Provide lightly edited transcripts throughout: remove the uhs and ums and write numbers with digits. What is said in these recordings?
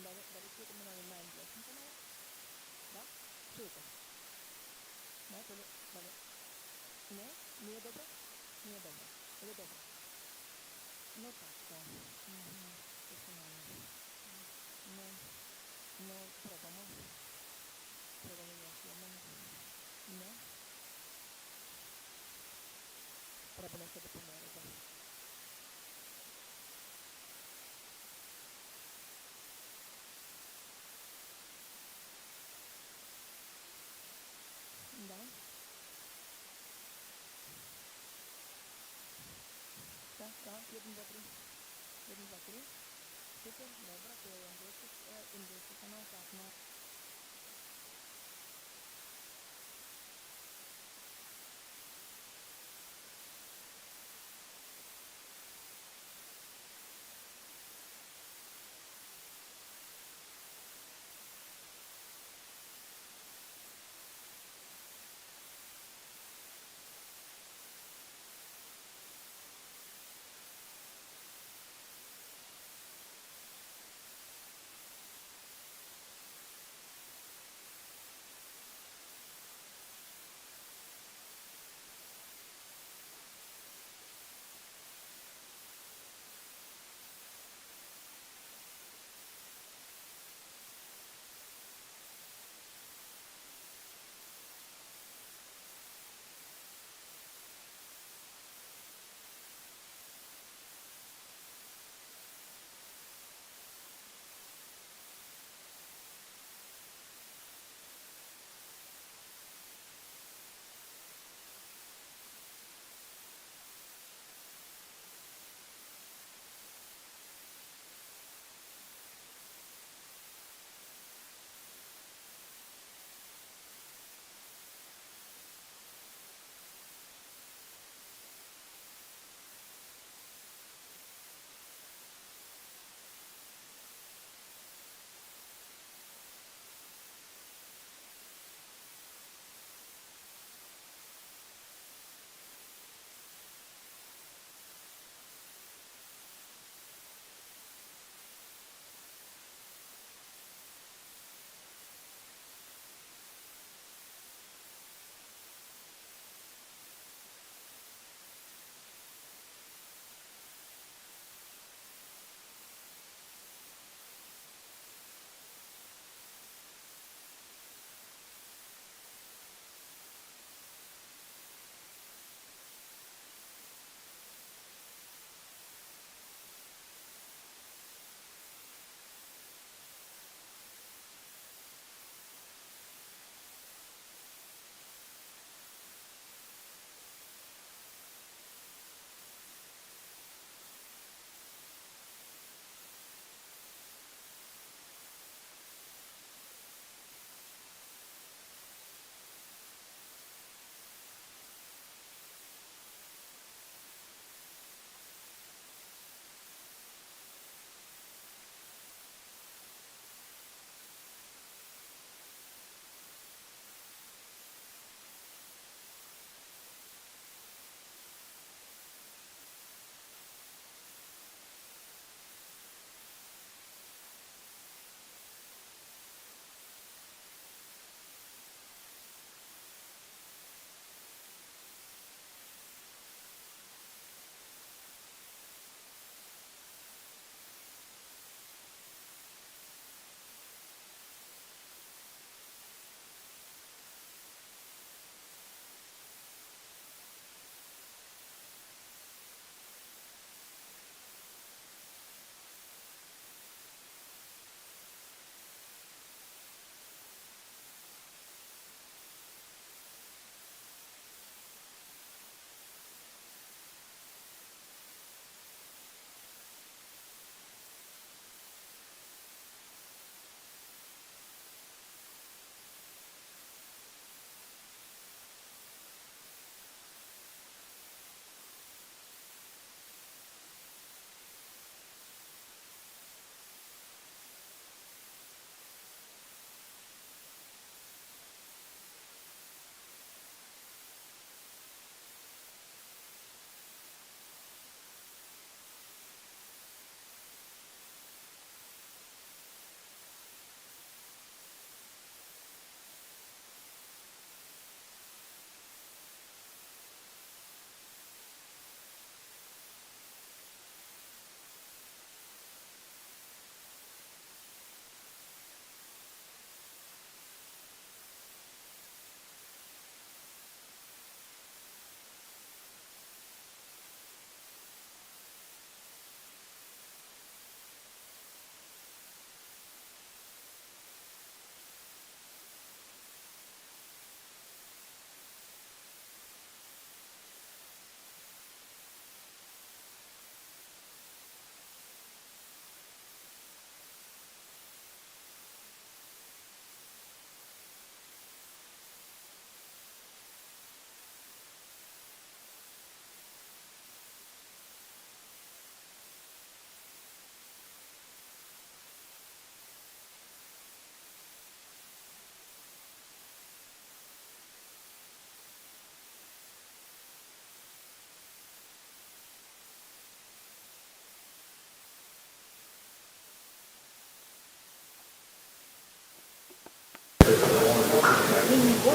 Дали чуєте мене на англійському каналі? Так? Чуєте? Да, далі. Ні? Не є добре? Не є добре. Але добре. Ну так, то. Ну, пробуємо. Пробуємо якщо в мене. Не. Пробуємо це допомогти. Да. Так, 1, 2, 3. 1, 2, 3. Супер, добре, то є англійський канал, так, ну.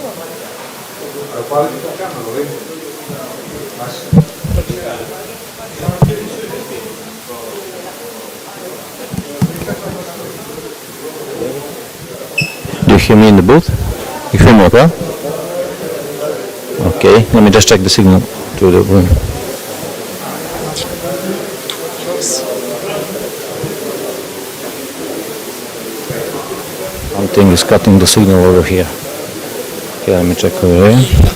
Al quale ti toccano lo vedo. Do you hear me in the booth? You hear me well? Okay, let me just check the signal to the room. Something is cutting the signal over here. Okay, let me check over here.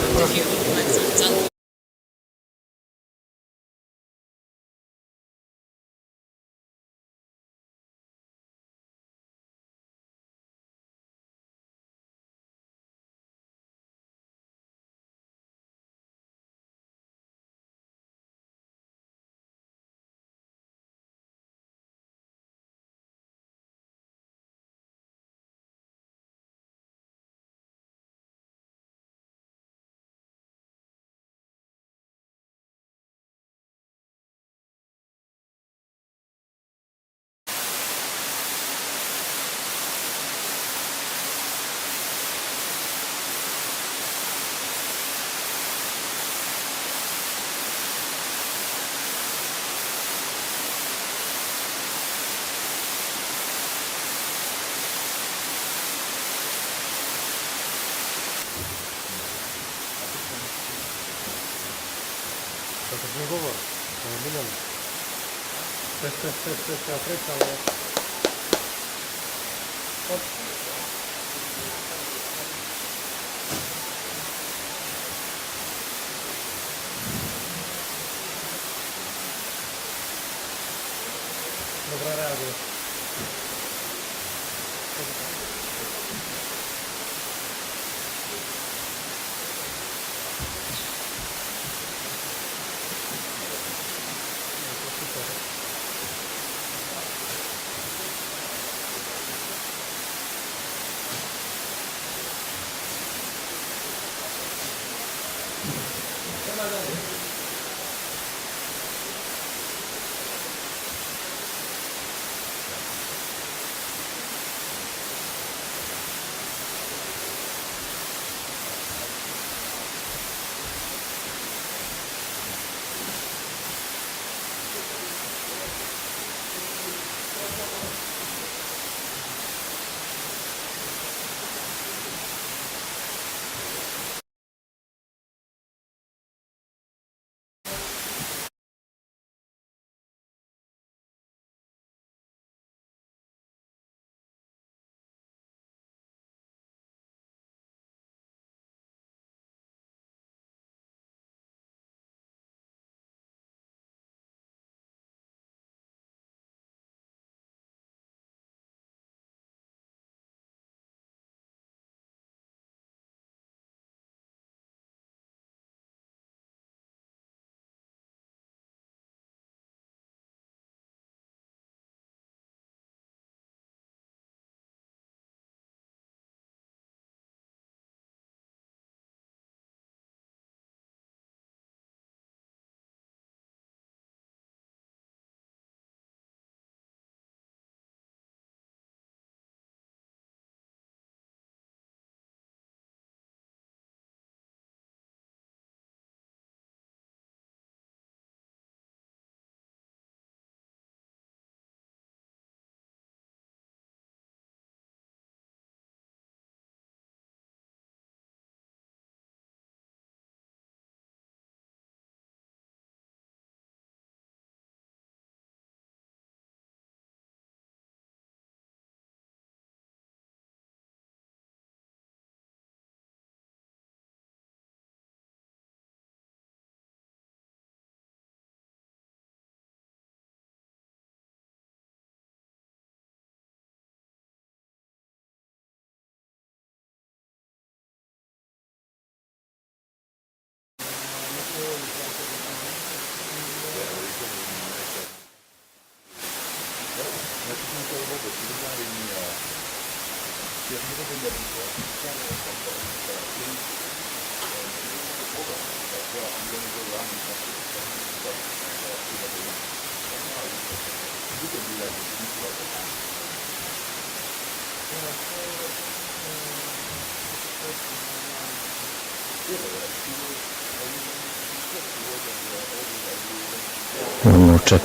One more check.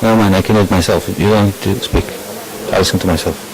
No man, I can do it myself. You don't need to speak. I listen to myself.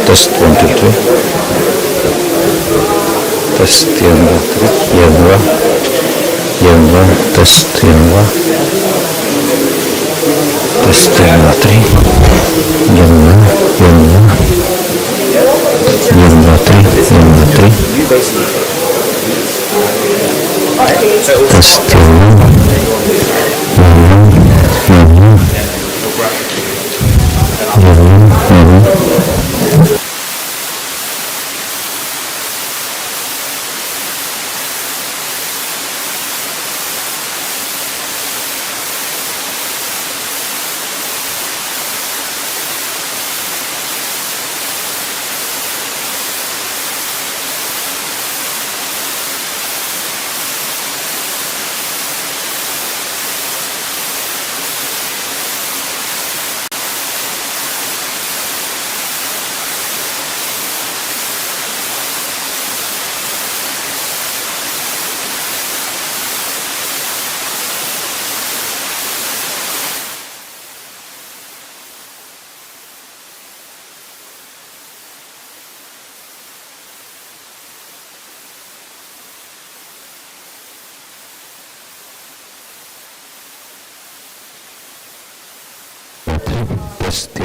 Test 1, 2, 3. Test 1, 2, 3. 1, 2. 1, 2. Test 1, 2. Test 1, 2, 3. 1, 2. 1, 2. 1, 2, 3. 1, 2, 3. Test 1. 1, 2.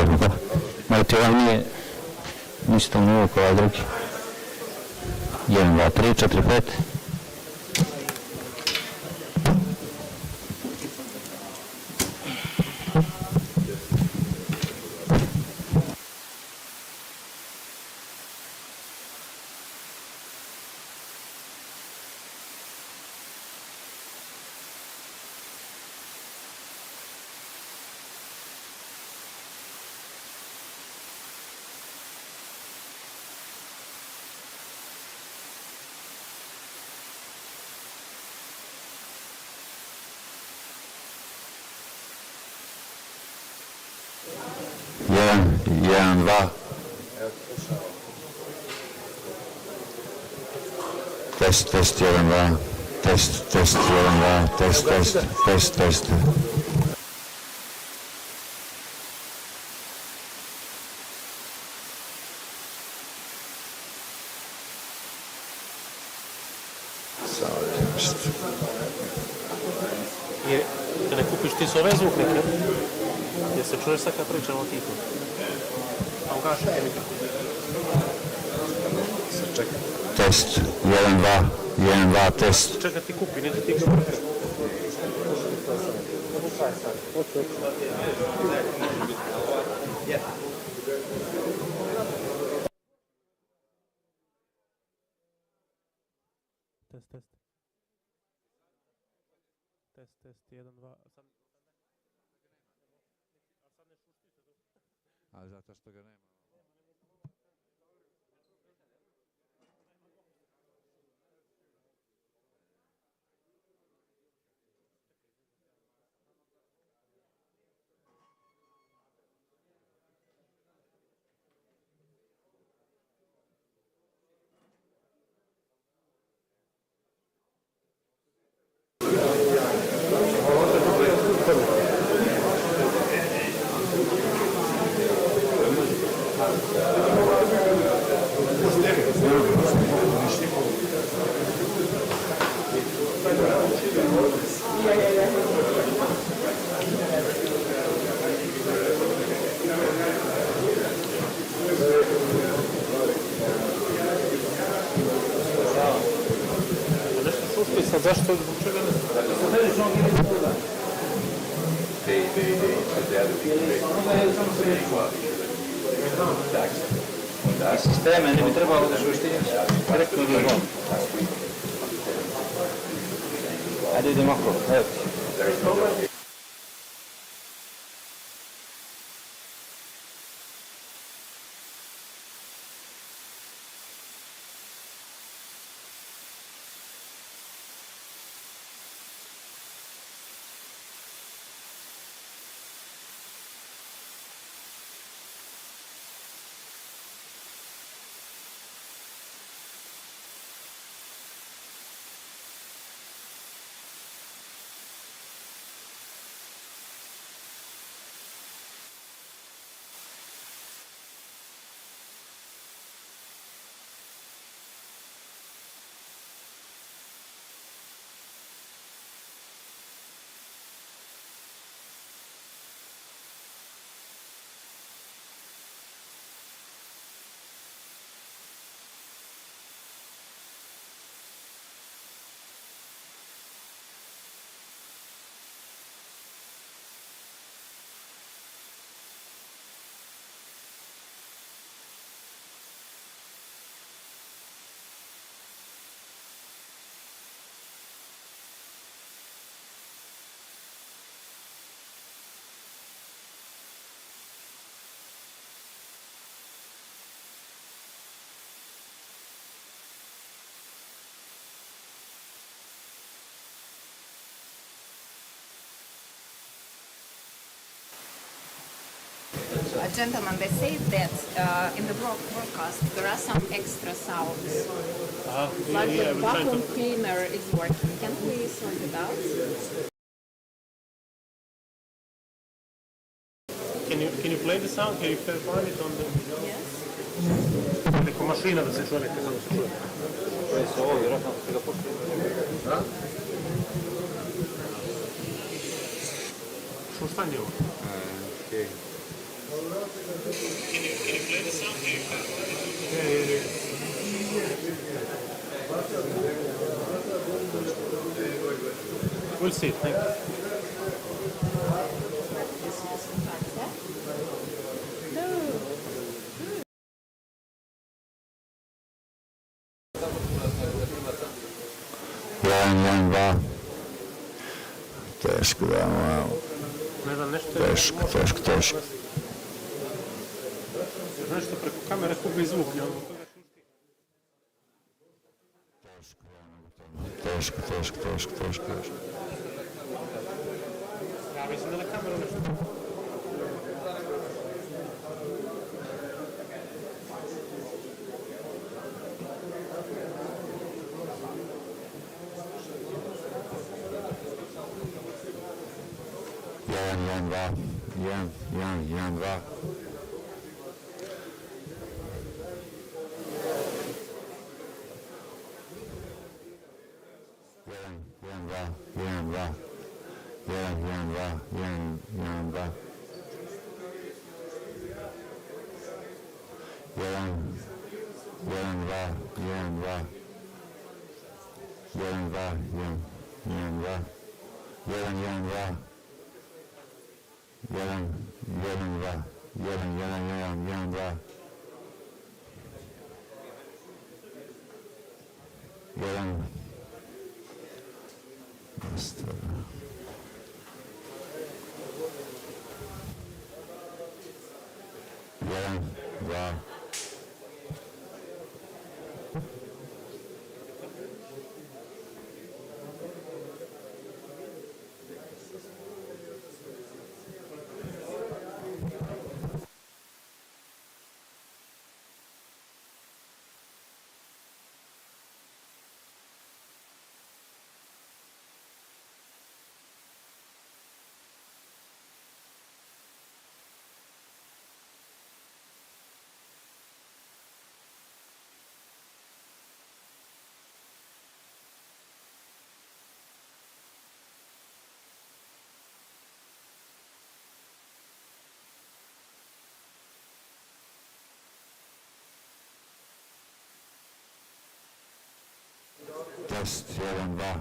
1, 2. Morate ovaj nije isto nivo kao ovaj drugi. 1, 2, 3, 4, 5. Jedan, dva. Test, 1, 2. Test, 1, 2. Test. Da ne kupiš ti s ove zvuke, jer se čuješ sad kad pričamo o tihu. A ugaši kemika. Test, 1, 2, test. Čekaj ti kupi, ne ti ga vrti. Test, 1, 2. A zato što ga nema. Sad zašto, zbog čega ne Da, sisteme ne bi trebalo da suštini direktno do zona. Ajde idemo ako, evo ti. Gentlemen, they say that in the broadcast there are some extra sounds. Like the vacuum cleaner is working. Can we sort it out? Can you play the sound? Can you find it on the... Yes. Neko mašina da se čuje, neka samo se čuje. Čuje se ovo, vjerojatno se ga pušti. Šuštanje ovo. We'll see, thank you. Jedan, dva. Teško da malo. Ne znam, nešto je... Teško. Nešto preko kamere kupi zvuk, jel? Teško. Ja mislim da na kameru nešto... Jedan, dva. Test, 1, 2,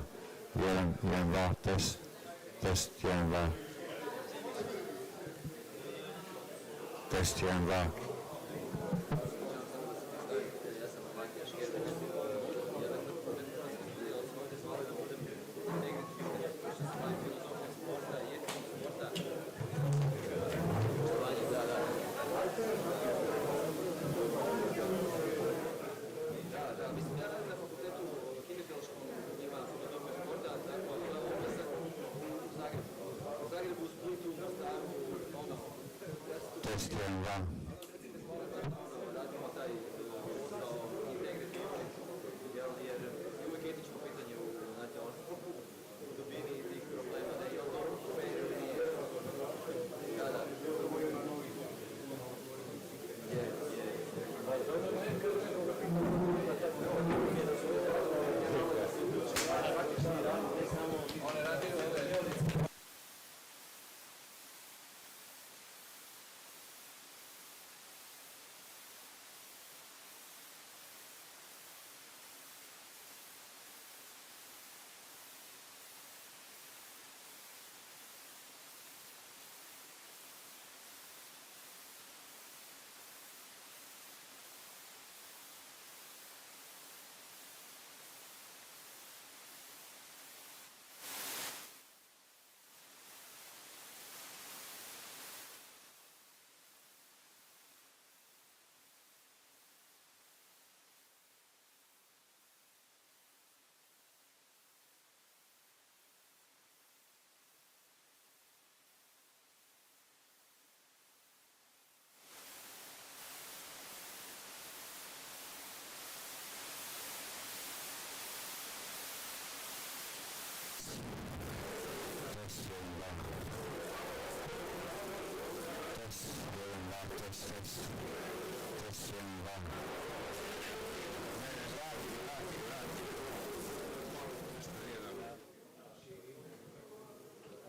1, 2, test, 1, 2. Test, 1, 2. Test, 1, 2.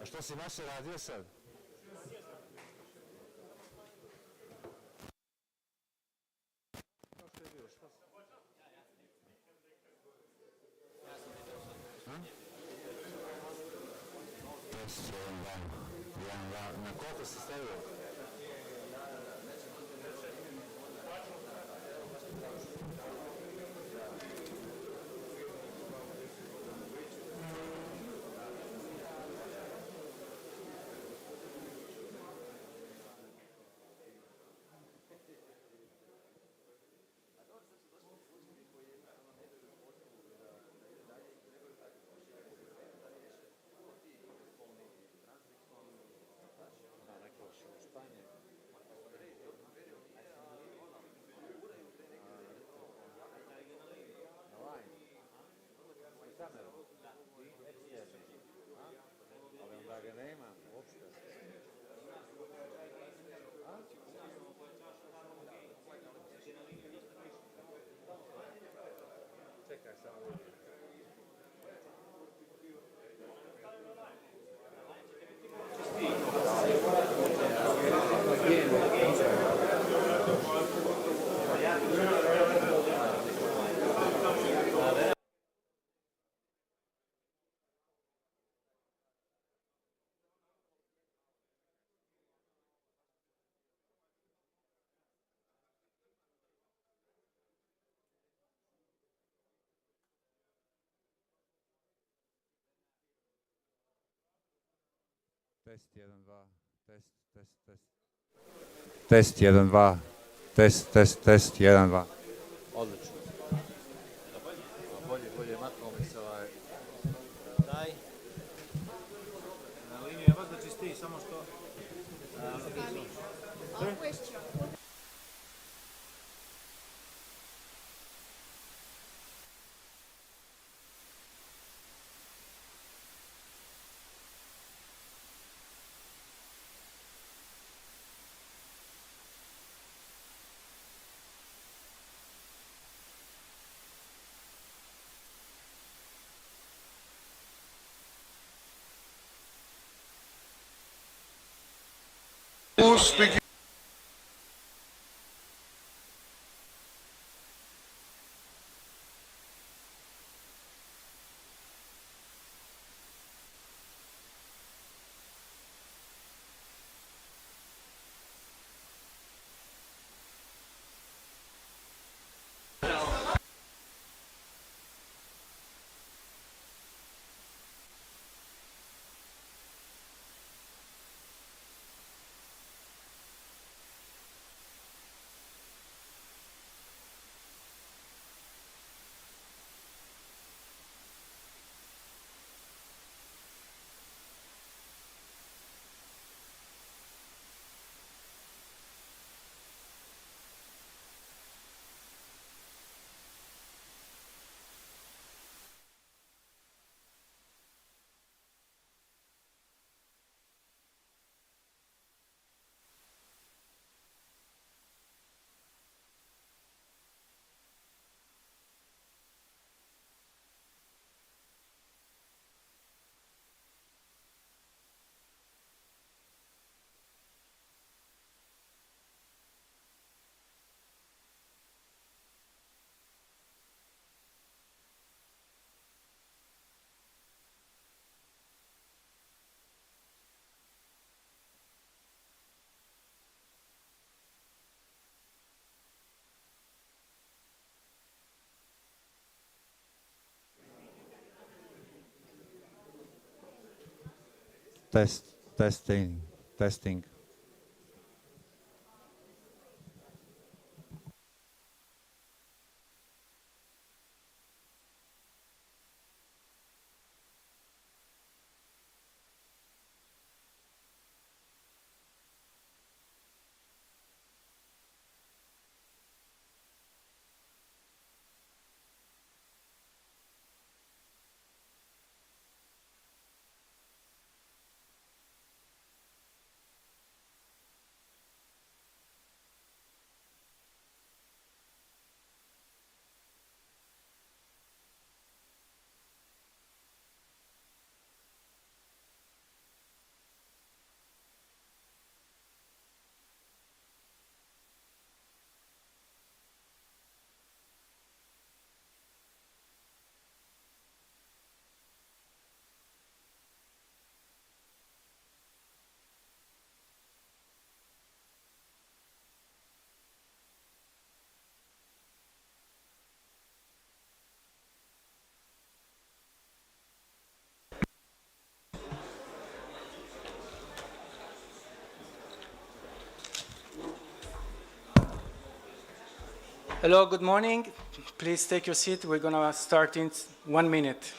A što si naše radio sad? Test 1, 2. Na koliko se stavio? Ali onda ga nema uopšte. Čekaj samo vidim. Test 1, 2, test 1, 2, test 1, 2. Odlično. Bolje makao mi se ovaj... Daj. Na liniju je valjda čistiji, samo što... Testing. Hello, good morning. Please take your seat. We're going to start in 1 minute.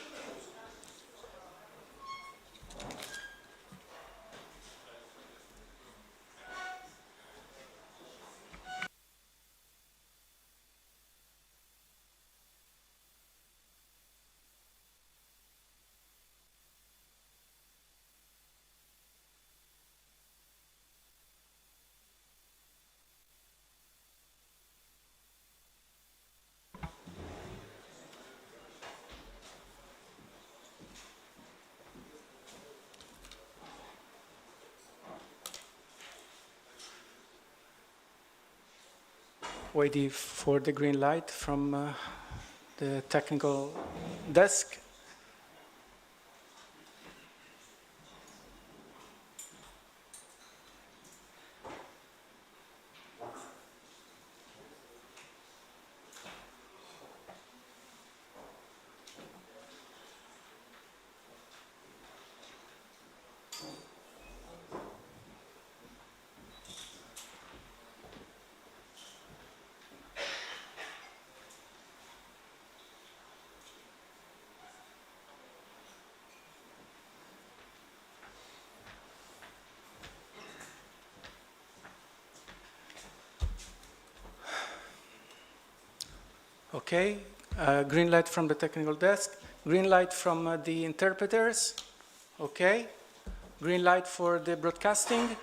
Waiting for the green light from the technical desk. Okay, green light from the technical desk, green light from the interpreters, okay, green light for the broadcasting,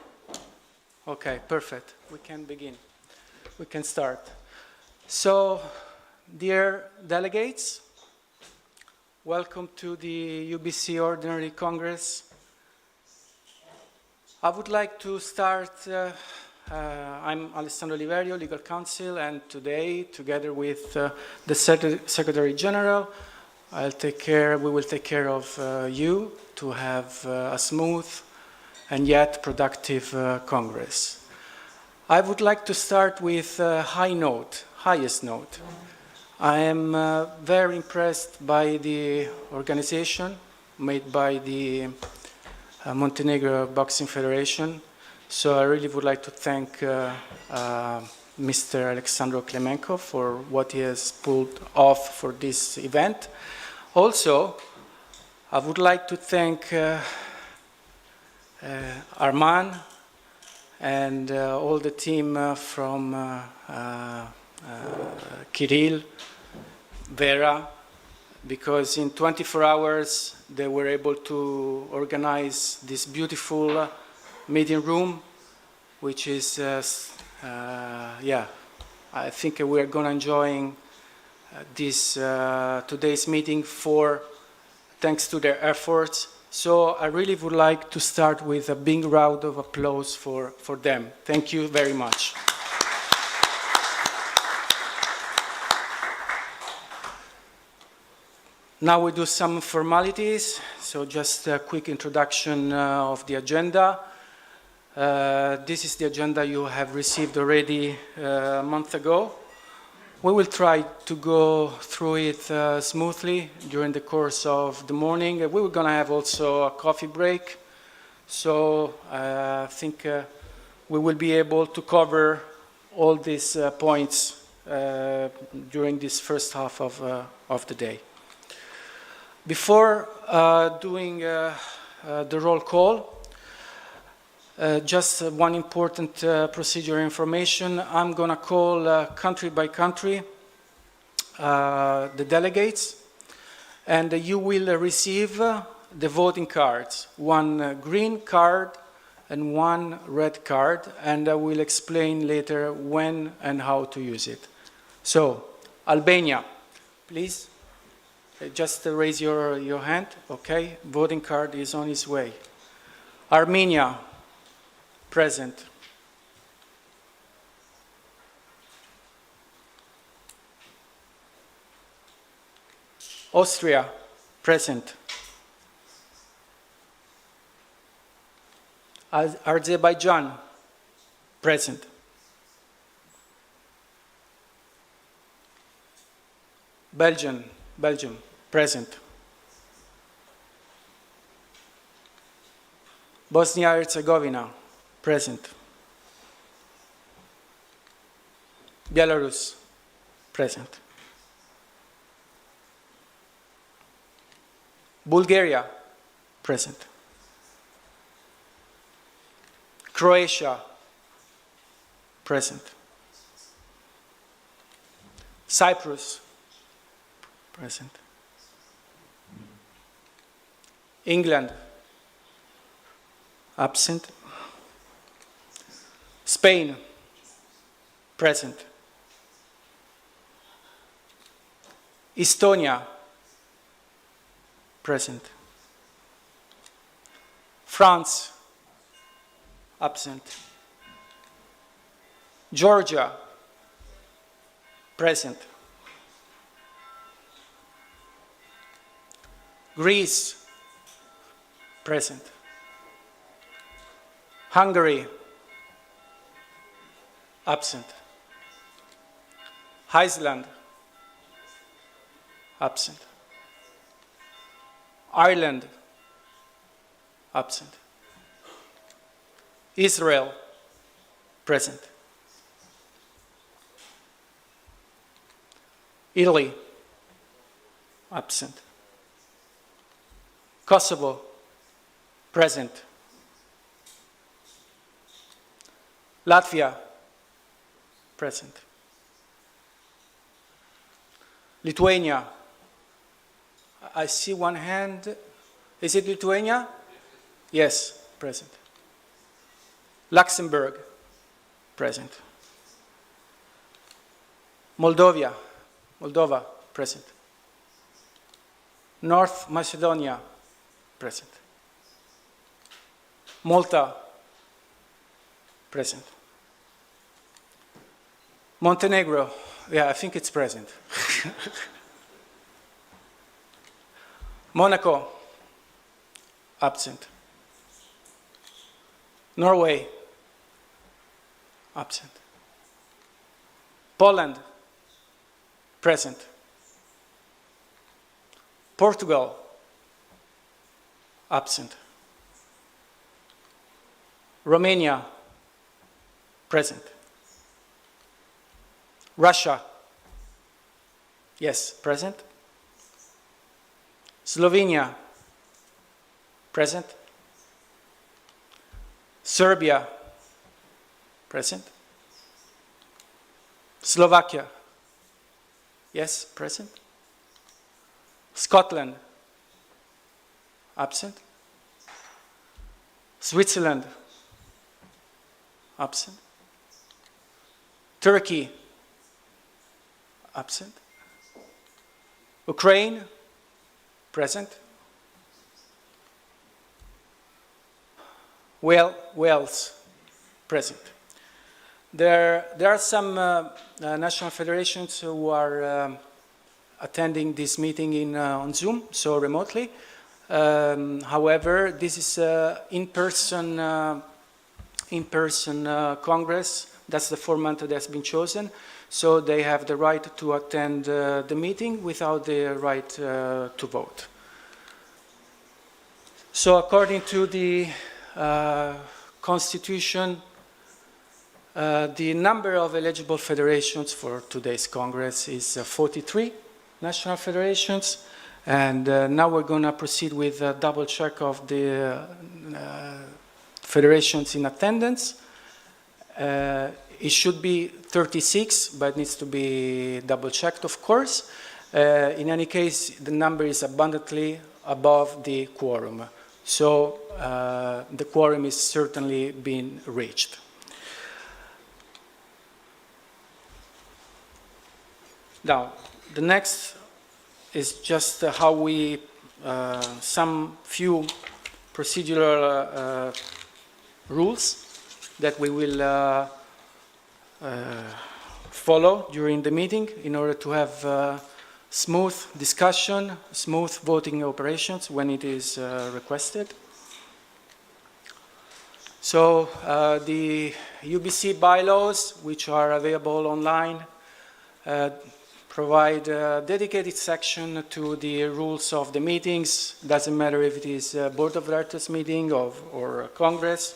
okay, perfect, we can begin, we can start. So, dear delegates, welcome to the EUBC Ordinary Congress. I would like to start I'm Alessandro Oliverio, Legal Counsel, and today, together with the Secretary General, we will take care of you to have a smooth and yet productive Congress. I would like to start with a highest note. I am very impressed by the organization made by the Montenegro Boxing Federation. So I really would like to thank Mr. Alexandro Klemenko for what he has pulled off for this event. Also, I would like to thank Arman and all the team from Kirill, Vera, because in 24 hours they were able to organize this beautiful meeting room, which is, I think we are going to enjoy this today's meeting thanks to their efforts. So I really would like to start with a big round of applause for them. Thank you very much. Now we do some formalities. So just a quick introduction of the agenda. This is the agenda you have received already a month ago. We will try to go through it smoothly during the course of the morning. We were going to have also a coffee break, so I think we will be able to cover all these points during this first half of the day. Before doing the roll call, just one important procedure information. I'm going to call country by country the delegates, and you will receive the voting cards, one green card and one red card, and I will explain later when and how to use it. So, Albania, please, just raise your hand, okay? Voting card is on its way. Armenia, present. Austria, present. Azerbaijan, present. Belgium, present. Bosnia-Herzegovina, present. Belarus, Present. Bulgaria, present. Croatia, present. Cyprus, present. England, absent. Spain, present. Estonia, present. France, absent. Georgia, present. Greece, present. Hungary, absent. Iceland, absent. Ireland, absent. Israel, present. Italy, absent. Kosovo, present. Latvia, present. Lithuania, I see one hand. Is it Lithuania? Yes, present. Luxembourg, present. Moldova, present. North Macedonia, present. Malta, present. Montenegro, yeah, I think it's present. Monaco, absent. Norway, absent. Poland, present. Portugal, absent. Romania, present. Russia, yes, present. Slovenia, present. Serbia, present. Slovakia, yes, present. Scotland, absent. Switzerland, absent. Turkey, absent. Ukraine, present. Wales, present. There are some national federations who are attending this meeting on Zoom, so remotely. However, this is in-person Congress. That's the format that has been chosen. So they have the right to attend the meeting without the right to vote. So according to the Constitution, the number of eligible federations for today's Congress is 43 national federations. And now we're going to proceed with a double check of the federations in attendance. It should be 36, but needs to be double checked, of course. In any case, the number is abundantly above the quorum. So the quorum is certainly being reached. Now, the next is just how we, some few procedural rules that we will follow during the meeting in order to have smooth discussion, smooth voting operations when it is requested. So the EUBC bylaws, which are available online, provide a dedicated section to the rules of the meetings. Doesn't matter if it is a Board of Directors meeting or a Congress.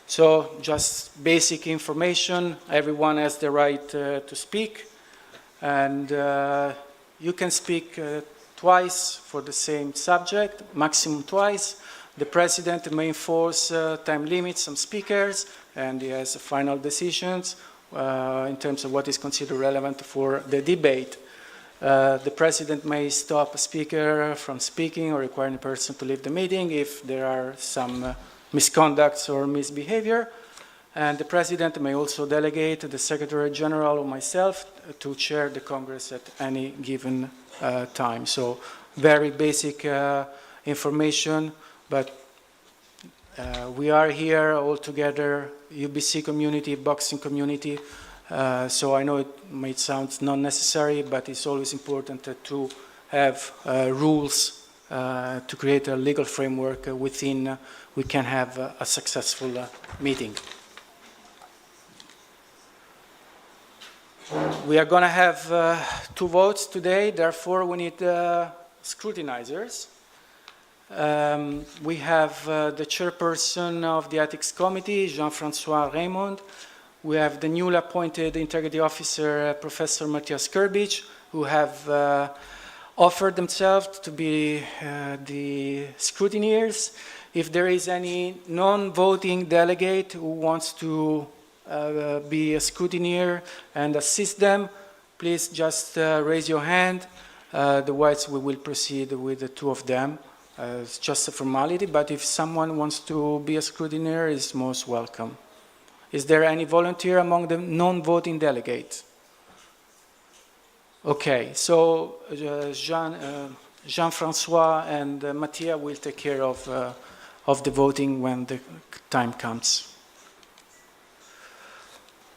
So just basic information. Everyone has the right to speak. and you can speak twice for the same subject, maximum twice. The president may enforce time limits on speakers, and he has final decisions in terms of what is considered relevant for the debate. The president may stop a speaker from speaking or requiring a person to leave the meeting if there are some misconducts or misbehavior. And the president may also delegate the Secretary General or myself to chair the Congress at any given time. So very basic information, but we are here all together, EUBC community, boxing community. So I know it might sound not necessary, but it's always important to have rules to create a legal framework within we can have a successful meeting. We are going to have 2 votes today, therefore we need scrutinizers. We have the chairperson of the Ethics Committee, Jean-François Raymond. We have the newly appointed Integrity Officer, Professor Matthias Kerbich, who have offered themselves to be the scrutineers. If there is any non-voting delegate who wants to be a scrutineer and assist them, please just raise your hand. Otherwise, we will proceed with the 2 of them. It's just a formality, but if someone wants to be a scrutineer, is most welcome. Is there any volunteer among the non-voting delegates? Okay, so Jean-François and Mattia will take care of the voting when the time comes.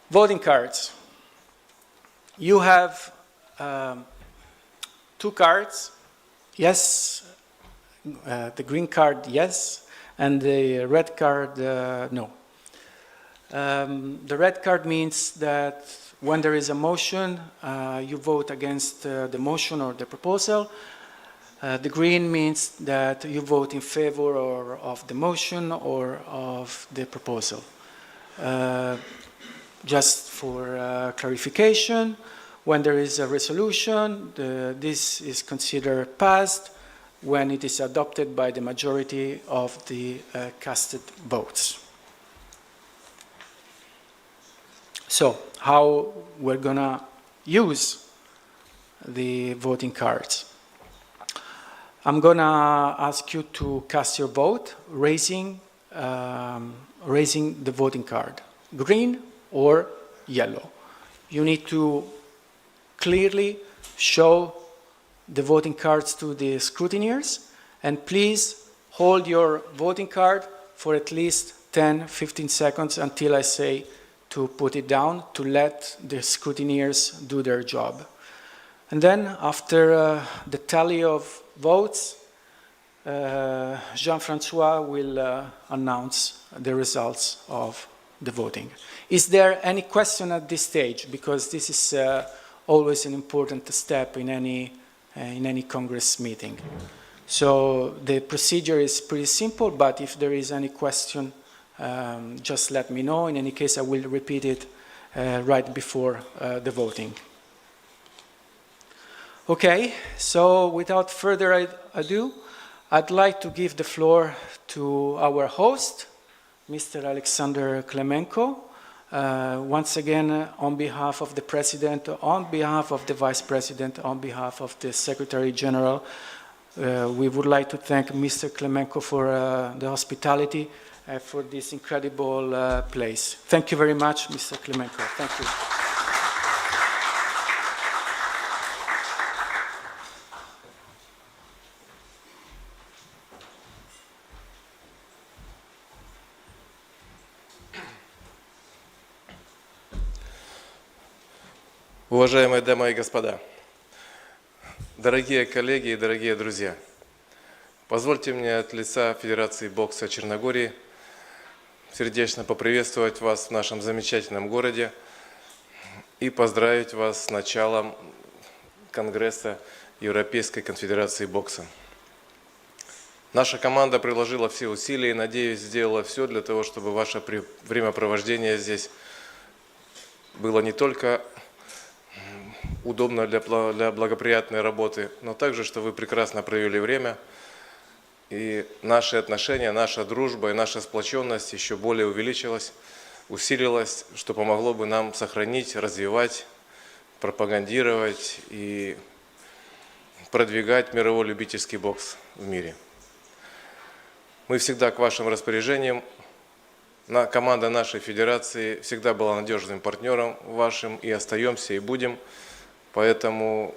Voting cards. You have 2 cards. Yes, the green card, yes, and the red card, no. The red card means that when there is a motion, you vote against the motion or the proposal. The green means that you vote in favor or of the motion or of the proposal. Just for clarification, when there is a resolution, this is considered passed when it is adopted by the majority of the casted votes. So, how we're gonna use the voting cards? I'm gonna ask you to cast your vote, raising the voting card, green or yellow. You need to clearly show the voting cards to the scrutineers, and please hold your voting card for at least 10-15 seconds until I say to put it down, to let the scrutineers do their job. And then after the tally of votes, Jean-François will announce the results of the voting. Is there any question at this stage? Because this is always an important step in any Congress meeting. So the procedure is pretty simple, but if there is any question, just let me know. In any case, I will repeat it right before the voting. Okay, so without further ado, I'd like to give the floor to our host, Mr. Alexander Klemenko. Once again, on behalf of the President, on behalf of the Vice President, on behalf of the Secretary General, we would like to thank Mr. Klemenko for the hospitality for this incredible place. Thank you very much, Mr. Klemenko. Thank you. Уважаемые дамы и господа, дорогие коллеги и дорогие друзья, позвольте мне от лица Федерации бокса Черногории сердечно поприветствовать вас в нашем замечательном городе и поздравить вас с началом Конгресса Европейской конфедерации бокса. Наша команда приложила все усилия и, надеюсь, сделала все для того, чтобы ваше времяпровождение здесь было не только удобно для благоприятной работы, но также, что вы прекрасно провели время. И наши отношения, наша дружба и наша сплоченность еще более увеличилась, усилилась, что помогло бы нам сохранить, развивать, пропагандировать и продвигать мировой любительский бокс в мире. Мы всегда к вашим распоряжениям. Команда нашей федерации всегда была надежным партнером вашим и остаемся, и будем. Поэтому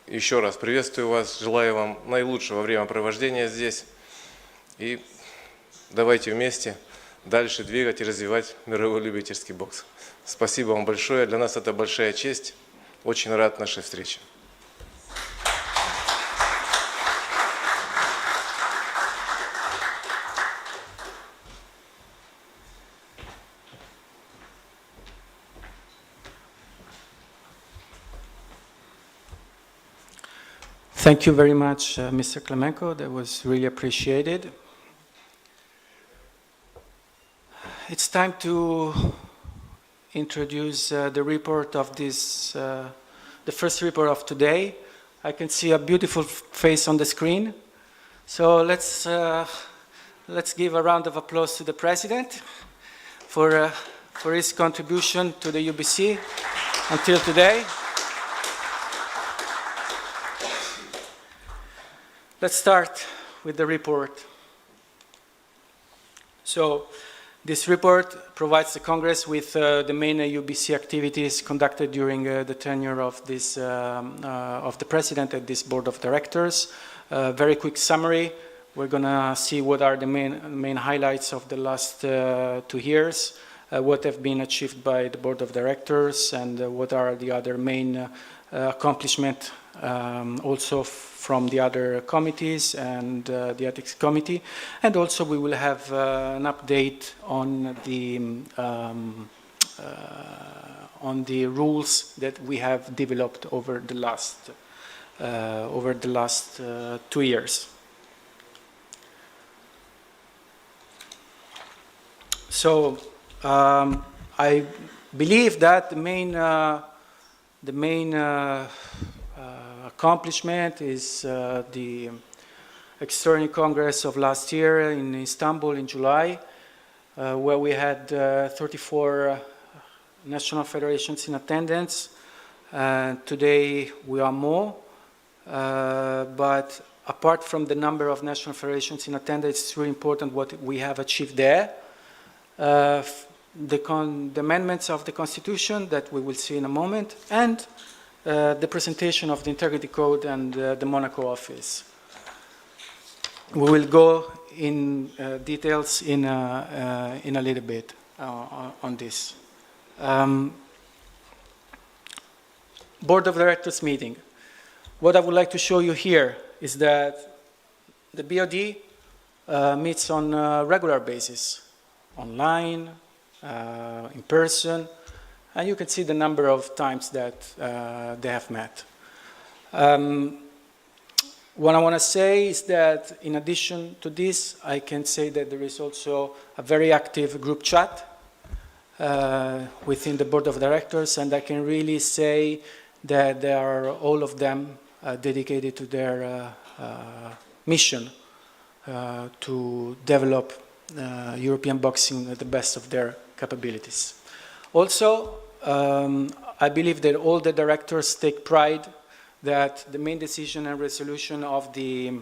еще раз приветствую вас, желаю вам наилучшего времяпровождения здесь. И давайте вместе дальше двигать и развивать мировой любительский бокс. Спасибо вам большое. Для нас это большая честь. Очень рад нашей встрече. Thank you very much, Mr. Klemenko. That was really appreciated. It's time to introduce the report of this, the first report of today. I can see a beautiful face on the screen. So let's give a round of applause to the President for his contribution to the EUBC until today. Let's start with the report. So, this report provides the Congress with the main EUBC activities conducted during the tenure of this of the President and this Board of Directors. Very quick summary. We're going to see what are the main highlights of the last 2 years, what have been achieved by the Board of Directors, and what are the other main accomplishments also from the other committees and the Ethics Committee. And also we will have an update on the rules that we have developed over the last 2 years. So I believe that the main accomplishment is the External Congress of last year in Istanbul in July, where we had 34 national federations in attendance. Today we are more, but apart from the number of national federations in attendance, it's really important what we have achieved there. The amendments of the Constitution that we will see in a moment, and the presentation of the Integrity Code and the Monaco office. We will go in details in a little bit on this. Board of Directors meeting. What I would like to show you here is that the BOD meets on a regular basis, online, in person, and you can see the number of times that they have met. What I want to say is that in addition to this, I can say that there is also a very active group chat within the Board of Directors, and I can really say that they are all of them dedicated to their mission to develop European boxing at the best of their capabilities. Also, I believe that all the directors take pride that the main decision and resolution of the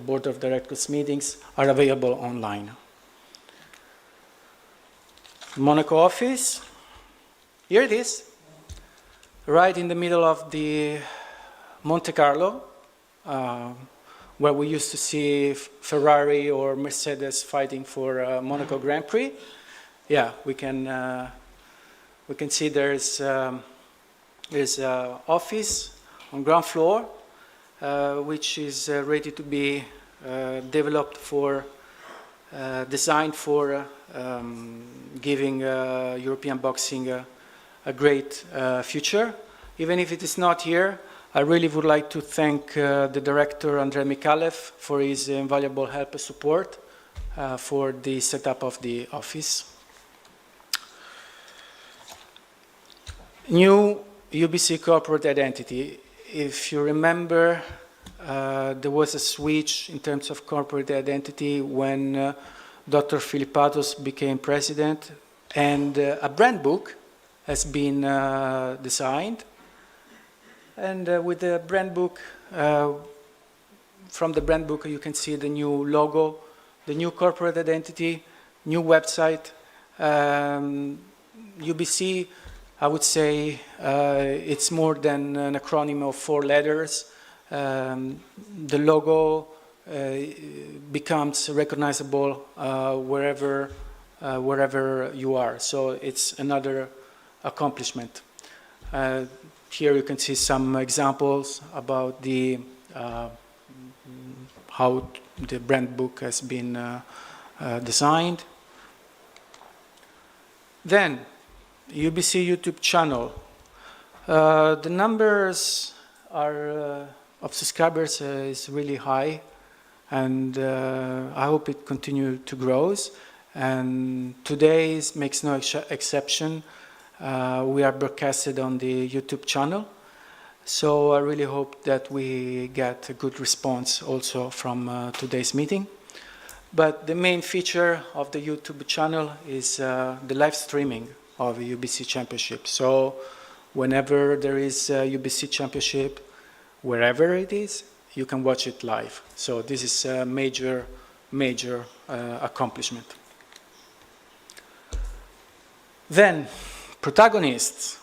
Board of Directors meetings are available online. Monaco office, here it is, right in the middle of the Monte Carlo, where we used to see Ferrari or Mercedes fighting for Monaco Grand Prix. Yeah, we can see there's an office on ground floor, which is ready to be developed for, designed for giving European boxing a great future. Even if it is not here, I really would like to thank the director, Andrei Mikhalev, for his invaluable help and support for the setup of the office. New UBC corporate identity. If you remember, there was a switch in terms of corporate identity when Dr. Philippatos became president, and a brand book has been designed. And with the brand book, from the brand book you can see the new logo, the new corporate identity, new website. UBC, I would say it's more than an acronym of 4 letters. The logo becomes recognizable wherever you are. So it's another accomplishment. Here you can see some examples about how the brand book has been designed. Then, UBC YouTube channel. The numbers of subscribers is really high, and I hope it continues to grow. And today makes no exception. We are broadcasted on the YouTube channel, so I really hope that we get a good response also from today's meeting. But the main feature of the YouTube channel is the live streaming of the UBC Championship. So whenever there is a UBC Championship, wherever it is, you can watch it live. So this is a major accomplishment. Then, protagonists.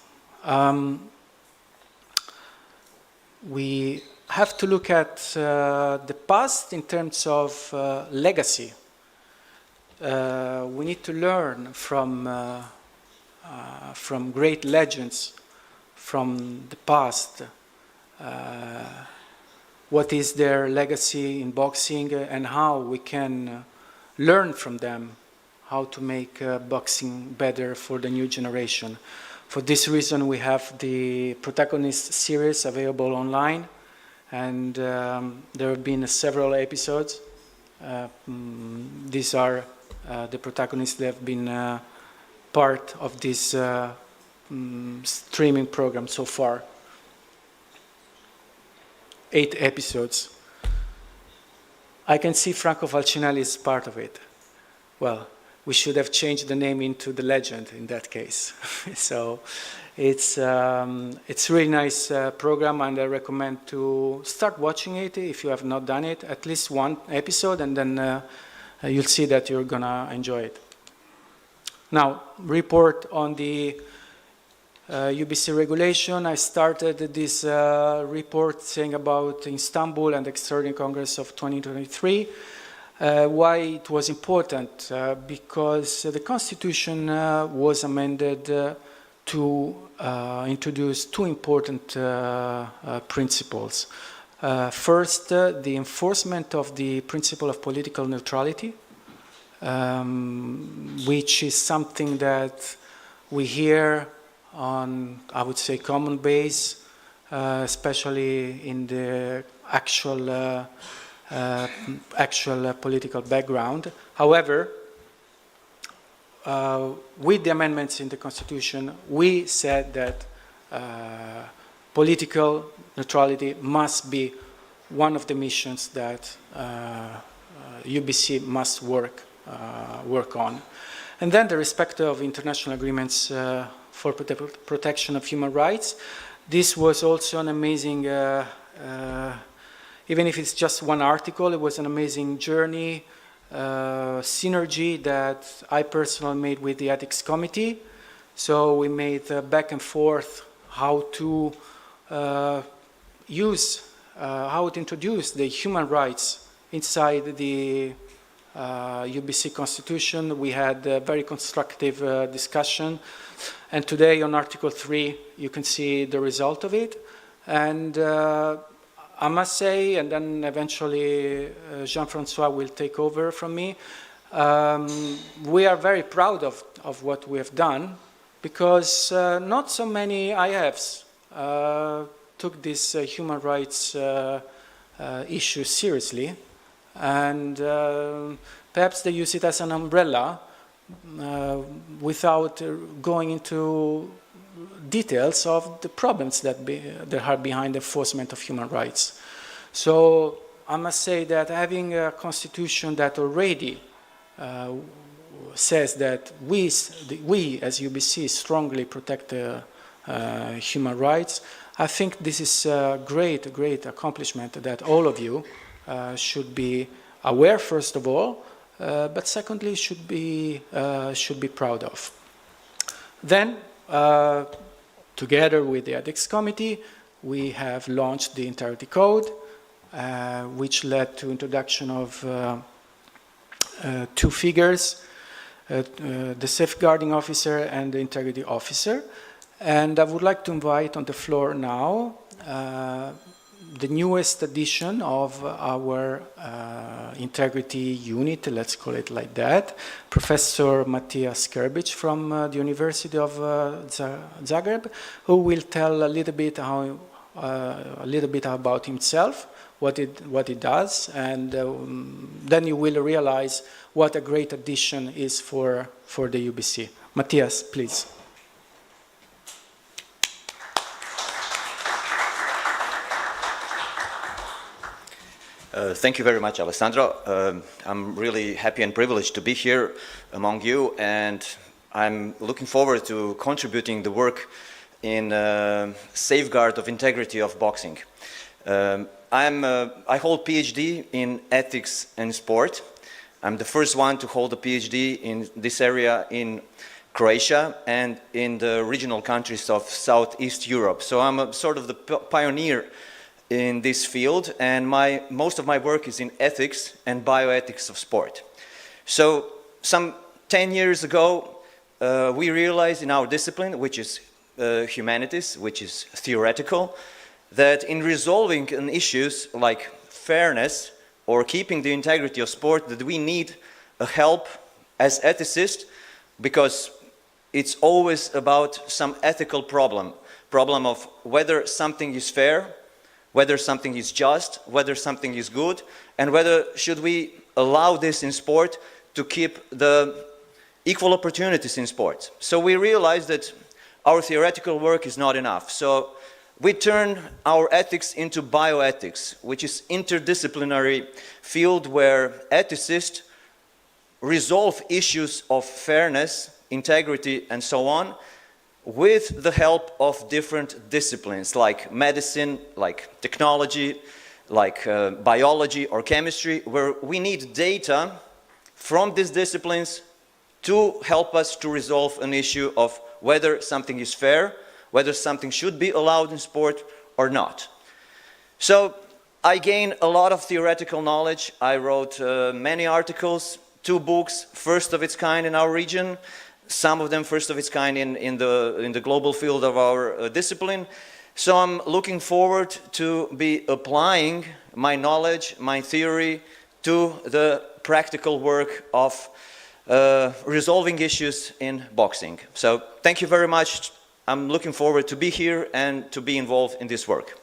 We have to look at the past in terms of legacy. We need to learn from great legends from the past. What is their legacy in boxing and how we can learn from them how to make boxing better for the new generation. For this reason, we have the Protagonist series available online, and there have been several episodes. These are the protagonists that have been part of this streaming program so far. 8 episodes. I can see Franco Falcinelli is part of it. Well, we should have changed the name into The Legend in that case. So it's really nice program, and I recommend to start watching it if you have not done it, at least 1 episode, and then you'll see that you're gonna enjoy it. Now, report on the UBC regulation. I started this report saying about Istanbul and the Extraordinary Congress of 2023. Why it was important? Because the Constitution was amended to introduce 2 important principles. First, the enforcement of the principle of political neutrality, which is something that we hear on, I would say, common base, especially in the actual political background. However, with the amendments in the Constitution, we said that political neutrality must be one of the missions that UBC must work on. And then the respect of international agreements for protection of human rights. This was also an amazing, even if it's just 1 article, it was an amazing journey, synergy that I personally made with the Ethics Committee. So we made back and forth how to how to introduce the human rights inside the UBC Constitution. We had a very constructive discussion, and today on Article 3 you can see the result of it. And I must say, and then eventually Jean-François will take over from me, we are very proud of what we have done, because not so many IFs took this human rights issue seriously, and perhaps they use it as an umbrella without going into details of the problems that are behind the enforcement of human rights. So I must say that having a constitution that already says that we as EUBC strongly protect human rights, I think this is a great accomplishment that all of you should be aware, first of all, but secondly should be proud of. Then, together with the Ethics Committee, we have launched the Integrity Code, which led to introduction of two figures, the Safeguarding Officer and the Integrity Officer. And I would like to invite on the floor now the newest edition of our integrity unit, let's call it like that, Professor Matthias Skrbic from the University of Zagreb, who will tell a little bit about himself, what he does, and then you will realize what a great addition is for the EUBC. Matthias, please. Thank you very much, Alessandro. I'm really happy and privileged to be here among you, and I'm looking forward to contributing the work in safeguard of integrity of boxing. I hold PhD in ethics and sport. I'm the first one to hold a PhD in this area in Croatia and in the regional countries of Southeast Europe. So I'm a sort of the pioneer in this field, and most of my work is in ethics and bioethics of sport. So some 10 years ago, we realized in our discipline, which is humanities, which is theoretical, that in resolving issues like fairness or keeping the integrity of sport, that we need a help as ethicists, because it's always about some ethical problem of whether something is fair, whether something is just, whether something is good, and whether should we allow this in sport to keep the equal opportunities in sport. So we realized that our theoretical work is not enough. So we turn our ethics into bioethics, which is interdisciplinary field where ethicists resolve issues of fairness, integrity, and so on, with the help of different disciplines like medicine, like technology, like biology or chemistry, where we need data from these disciplines to help us to resolve an issue of whether something is fair, whether something should be allowed in sport or not. So I gained a lot of theoretical knowledge. I wrote many articles, 2 books, first of its kind in our region, some of them first of its kind in the global field of our discipline. So I'm looking forward to be applying my knowledge, my theory, to the practical work of resolving issues in boxing. So thank you very much. I'm looking forward to be here and to be involved in this work.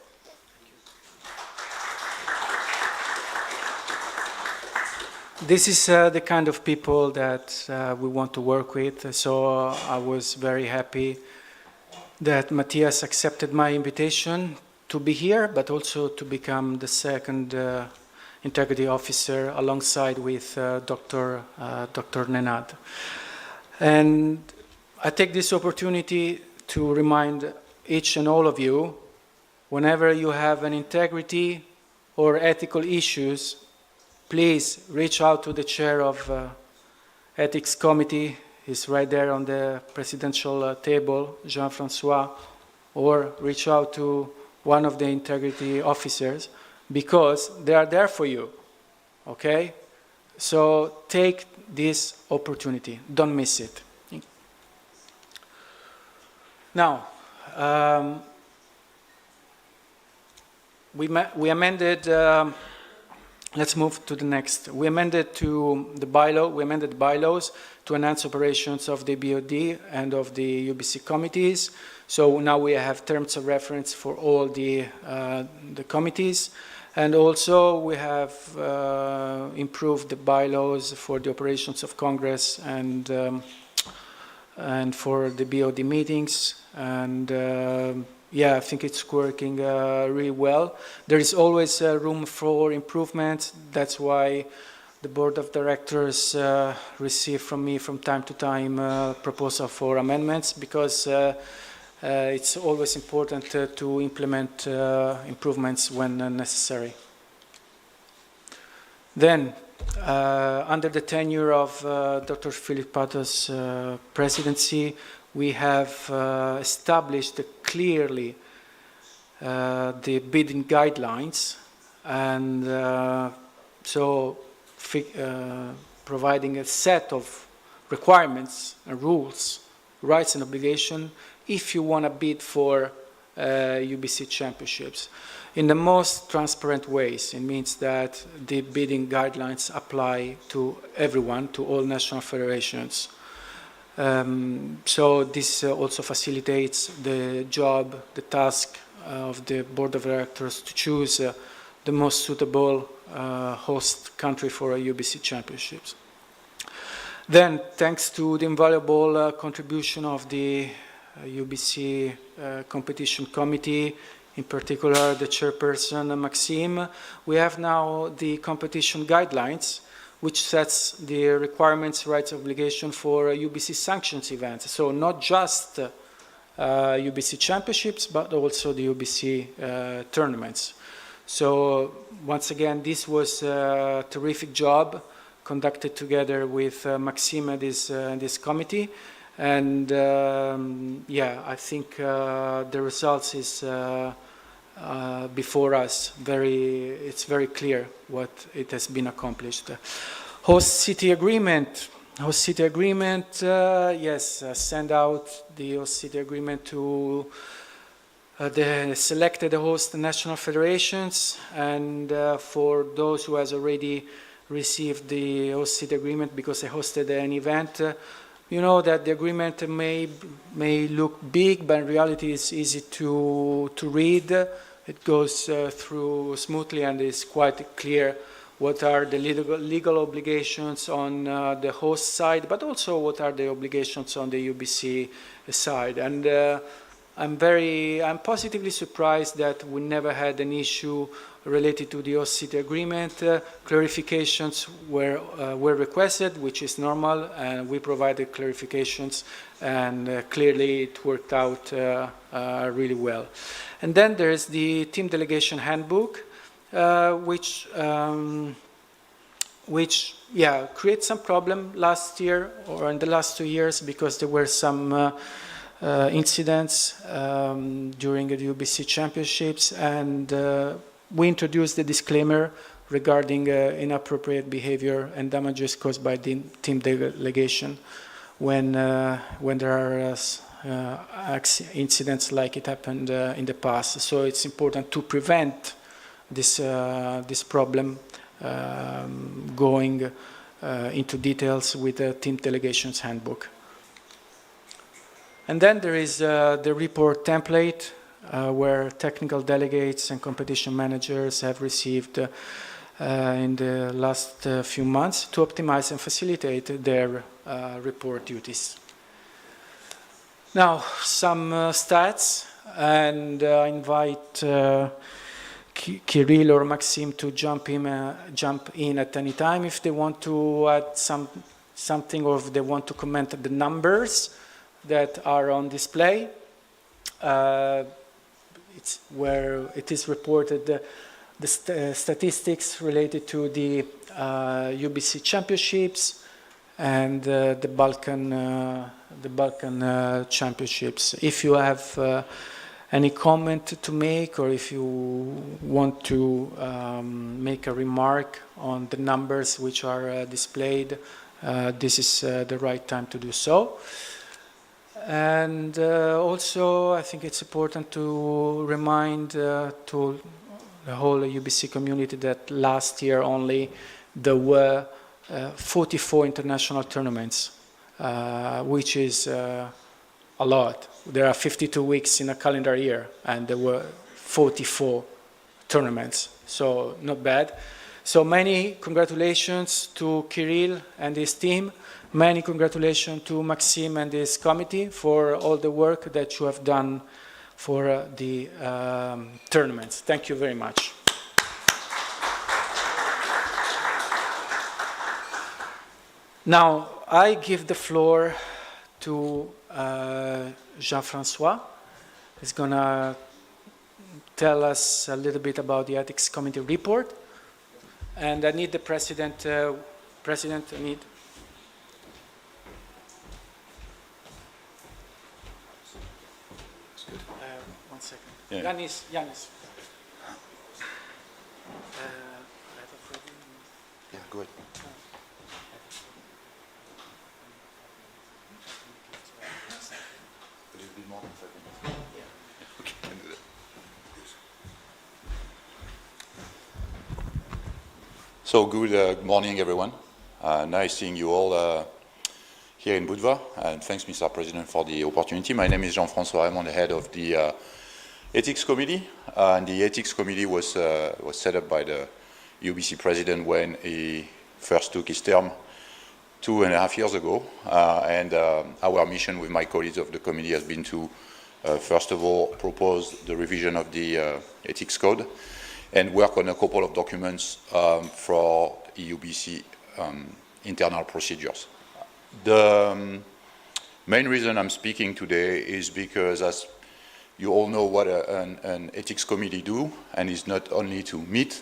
This is the kind of people that we want to work with, so I was very happy that Matthias accepted my invitation to be here, but also to become the second integrity officer alongside with Dr. Nenad. And I take this opportunity to remind each and all of you, whenever you have an integrity or ethical issues, please reach out to the chair of Ethics Committee. He's right there on the presidential table, Jean-Francois, or reach out to one of the integrity officers, because they are there for you, okay? So take this opportunity, don't miss it. Now, we amended, let's move to the next. We amended the bylaws to enhance operations of the BOD and of the EUBC committees. So now we have terms of reference for all the committees. And also we have improved the bylaws for the operations of Congress and and for the BOD meetings. And yeah, I think it's working really well. There is always room for improvement. That's why the board of directors receive from me from time to time proposal for amendments, because it's always important to implement improvements when necessary. Then, under the tenure of Dr. Philippato's presidency, we have established clearly the bidding guidelines, and so providing a set of requirements and rules, rights and obligations, if you want to bid for EUBC championships in the most transparent ways. It means that the bidding guidelines apply to everyone, to all national federations. So this also facilitates the job, the task of the board of directors to choose the most suitable host country for EUBC championships. Then, thanks to the invaluable contribution of the EUBC competition committee, in particular the chairperson Maxime, we have now the competition guidelines, which sets the requirements, rights, obligation for EUBC sanctions events. So not just EUBC championships, but also the EUBC tournaments. So once again, this was a terrific job conducted together with Maxime and this committee. And yeah, I think the results is before us. It's very clear what it has been accomplished. Host city agreement. Yes, send out the host city agreement to the selected host national federations, and for those who has already received the host city agreement because they hosted an event, you know that the agreement may look big, but in reality it's easy to read. It goes through smoothly and is quite clear what are the legal obligations on the host side, but also what are the obligations on the EUBC side. And I'm positively surprised that we never had an issue related to the host city agreement. Clarifications were requested, which is normal, and we provided clarifications, and clearly it worked out really well. And then there's the team delegation handbook, which created some problem last year or in the last 2 years, because there were some incidents during the EUBC championships, and we introduced the disclaimer regarding inappropriate behavior and damages caused by the team delegation when there are incidents like it happened in the past. So it's important to prevent this problem going into details with the team delegations handbook. And then there is the report template where technical delegates and competition managers have received in the last few months to optimize and facilitate their report duties. Now, some stats, and I invite Kirill or Maxime to jump in at any time if they want to add something, or if they want to comment on the numbers that are on display. It's where it is reported the statistics related to the EUBC championships and the Balkan championships. If you have any comment to make, or if you want to make a remark on the numbers which are displayed, this is the right time to do so. And also, I think it's important to remind to the whole EUBC community that last year only there were 44 international tournaments, which is a lot. There are 52 weeks in a calendar year, and there were 44 tournaments, so not bad. So many congratulations to Kirill and his team. Many congratulations to Maxime and his committee for all the work that you have done for the tournaments. Thank you very much. Now, I give the floor to Jean-François. He's going to tell us a little bit about the Ethics Committee report. And I need the President, I need... One second. Yeah. Yanis. Yeah, go ahead. So good morning, everyone. Nice seeing you all here in Budva, and thanks, Mr. President, for the opportunity. My name is Jean-François. I'm on the head of the Ethics Committee, and the Ethics Committee was set up by the EUBC President when he first took his term 2.5 years ago. Our mission with my colleagues of the committee has been to, first of all, propose the revision of the Ethics Code and work on a couple of documents for EUBC internal procedures. The main reason I'm speaking today is because, as you all know, what an ethics committee do, and it's not only to meet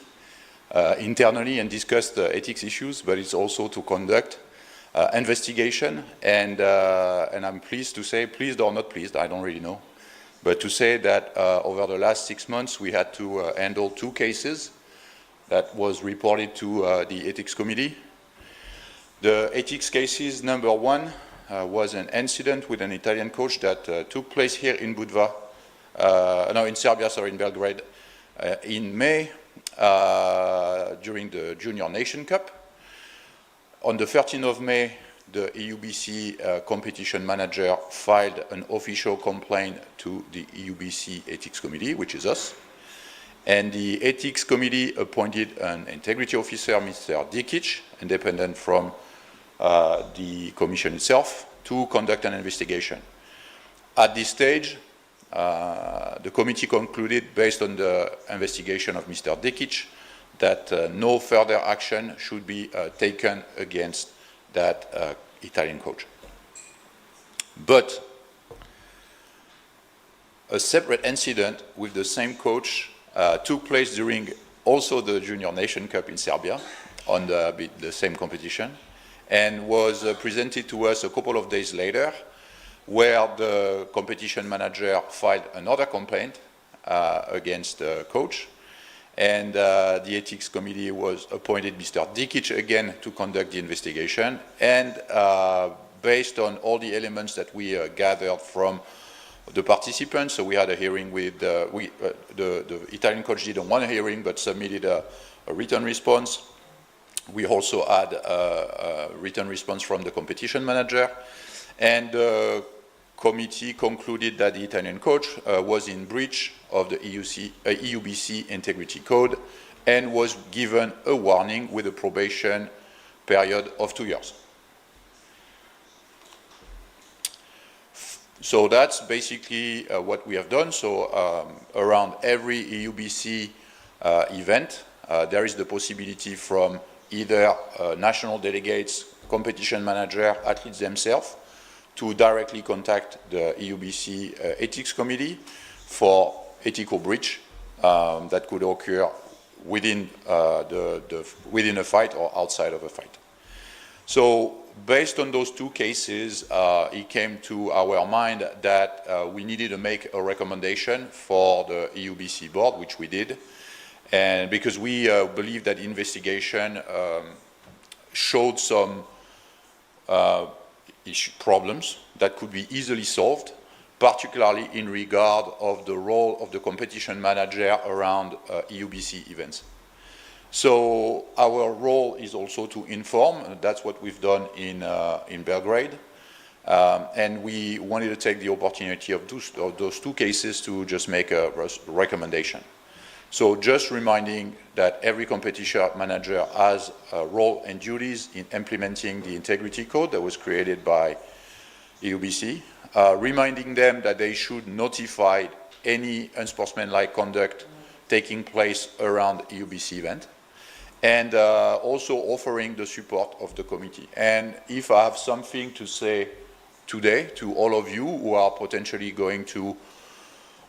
internally and discuss the ethics issues, but it's also to conduct investigation. And I'm pleased to say, pleased or not pleased, I don't really know, but to say that over the last 6 months we had to handle 2 cases that was reported to the ethics committee. The ethics cases, number 1 was an incident with an Italian coach that took place here in Budva, in Serbia, sorry, in Belgrade, in May during the Junior Nation Cup. On the 13th of May, the EUBC competition manager filed an official complaint to the EUBC Ethics Committee, which is us. And the Ethics Committee appointed an integrity officer, Mr. Dikic, independent from the commission itself, to conduct an investigation. At this stage, the committee concluded, based on the investigation of Mr. Dikic, that no further action should be taken against that Italian coach. But a separate incident with the same coach took place during also the Junior Nation Cup in Serbia, on the same competition, and was presented to us a couple of days later, where the competition manager filed another complaint against the coach. And the Ethics Committee was appointed Mr. Dikic again to conduct the investigation. And based on all the elements that we gathered from the participants, so we had a hearing with, the Italian coach didn't want a hearing but submitted a written response. We also had a written response from the competition manager. And the committee concluded that the Italian coach was in breach of the EUBC integrity code and was given a warning with a probation period of 2 years. So that's basically what we have done. So around every EUBC event, there is the possibility from either national delegates, competition manager, athletes themselves, to directly contact the EUBC Ethics Committee for ethical breach that could occur within within a fight or outside of a fight. So based on those 2 cases, it came to our mind that we needed to make a recommendation for the EUBC board, which we did, and because we believe that the investigation showed some problems that could be easily solved, particularly in regard of the role of the competition manager around EUBC events. So our role is also to inform, and that's what we've done in Belgrade, and we wanted to take the opportunity of those 2 cases to just make a recommendation. So just reminding that every competition manager has a role and duties in implementing the integrity code that was created by EUBC, reminding them that they should notify any unsportsmanlike conduct taking place around EUBC event, and also offering the support of the committee. And if I have something to say today to all of you who are potentially going to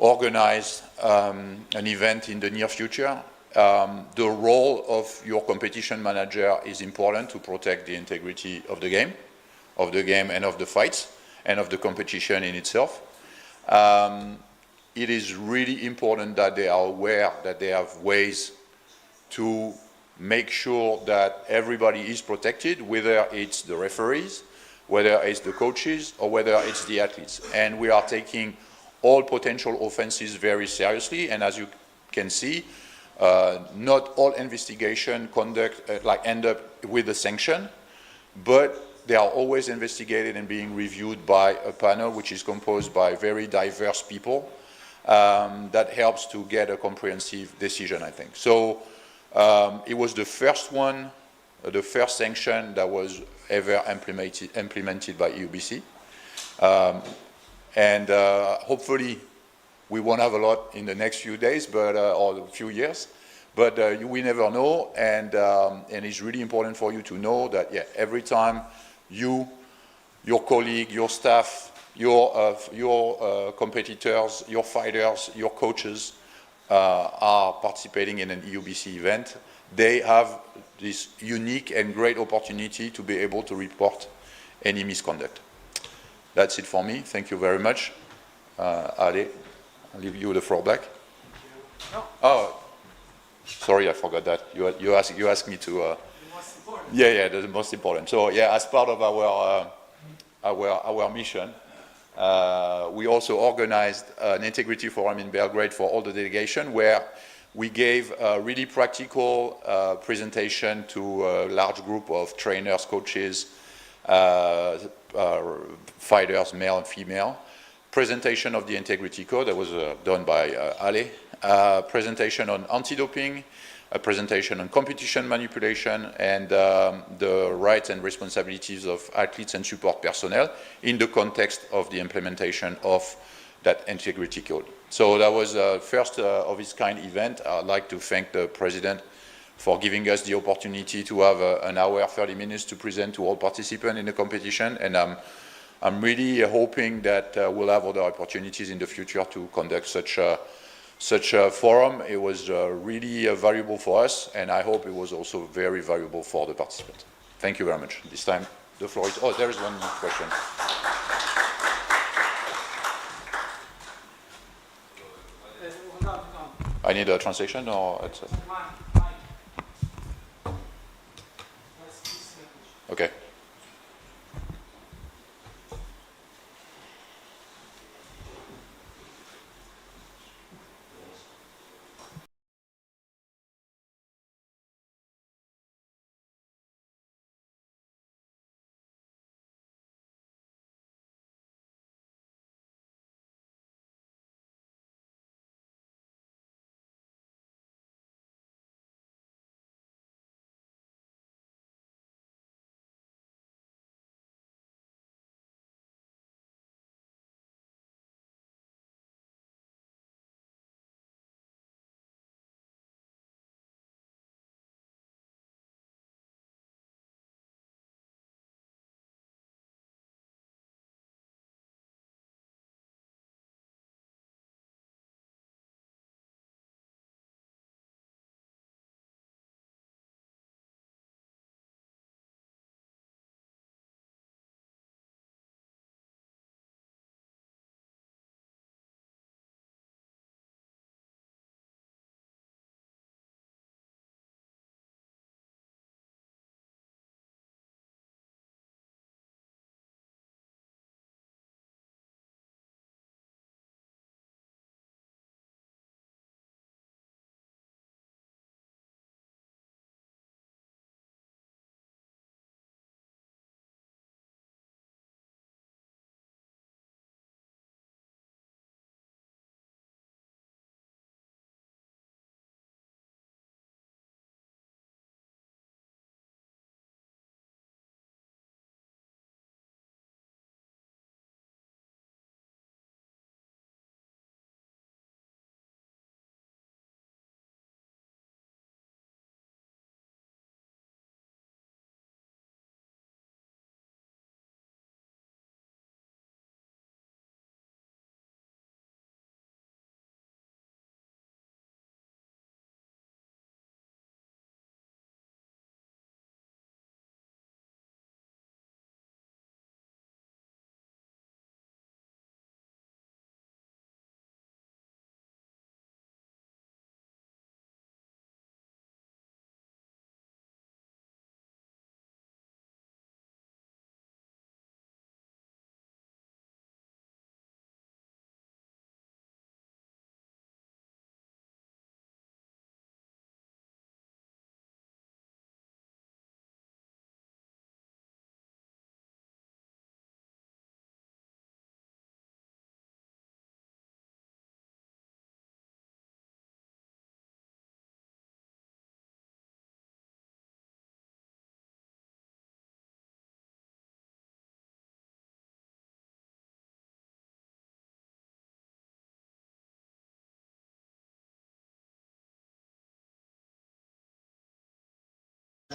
organize an event in the near future, the role of your competition manager is important to protect the integrity of the game and of the fights and of the competition in itself. It is really important that they are aware that they have ways to make sure that everybody is protected, whether it's the referees, whether it's the coaches, or whether it's the athletes. And we are taking all potential offenses very seriously, and as you can see, not all investigation conduct end up with a sanction, but they are always investigated and being reviewed by a panel which is composed by very diverse people that helps to get a comprehensive decision, I think. So it was the first one, the first sanction that was ever implemented by EUBC. And hopefully we won't have a lot in the next few days, but or a few years. But we never know, and it's really important for you to know that every time you, your colleague, your staff, your competitors, your fighters, your coaches are participating in an EUBC event, they have this unique and great opportunity to be able to report any misconduct. That's it for me. Thank you very much. Ali, I'll leave you the floor back. No. Oh, sorry, I forgot that. You asked me to. The most important. The most important. So as part of our mission, we also organized an integrity forum in Belgrade for all the delegation, where we gave a really practical presentation to a large group of trainers, coaches, fighters, male and female, presentation of the integrity code that was done by Ali, presentation on anti-doping, a presentation on competition manipulation, and the rights and responsibilities of athletes and support personnel in the context of the implementation of that integrity code. So that was the first of its kind event. I'd like to thank the President for giving us the opportunity to have an hour, 30 minutes to present to all participants in the competition. And I'm really hoping that we'll have other opportunities in the future to conduct such a forum. It was really valuable for us, and I hope it was also very valuable for the participants. Thank you very much. This time the floor is, there is one more question. I need a translation or it's okay.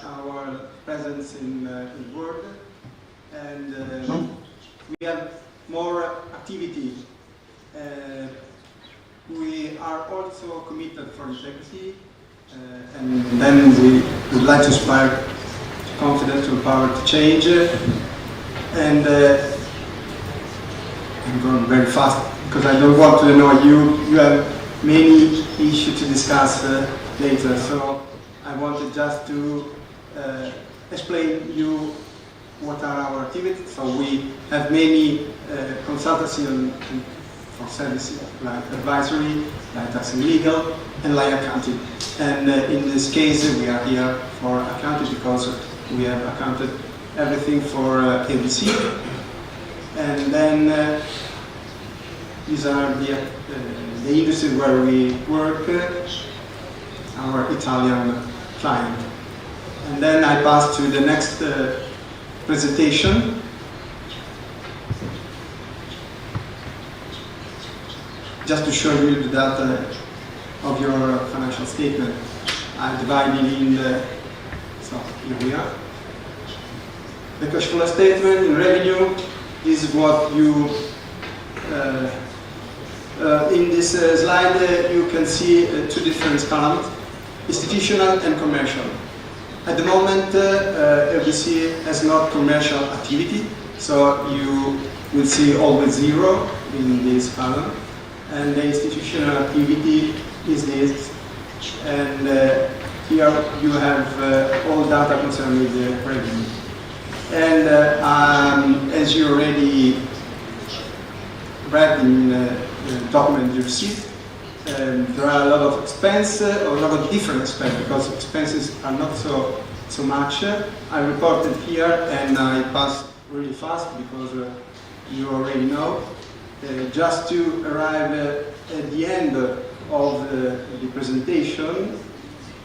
our presence in the world, and we have more activity. We are also committed for integrity, and then we would like to inspire confidence and power to change. And I'm going very fast because I don't want to annoy you. You have many issues to discuss later, so I wanted just to explain you what are our activities. So we have many consultancy for services like advisory, like tax and legal, and like accounting. And in this case, we are here for accounting because we have accounted everything for EUBC. And then these are the industry where we work, our Italian client. And then I pass to the next presentation. Just to show you the data of your financial statement. I divided in the, so here we are. The cash flow statement in revenue, this is what you, in this slide you can see two different columns, institutional and commercial. At the moment, EUBC has not commercial activity, so you will see always zero in this column. And the institutional activity is this. And here you have all data concerning the revenue. And as you already read in the document you received, there are a lot of expense, or a lot of different expense, because expenses are not so much. I reported here, and I passed really fast because you already know. Just to arrive at the end of the presentation,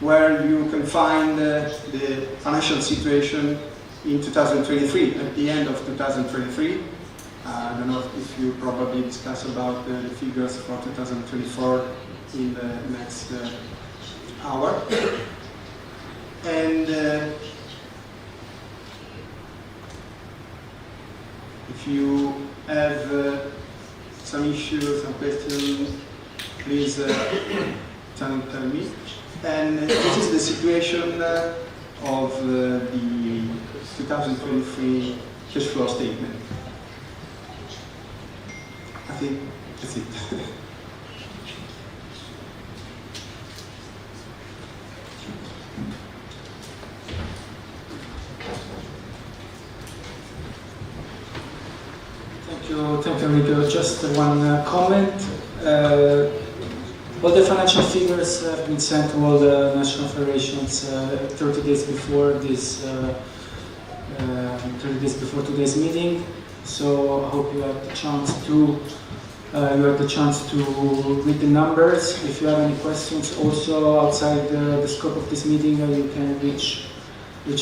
where you can find the financial situation in 2023, at the end of 2023. I don't know if you probably discuss about the figures for 2024 in the next hour. And if you have some issues, some questions, please tell me. And this is the situation of the 2023 cash flow statement. I think that's it. Thank you, Enrico. Just one comment. All the financial figures have been sent to all the national federations 30 days before this, 30 days before today's meeting. So I hope you have the chance to read the numbers. If you have any questions, also outside the scope of this meeting, you can reach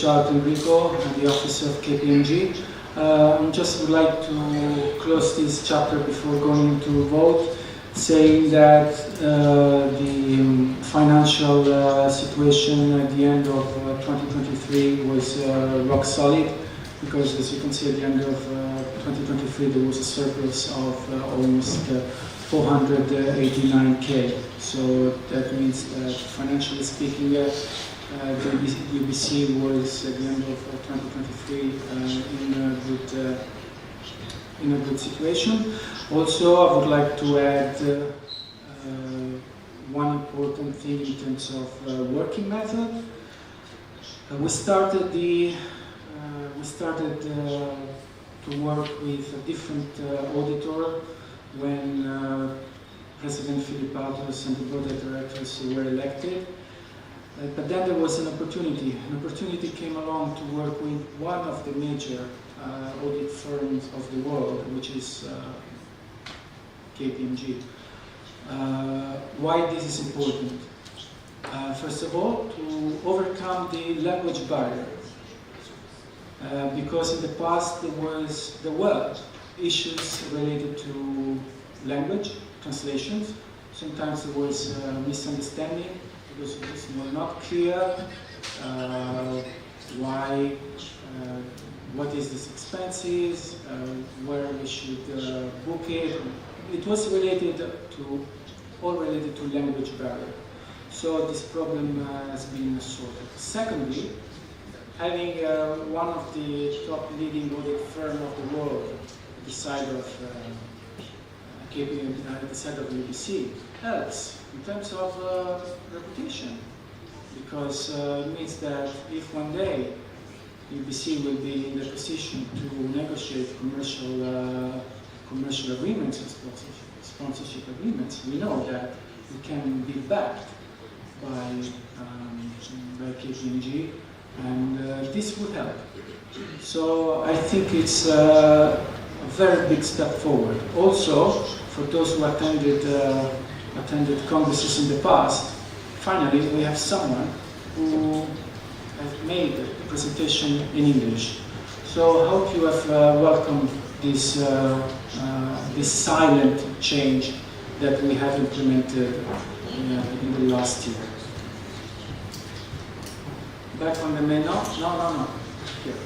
out to Enrico and the office of KPMG. I just would like to close this chapter before going to vote, saying that the financial situation at the end of 2023 was rock solid, because as you can see at the end of 2023 there was a surplus of almost 489k. So that means that financially speaking, the EUBC was at the end of 2023 in a good situation. Also, I would like to add one important thing in terms of working method. We started to work with a different auditor when President Philippatos and the board of directors were elected. But then there was an opportunity. An opportunity came along to work with one of the major audit firms of the world, which is KPMG. Why this is important? First of all, to overcome the language barrier. Because in the past there were issues related to language, translations. Sometimes there was misunderstanding because it was not clear why, what is this expenses, where we should book it. It was all related to language barrier. So this problem has been sorted. Secondly, having one of the top leading audit firm of the world at the side of EUBC helps in terms of reputation, because it means that if one day EUBC will be in the position to negotiate commercial agreements and sponsorship agreements, we know that we can be backed by KPMG, and this would help. So I think it's a very big step forward. Also, for those who attended congresses in the past, finally we have someone who has made the presentation in English. So I hope you have welcomed this silent change that we have implemented in the last year. Back on the main, no. Here.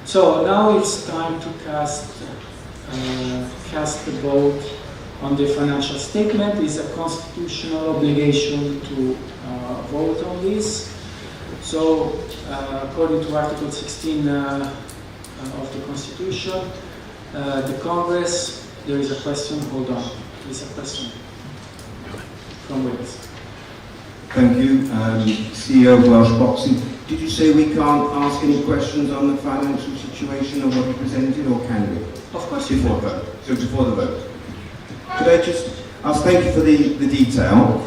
So now it's time to cast the vote on the financial statement. It's a constitutional obligation to vote on this. So according to Article 16 of the Constitution, the Congress, there is a question, hold on, there is a question from Wales. Thank you. CEO of Welsh Boxing. Did you say we can't ask any questions on the financial situation of what you presented, or can we? Of course before the vote. So before the vote. Could I just ask, thank you for the detail.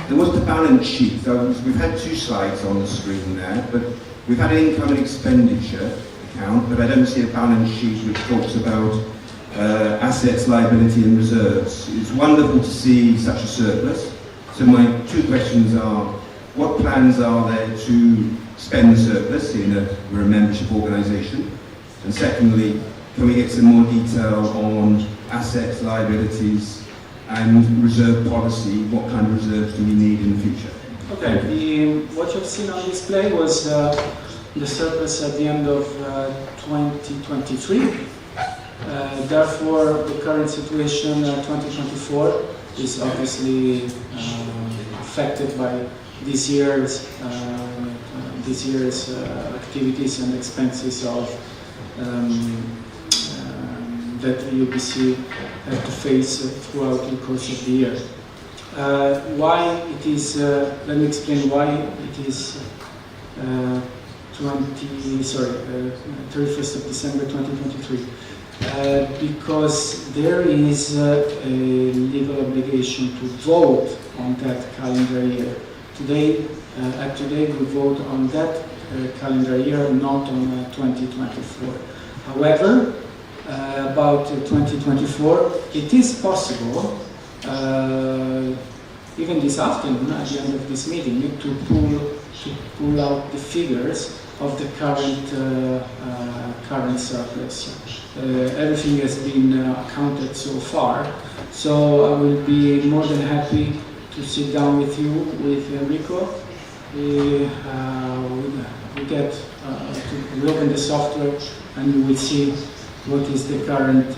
There was the balance sheet. We've had two slides on the screen there, but we've had an income and expenditure account, but I don't see a balance sheet which talks about assets, liability and reserves. It's wonderful to see such a surplus. So my two questions are, what plans are there to spend the surplus, seeing that we're a membership organisation? And secondly, can we get some more detail on assets, liabilities and reserve policy? What kind of reserves do we need in the future? Okay, what you've seen on display was the surplus at the end of 2023. Therefore, the current situation, 2024, is obviously affected by this year's activities and expenses of that the EUBC had to face throughout the course of the year. Why it is? Let me explain why it is 31st of December 2023. Because there is a legal obligation to vote on that calendar year. Today we vote on that calendar year, not on 2024. However, about 2024, it is possible, even this afternoon at the end of this meeting, to pull out the figures of the current surplus. Everything has been accounted so far, so I will be more than happy to sit down with you, with Enrico. We open the software and you will see what is the current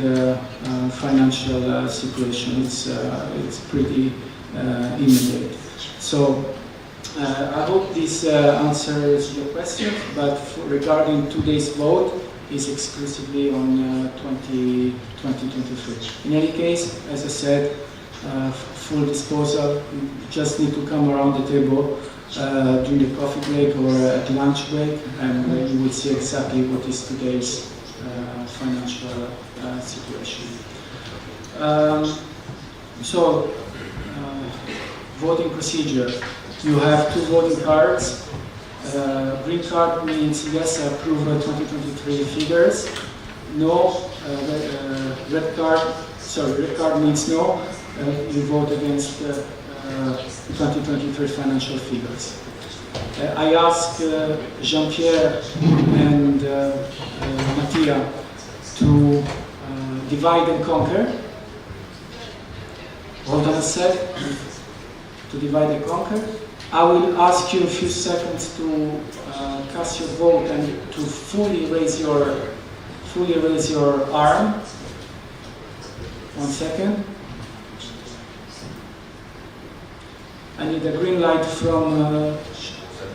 financial situation. It's pretty immediate. So I hope this answers your question, but regarding today's vote, is exclusively on 2023. In any case, as I said, full disposal, you just need to come around the table during the coffee break or at lunch break, and you will see exactly what is today's financial situation. Voting procedure. You have two voting cards. Green card means yes, I approve 2023 figures. No, red card means no, you vote against 2023 financial figures. I ask Jean-Pierre and Mattia to divide and conquer. Hold on a sec. To divide and conquer. I will ask you a few seconds to cast your vote and to fully raise your arm. 1 second. I need a green light from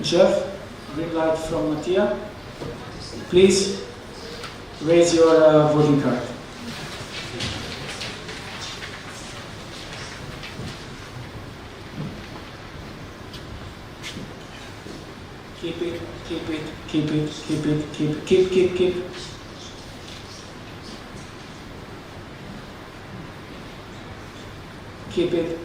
Jeff, green light from Mattia. Please raise your voting card. Keep it, keep it, keep it, keep it, keep. Keep it.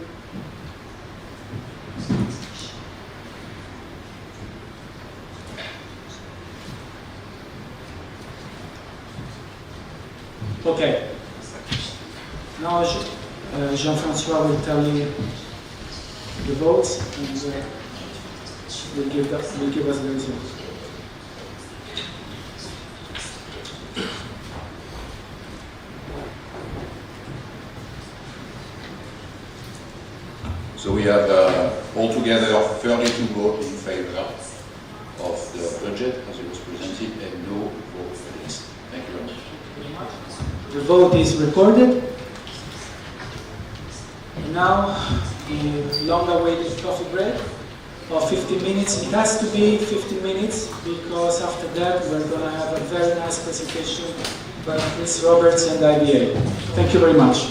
Okay. Now Jean-François will tell you the votes and will give us the results. So we have altogether 32 votes in favor of the budget as it was presented and no vote against. Thank you very much. The vote is recorded. And now, the long-awaited coffee break of 15 minutes. It has to be 15 minutes because after that we're going to have a very nice presentation by Chris Roberts and IBA. Thank you very much.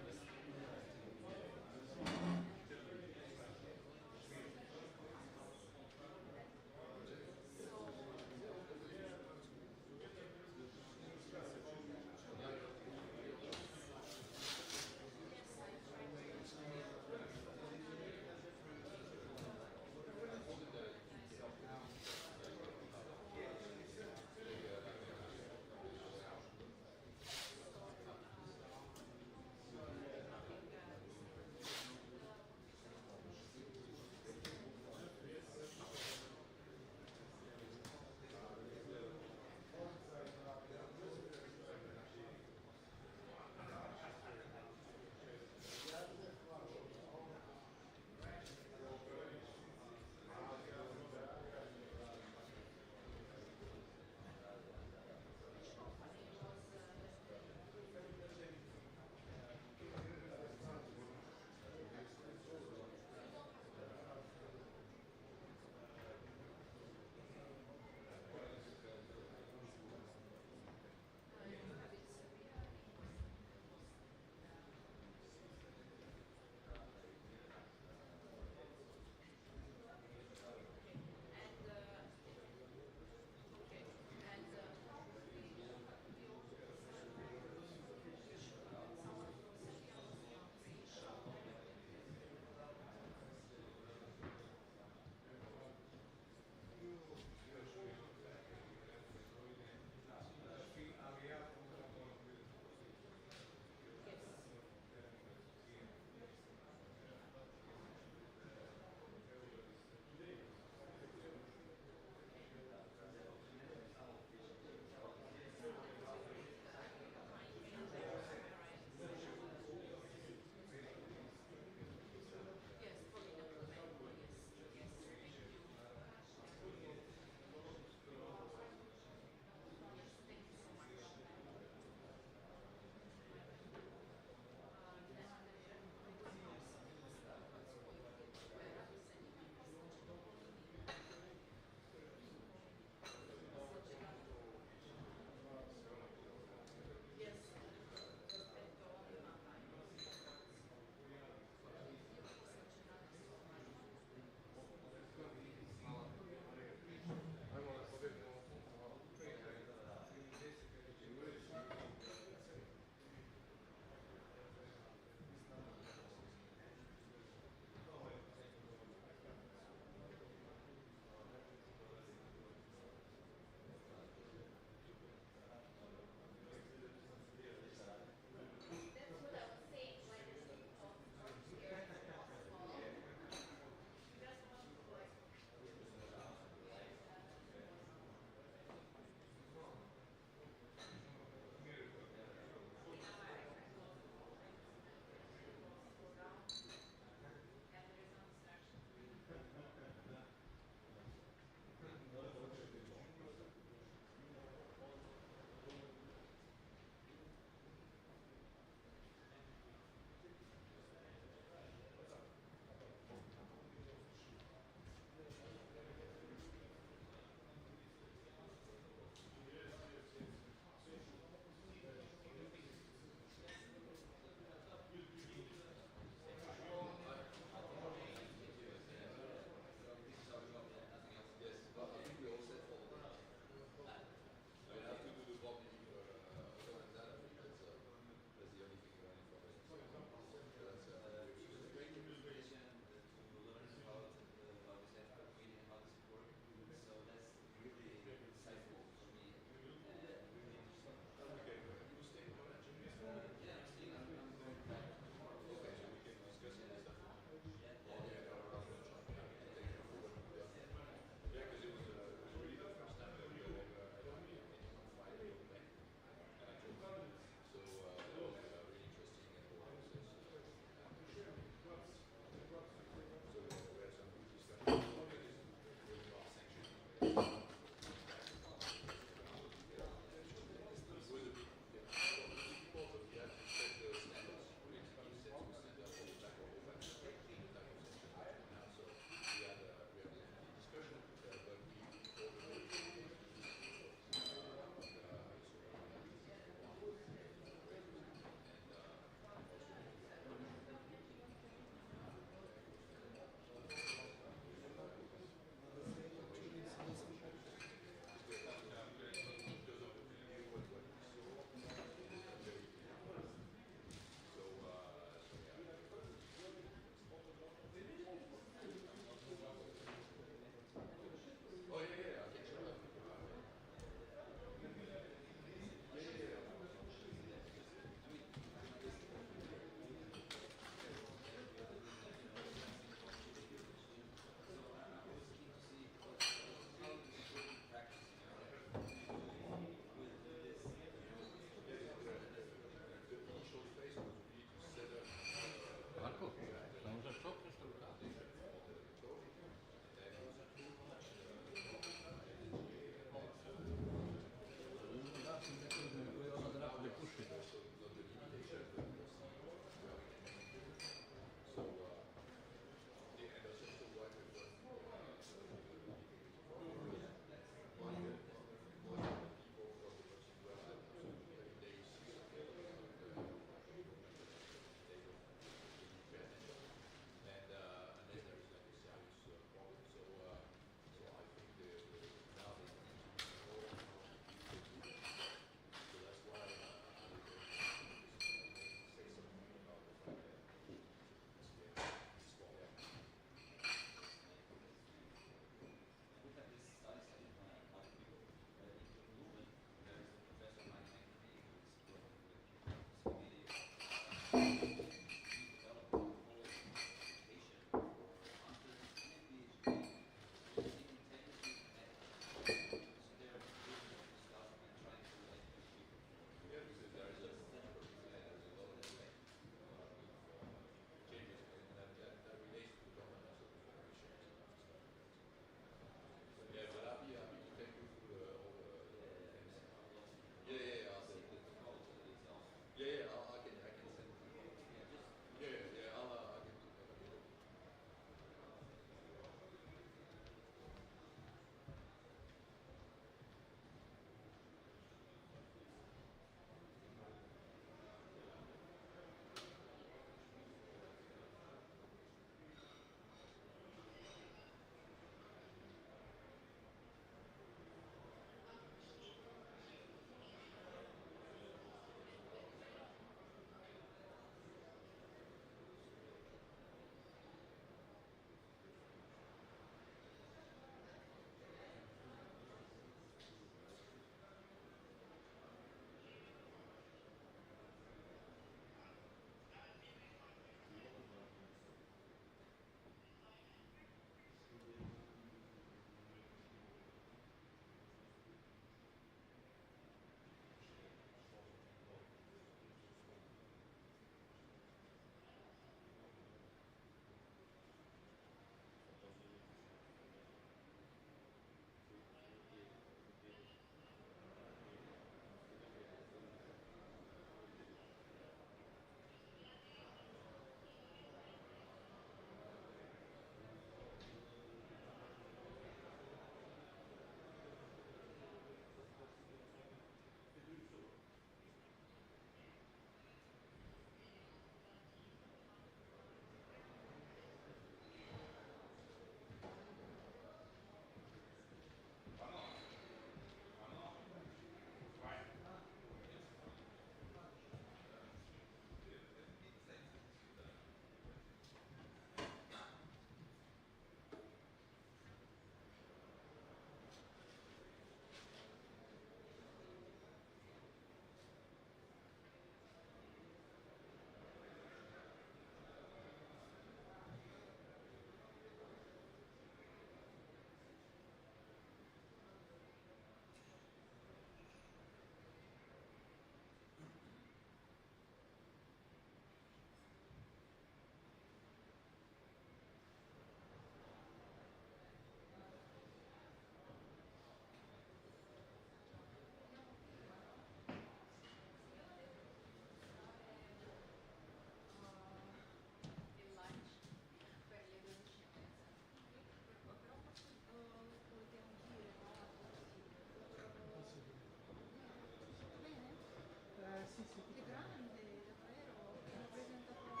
Che grande, davvero, rappresenta proprio.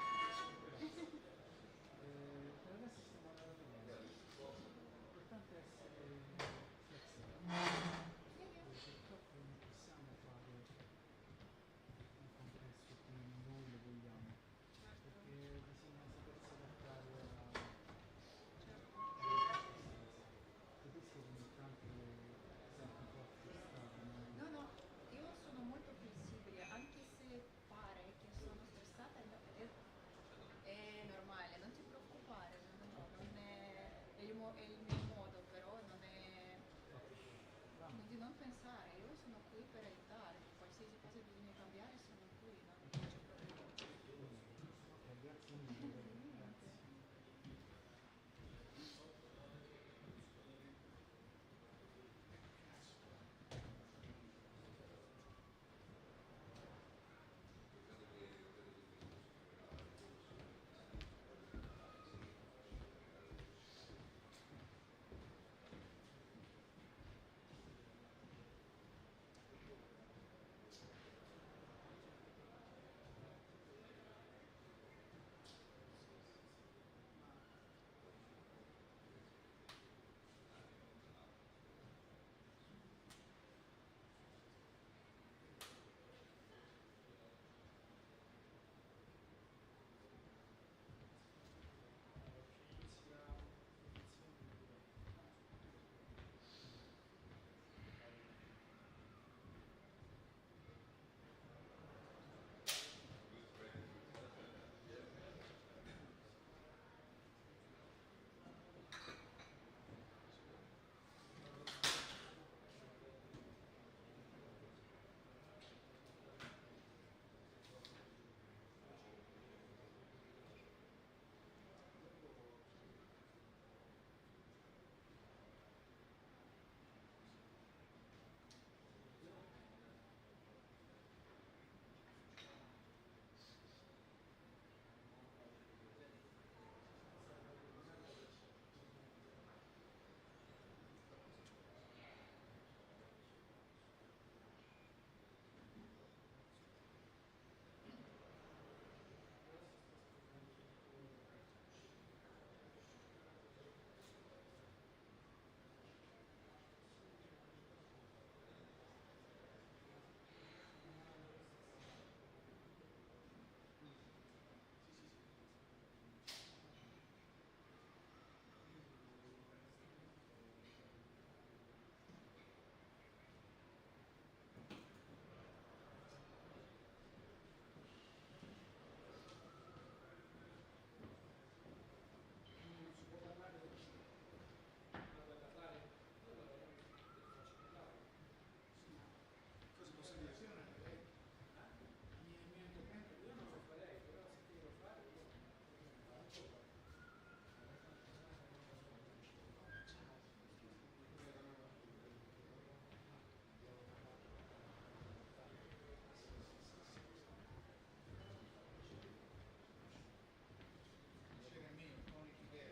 Per adesso stiamo andando bene. L'importante è essere flessibili. Purtroppo non possiamo fare un complesso come noi lo vogliamo, perché bisogna sapersi adattare i tedeschi ogni tanto sempre un po' frustrati. No, no, io sono molto flessibile, anche se pare che sono stressata, è normale, non ti preoccupare, non è il mio modo, però non è... Quindi non pensare, io sono qui per aiutare, qualsiasi cosa bisogna cambiare sono qui, non c'è problema. Grazie mille.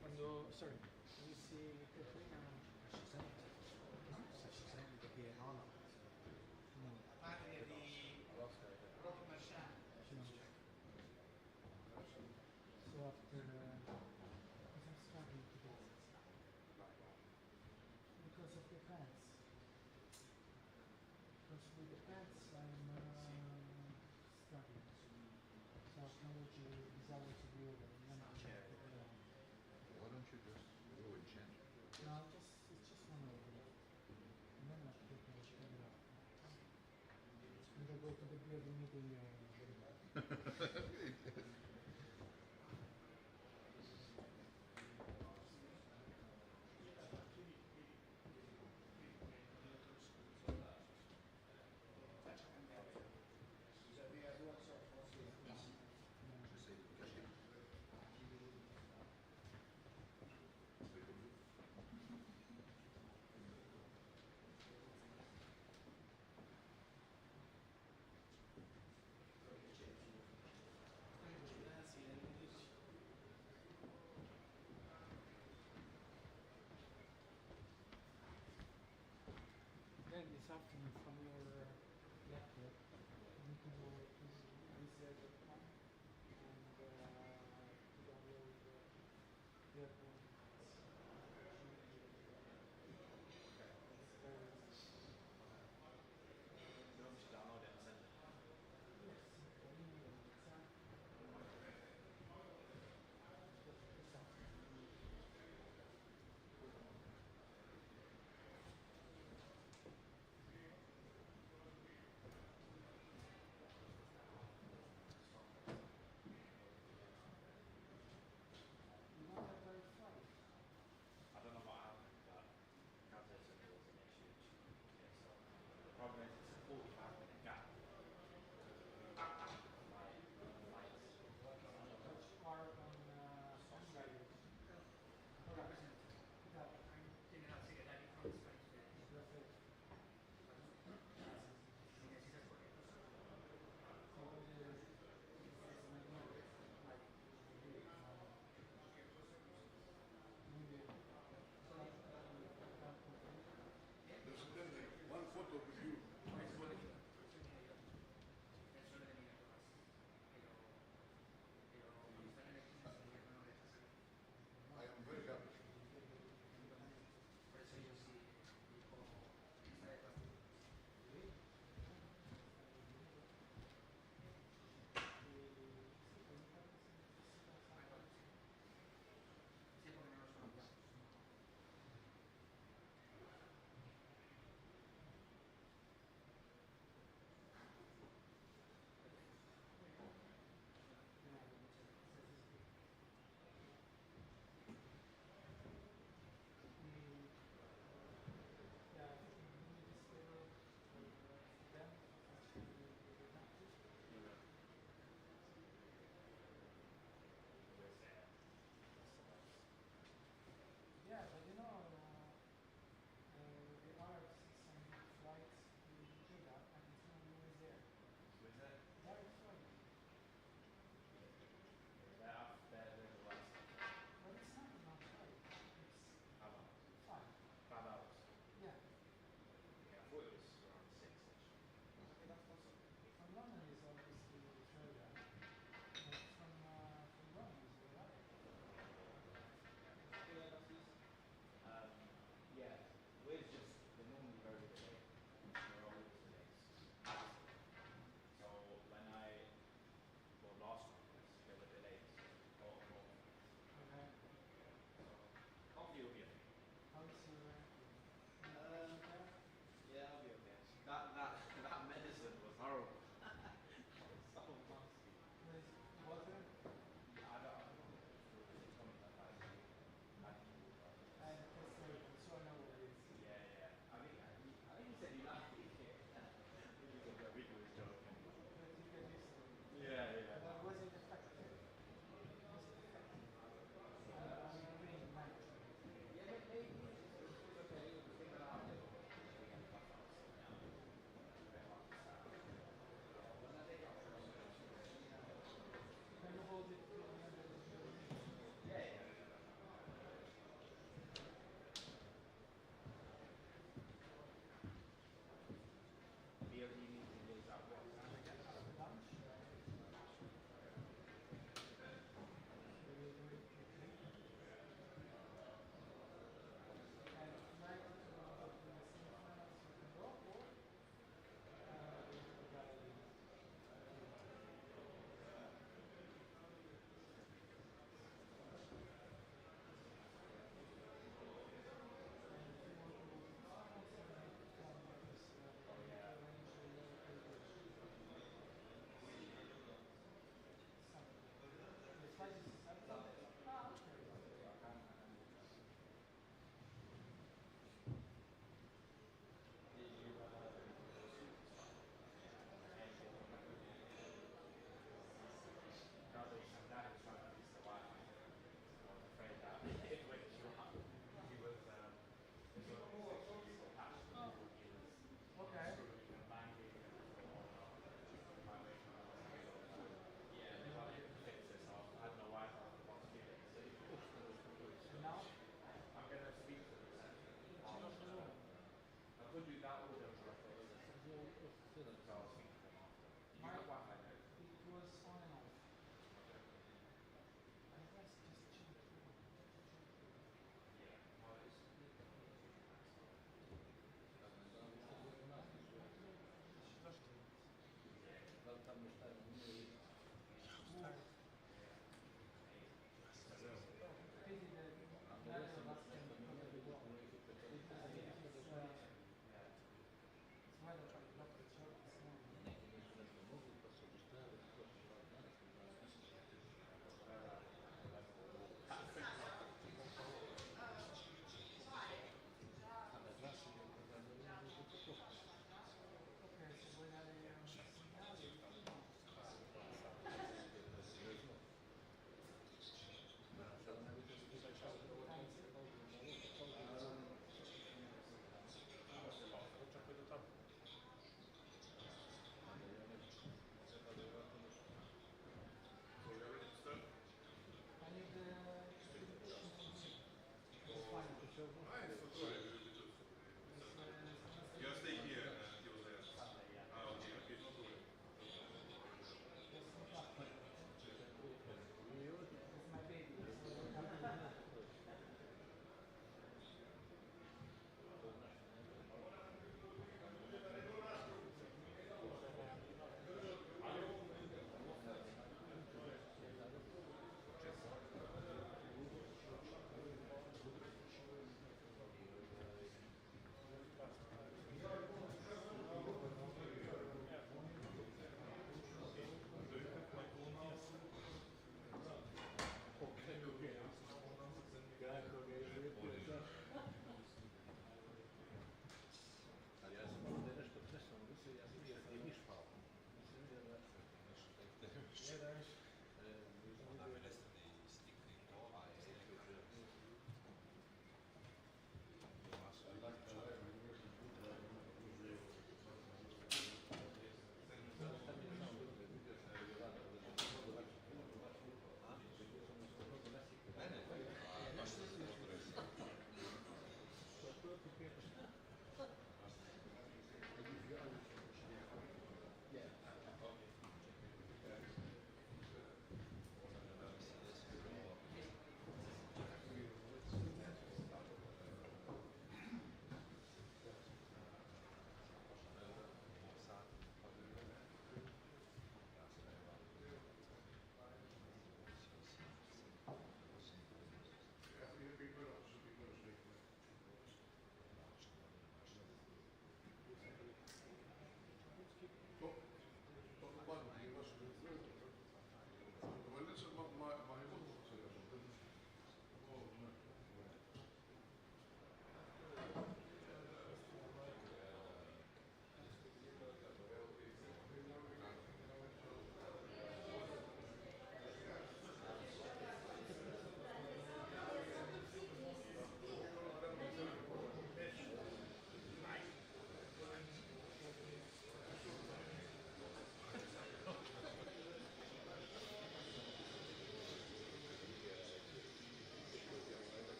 Quando, sorry, inizi Caterina, ci senti? No? Se ci senti perché no, no. No. Patria di Marciano. No. So after, because I'm struggling to do this. Because of the fence. Because with the fence I'm struggling. So technology is out to be over. Why don't you just go and change? No, it's just one over. And then I'll take it out. Either go to the board meeting Then this afternoon from your laptop, you can go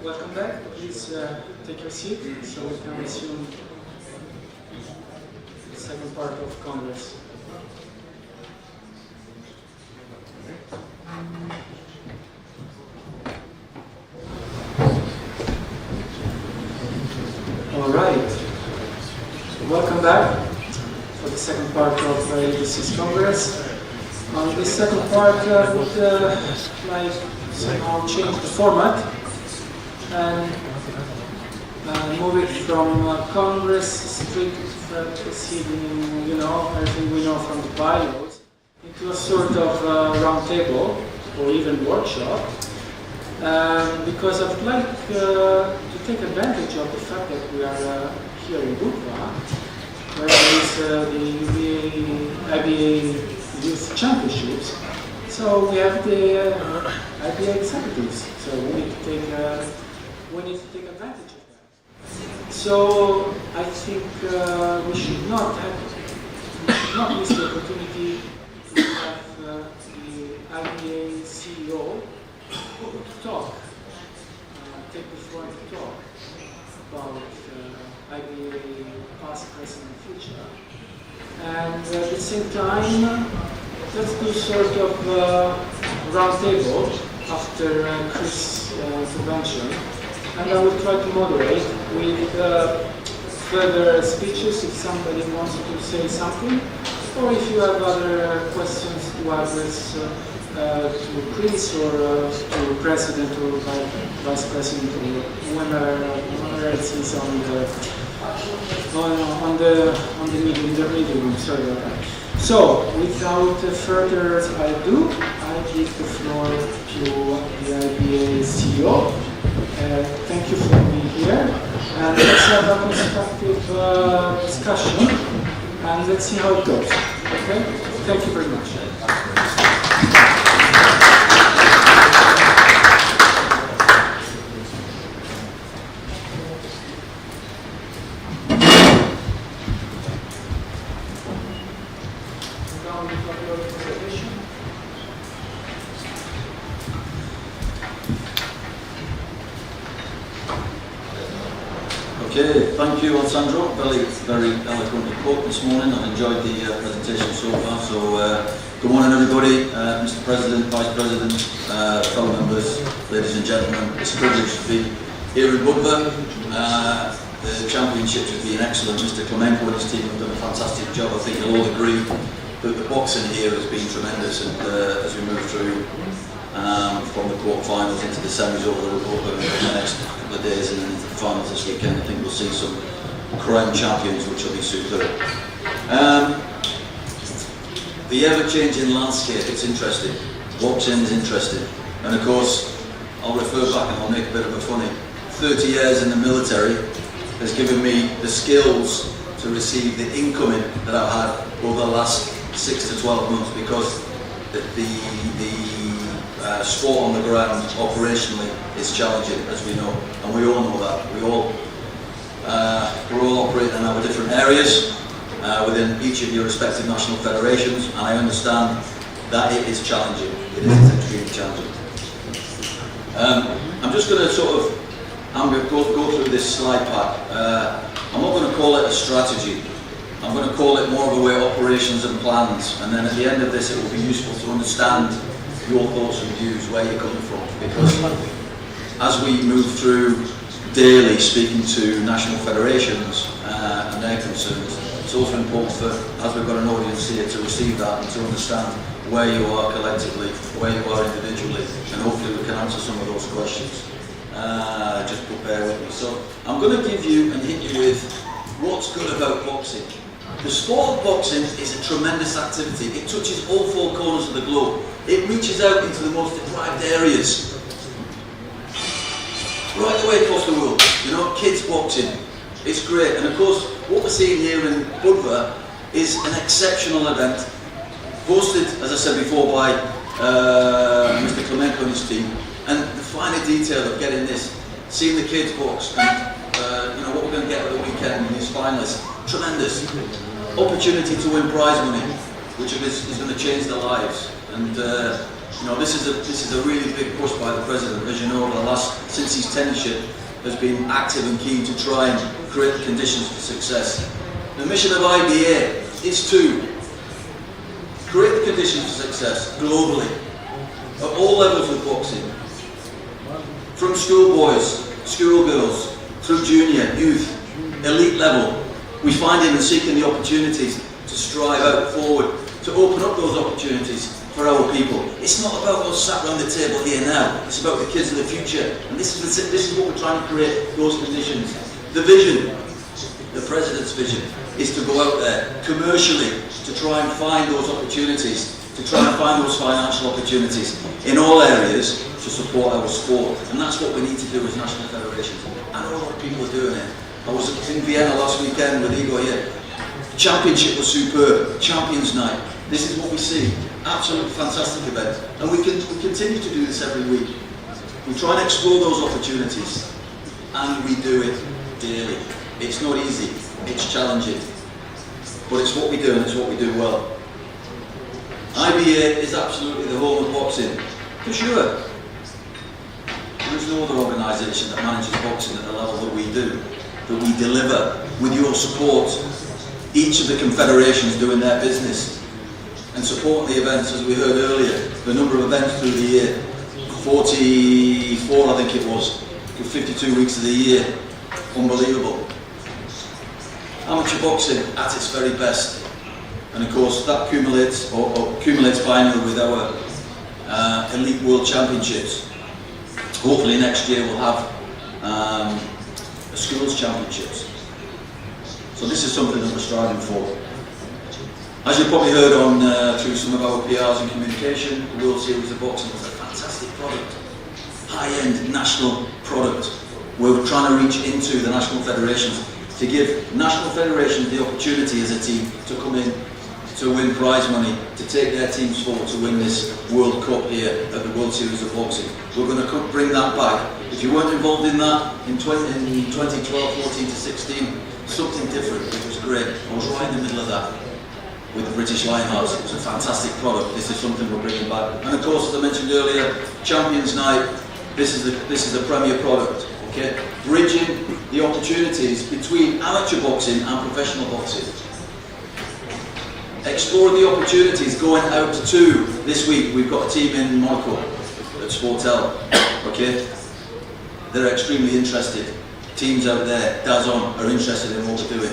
Welcome back. Please take your seat so we can resume the second part of Congress. All right. Welcome back for the second part of EUBC's Congress. On this second part, I would like somehow change the format and move it from Congress strict proceeding, you know, everything we know from the bylaws, into a sort of round table or even workshop, because I would like to take advantage of the fact that we are here in Budva, where there is the IBA Youth Championships. So we have the IBA executives. So we need to take advantage of that. So I think we should not miss the opportunity to have the IBA CEO to talk, take the floor to talk about IBA past, present, and future. And at the same time, let's do sort of round table after Chris' intervention. And I will try to moderate with further speeches if somebody wants to say something, or if you have other questions to address to Chris or to President or Vice President or whoever else is on the meeting room. Sorry about that. So, without further ado, I give the floor to the IBA CEO. Thank you for being here, and let's have a constructive discussion, and let's see how it goes. Okay? Thank you very much. Okay, thank you, Alessandro. Very eloquently put this morning. I've enjoyed the presentation so far. So, good morning, everybody. Mr. President, Vice President, fellow members, ladies and gentlemen. It's a privilege to be here in Budva. The championships have been excellent. Mr. Clemenco and his team have done a fantastic job. I think you'll all agree that the boxing here has been tremendous, and as we move through from the quarterfinals into the semis over the next couple of days and then into the finals this weekend, I think we'll see some crowned champions, which will be superb. The ever-changing landscape, it's interesting. Boxing is interesting. And of course, I'll refer back and I'll make a bit of a funny. 30 years in the military has given me the skills to receive the incoming that I've had over the last 6 to 12 months, because the sport on the ground operationally is challenging, as we know, and we all know that. We're all operating in our different areas within each of your respective national federations, and I understand that it is challenging. It is extremely challenging. I'm just going to I'm going to go through this slide pack. I'm not going to call it a strategy. I'm going to call it more of a way of operations and plans, and then at the end of this it will be useful to understand your thoughts and views, where you're coming from, because as we move through daily speaking to national federations and their concerns, it's also important for, as we've got an audience here, to receive that and to understand where you are collectively, where you are individually, and hopefully we can answer some of those questions. Just bear with me. So I'm going to give you and hit you with what's good about boxing. The sport of boxing is a tremendous activity. It touches all four corners of the globe. It reaches out into the most deprived areas, right the way across the world. You know, kids boxing, it's great. And of course, what we're seeing here in Budva is an exceptional event, hosted, as I said before, by Mr. Clemenco and his team. And the finer detail of getting this, seeing the kids box, and you know what we're going to get at the weekend in these finalists, tremendous. Opportunity to win prize money, which is going to change their lives. And You know, this is a really big push by the President, as you know, over the last, since his tenureship, has been active and keen to try and create the conditions for success. The mission of IBA is to create the conditions for success globally, at all levels of boxing, from schoolboys, schoolgirls, through junior, youth, elite level. We find him and seeking the opportunities to strive out forward, to open up those opportunities for our people. It's not about us sat around the table here now, it's about the kids of the future. And this is what we're trying to create, those conditions. The vision, the President's vision, is to go out there commercially, to try and find those opportunities, to try and find those financial opportunities in all areas to support our sport. And that's what we need to do as national federations. I know a lot of people are doing it. I was in Vienna last weekend with Igor here. Championship was superb, Champions Night. This is what we see, absolutely fantastic event. And we continue to do this every week. We try and explore those opportunities, and we do it daily. It's not easy, it's challenging, but it's what we do and it's what we do well. IBA is absolutely the home of boxing, for sure. There is no other organisation that manages boxing at the level that we do, that we deliver with your support. Each of the confederations doing their business and supporting the events, as we heard earlier, the number of events through the year, 44 I think it was, 52 weeks of the year, unbelievable. Amateur boxing at its very best, and of course that accumulates finally with our elite world championships. Hopefully next year we'll have the schools championships. So this is something that we're striving for. As you probably heard on through some of our PRs and communication, the World Series of Boxing is a fantastic product, high-end national product. We're trying to reach into the national federations to give national federations the opportunity as a team to come in, to win prize money, to take their teams forward to win this World Cup here at the World Series of Boxing. We're going to bring that back. If you weren't involved in that in 2012, 14 to 16, something different. It was great. I was right in the middle of that with the British Lionhearts. It was a fantastic product. This is something we're bringing back. And of course, as I mentioned earlier, Champions Night, this is the premier product. Okay? Bridging the opportunities between amateur boxing and professional boxing. Exploring the opportunities, going out to this week. We've got a team in Monaco at Sportel. Okay? They're extremely interested. Teams out there, DAZN, are interested in what we're doing.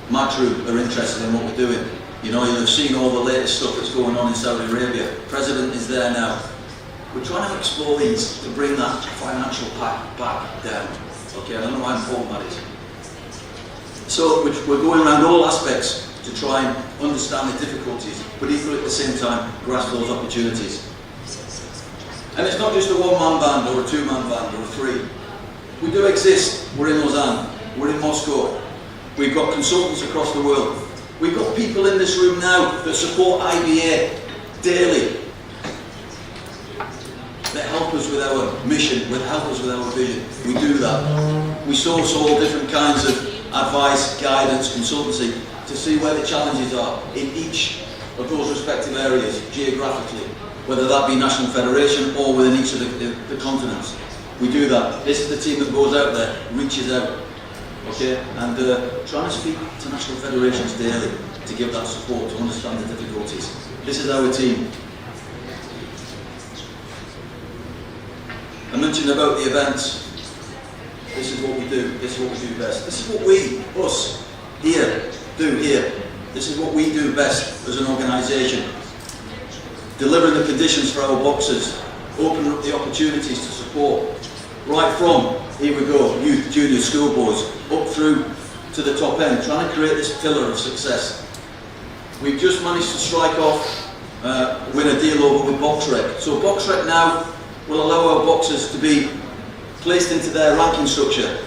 Matru are interested in what we're doing. You know, you've seen all the latest stuff that's going on in Saudi Arabia. President is there now. We're trying to explore these to bring that financial pack back down. Okay, I don't know how important that is. So we're going around all aspects to try and understand the difficulties, but equally at the same time grasp those opportunities. And it's not just a one-man band or a two-man band or a three. We do exist. We're in Lausanne. We're in Moscow. We've got consultants across the world. We've got people in this room now that support IBA daily, that help us with our mission, that help us with our vision. We do that. We source all different kinds of advice, guidance, consultancy to see where the challenges are in each of those respective areas geographically, whether that be national federation or within each of the continents. We do that. This is the team that goes out there, reaches out, okay, and trying to speak to national federations daily to give that support, to understand the difficulties. This is our team. I mentioned about the events. This is what we do. This is what we do best. This is what we, us, here, do here. This is what we do best as an organisation. Delivering the conditions for our boxers, opening up the opportunities to support. Right from, here we go, youth, junior, schoolboys, up through to the top end, trying to create this pillar of success. We've just managed to strike off, win a deal over with BoxRec. So BoxRec now will allow our boxers to be placed into their ranking structure.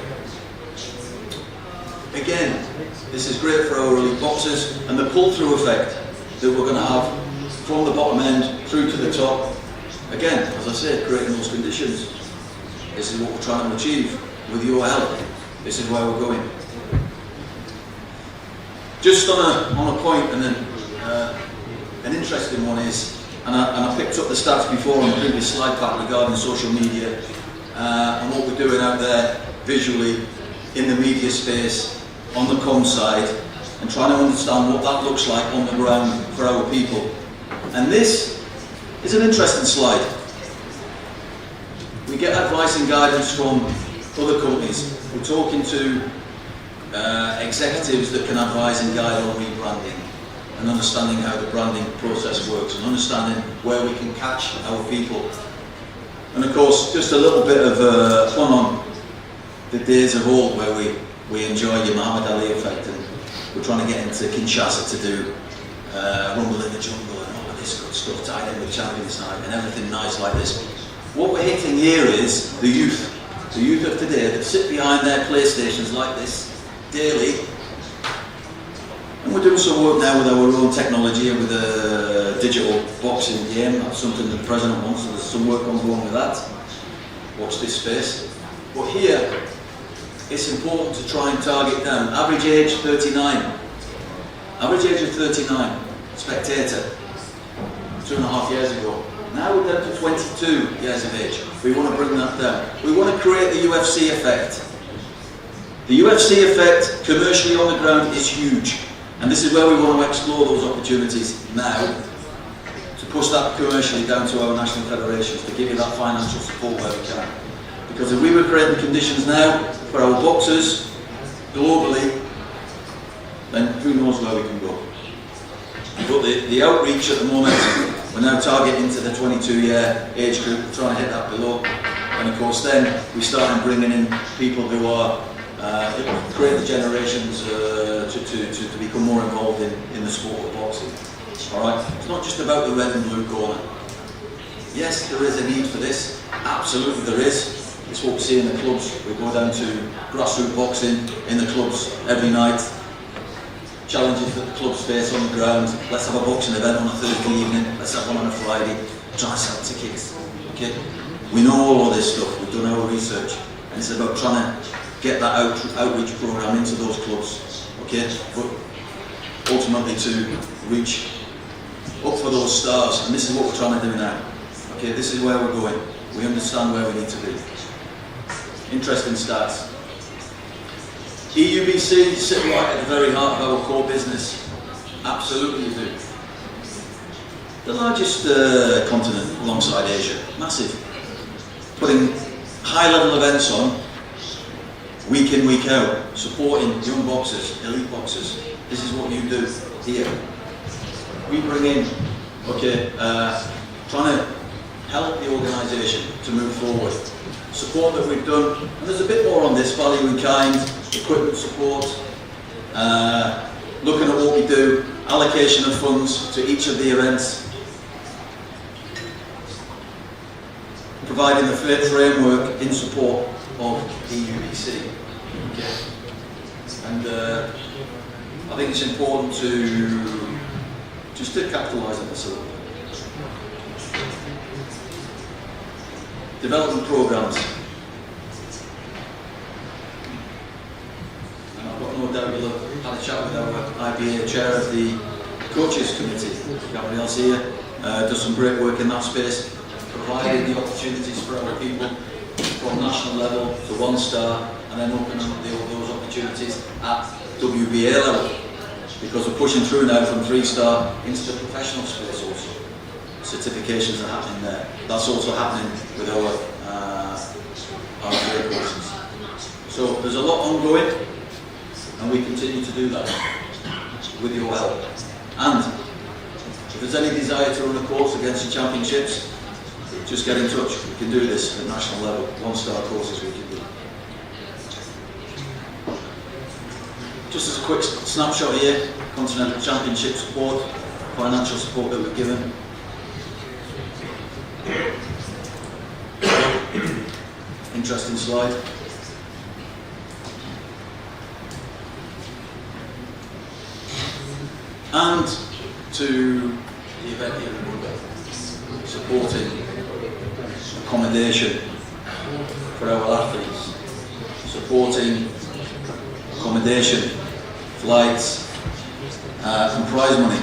Again, this is great for our elite boxers and the pull-through effect that we're going to have from the bottom end through to the top. Again, as I said, creating those conditions. This is what we're trying to achieve with your help. This is where we're going. Just on a point, and then an interesting one is and I picked up the stats before on the previous slide pack regarding social media and what we're doing out there visually in the media space, on the comm side, and trying to understand what that looks like on the ground for our people. And this is an interesting slide. We get advice and guidance from other companies. We're talking to executives that can advise and guide on rebranding and understanding how the branding process works and understanding where we can catch our people. And of course, just a little bit of fun on the days of old where we enjoy your Muhammad Ali effect, and we're trying to get into Kinshasa to do Rumble in the Jungle and all of this good stuff tied in with Champions Night and everything nice like this. What we're hitting here is the youth of today that sit behind their PlayStations like this daily. And we're doing some work now with our own technology and with a digital boxing game. That's something that the President wants, so there's some work ongoing with that. Watch this space. But here, it's important to try and target down. Average age 39. Average age of 39. Spectator. 2.5 years ago. Now we're down to 22 years of age. We want to bring that down. We want to create the UFC effect. The UFC effect commercially on the ground is huge. And this is where we want to explore those opportunities now to push that commercially down to our national federations, to give you that financial support where we can. Because if we were creating conditions now for our boxers globally, then who knows where we can go. But the outreach at the moment, we're now targeting to the 22-year age group, we're trying to hit that below. And of course then we start bringing in people who are create the generations to become more involved in the sport of boxing. Alright, it's not just about the red and blue corner. Yes, there is a need for this, absolutely there is. It's what we see in the clubs. We go down to grassroots boxing in the clubs every night. Challenges that the clubs face on the ground. Let's have a boxing event on a Thursday evening, let's have one on a Friday, try and sell tickets. Okay? We know all of this stuff, we've done our research, and it's about trying to get that outreach program into those clubs, okay? But ultimately to reach up for those stars, and this is what we're trying to do now. Okay, this is where we're going. We understand where we need to be. Interesting stats. EUBC sit right at the very heart of our core business. Absolutely you do. The largest continent alongside Asia, massive. Putting high-level events on, week in, week out, supporting young boxers, elite boxers. This is what you do here. We bring in, okay, trying to help the organisation to move forward. Support that we've done, and there's a bit more on this, value in kind, equipment support, looking at what we do, allocation of funds to each of the events, providing the framework in support of EUBC. Okay. And I think it's important to just to capitalise on this a little bit. Development programmes. And I've got no doubt you'll have had a chat with our IBA chair of the coaches committee, Gabriel's here, does some great work in that space, providing the opportunities for our people from national level to 1 star, and then opening up those opportunities at WBA level, because we're pushing through now from 3 star into the professional space also. Certifications are happening there. That's also happening with our trade courses. So there's a lot ongoing, and we continue to do that with your help. And if there's any desire to run a course against the championships, just get in touch. We can do this at national level. 1 star courses we can do. Just as a quick snapshot here, Continental Championship support, financial support that we've given. Interesting slide. And to the event here in Budva, supporting accommodation for our athletes, supporting accommodation, flights, and prize money.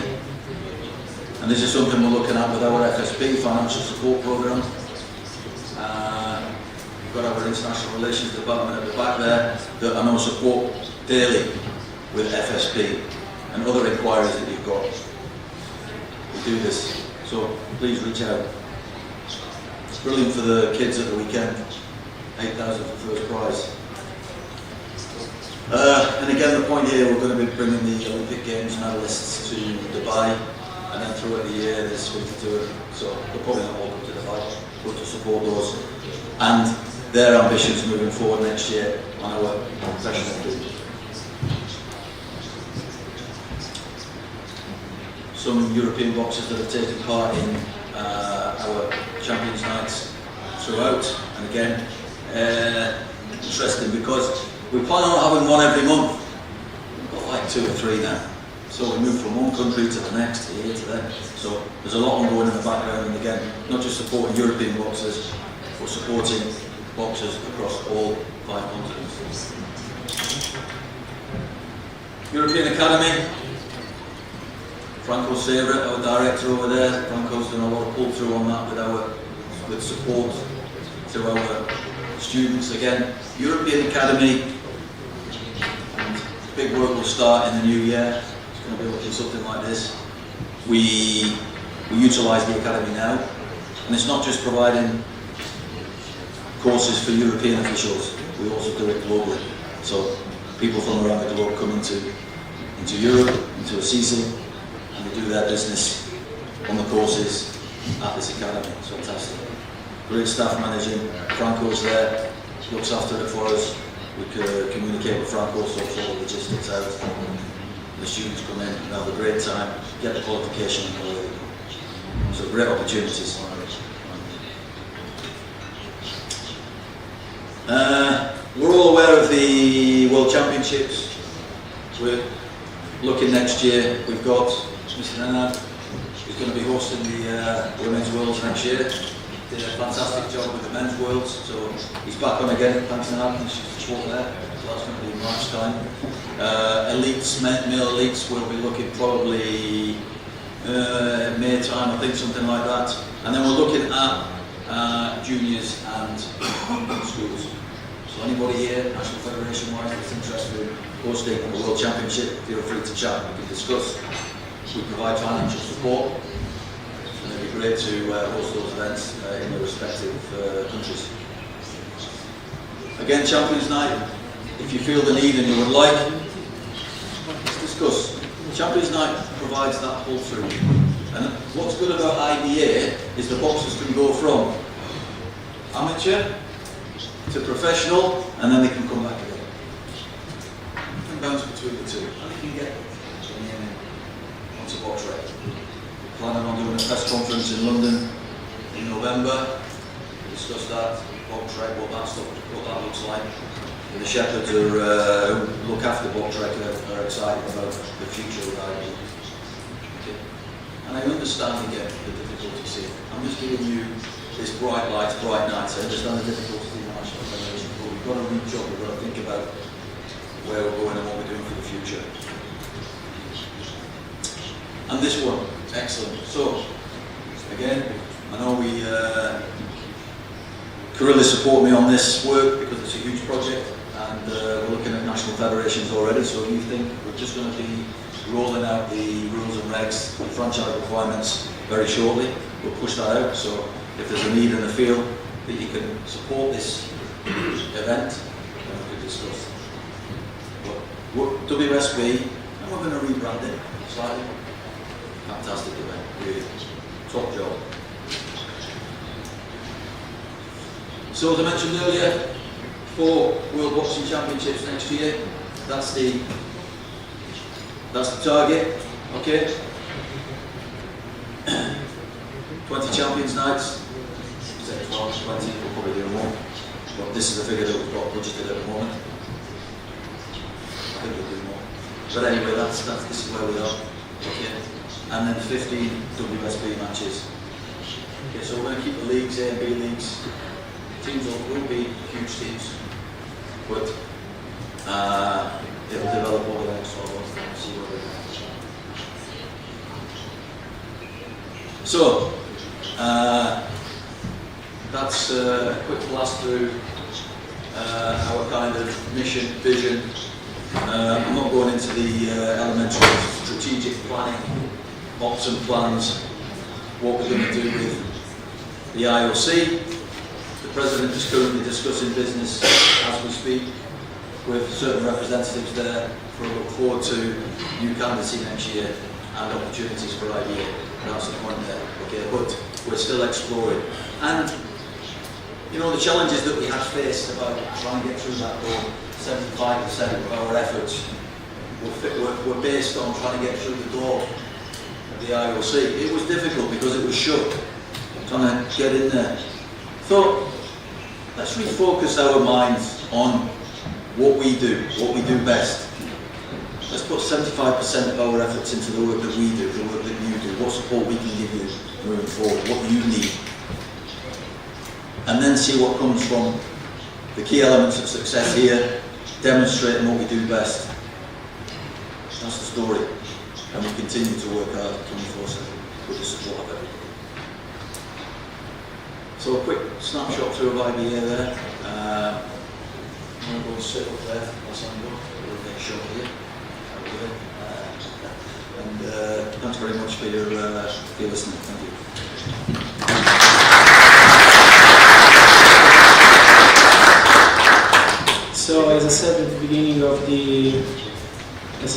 And this is something we're looking at with our FSP, Financial Support Programme. We've got our International Relations Department at the back there that I know support daily with FSP and other inquiries that you've got. We do this, so please reach out. It's brilliant for the kids at the weekend. 8,000 for first prize. And again, the point here, we're going to be bringing the Olympic Games medalists to Dubai, and then throughout the year there's winter tour, so they're probably not welcome to Dubai, but to support those and their ambitions moving forward next year on our professional team. Some European boxers that have taken part in our Champions Nights throughout, and again, interesting because we plan on having one every month. We've got like 2 or 3 now. So we move from one country to the next, here to there. So there's a lot ongoing in the background, and again, not just supporting European boxers, but supporting boxers across all 5 continents. European Academy, Franco Severa, our director over there. Franco's done a lot of pull-through on that with support to our students. Again, European Academy, and big work will start in the new year. It's going to be looking something like this. We utilise the Academy now, and it's not just providing courses for European officials, we also do it globally. So people from around the globe come into Europe, into Assisi, and they do their business on the courses at this Academy. It's fantastic. Great staff managing. Franco's there, looks after it for us. We could communicate with Franco, sorts all the logistics out. The students come in and have a great time, get the qualification and go. So great opportunities. We're all aware of the World Championships. We're looking next year. We've got Mr. Nenad, who's going to be hosting the Women's Worlds next year. Did a fantastic job with the Men's Worlds, so he's back on again. Thanks, Nenad. She's the sport there. So that's going to be March time. Elites, male elites, will be looking probably May time, I think, something like that. And then we're looking at juniors and schools. So anybody here, National Federation wise, that's interested in hosting the World Championship, feel free to chat. We can discuss. We provide financial support, and it'd be great to host those events in the respective countries. Again, Champions Night. If you feel the need and you would like, let's discuss. Champions Night provides that pull through. And what's good about IDA is the boxers can go from amateur to professional, and then they can come back again. You can bounce between the two, and they can get onto box rec. Planning on doing a press conference in London in November. Discuss that, box rec, what that looks like. And the shepherds who look after box rec are excited about the future of IDA. Okay. And I understand again the difficulties here. I'm just giving you this bright lights, bright nights. I understand the difficulties in the National Federation, but we've got to reach up, we've got to think about where we're going and what we're doing for the future. And this one, excellent. So, again, I know Kurila support me on this work because it's a huge project, and we're looking at national federations already, so you think we're just going to be rolling out the rules and regs, the franchise requirements very shortly. We'll push that out, so if there's a need in the field that you can support this event, then we could discuss. But WSB, and we're going to rebrand it slightly. Fantastic event, really. Top job. So as I mentioned earlier, 4 World Boxing Championships next year. That's the target. Okay. 20 Champions Nights. 12, 20, we'll probably do more. But this is the figure that we've got budgeted at the moment. I think we'll do more. But anyway, this is where we are. Okay. And then 15 WSB matches. Okay, so we're going to keep the leagues, A and B leagues. Teams will be huge teams, but it'll develop over the next 12 months and see where we're So, that's a quick blast through our kind of mission, vision. I'm not going into the elementary strategic planning, ops and plans, what we're going to do with the IOC. The President is currently discussing business as we speak with certain representatives there for a look forward to new candidacy next year and opportunities for IBA. That's the point there, okay, but we're still exploring. And you know, the challenges that we have faced about trying to get through that door, 75% of our efforts were based on trying to get through the door of the IOC. It was difficult because it was shut, trying to get in there. So let's refocus our minds on what we do best. Let's put 75% of our efforts into the work that we do, the work that you do, what support we can give you moving forward, what you need. And then see what comes from the key elements of success here, demonstrating what we do best. That's the story. And we continue to work hard 24/7 with the support of everyone. So a quick snapshot through of IBA there. I'm going to go and sit up there as I go. We'll make sure here. And thanks very much for your listening. Thank you. So, as I said at the beginning of the, okay,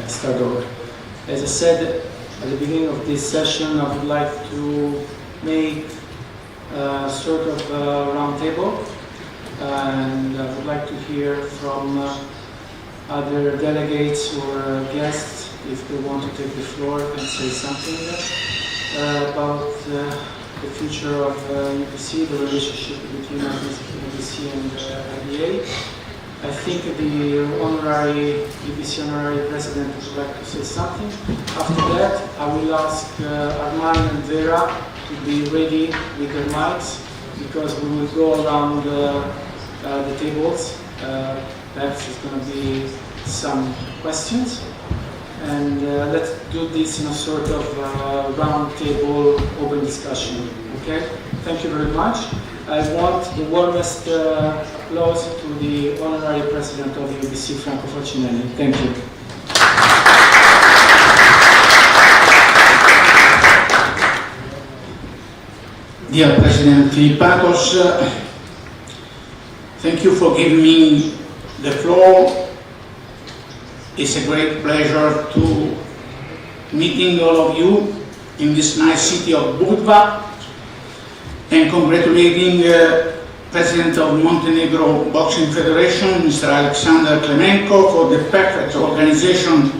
start over. As I said at the beginning of this session, I would like to make a sort of round table, and I would like to hear from other delegates or guests if they want to take the floor and say something about the future of EUBC, the relationship between EUBC and IBA. I think the EUBC honorary president would like to say something. After that, I will ask Armand and Vera to be ready with their mics, because we will go around the tables. Perhaps there's going to be some questions. And let's do this in a sort of round table open discussion, okay? Thank you very much. I want the warmest applause to the honorary president of the EUBC, Franco Falcinelli. Thank you. Dear President Filipatos, thank you for giving me the floor. It's a great pleasure to meeting all of you in this nice city of Budva, and congratulating President of Montenegro Boxing Federation, Mr. Alexander Klemenko, for the perfect organization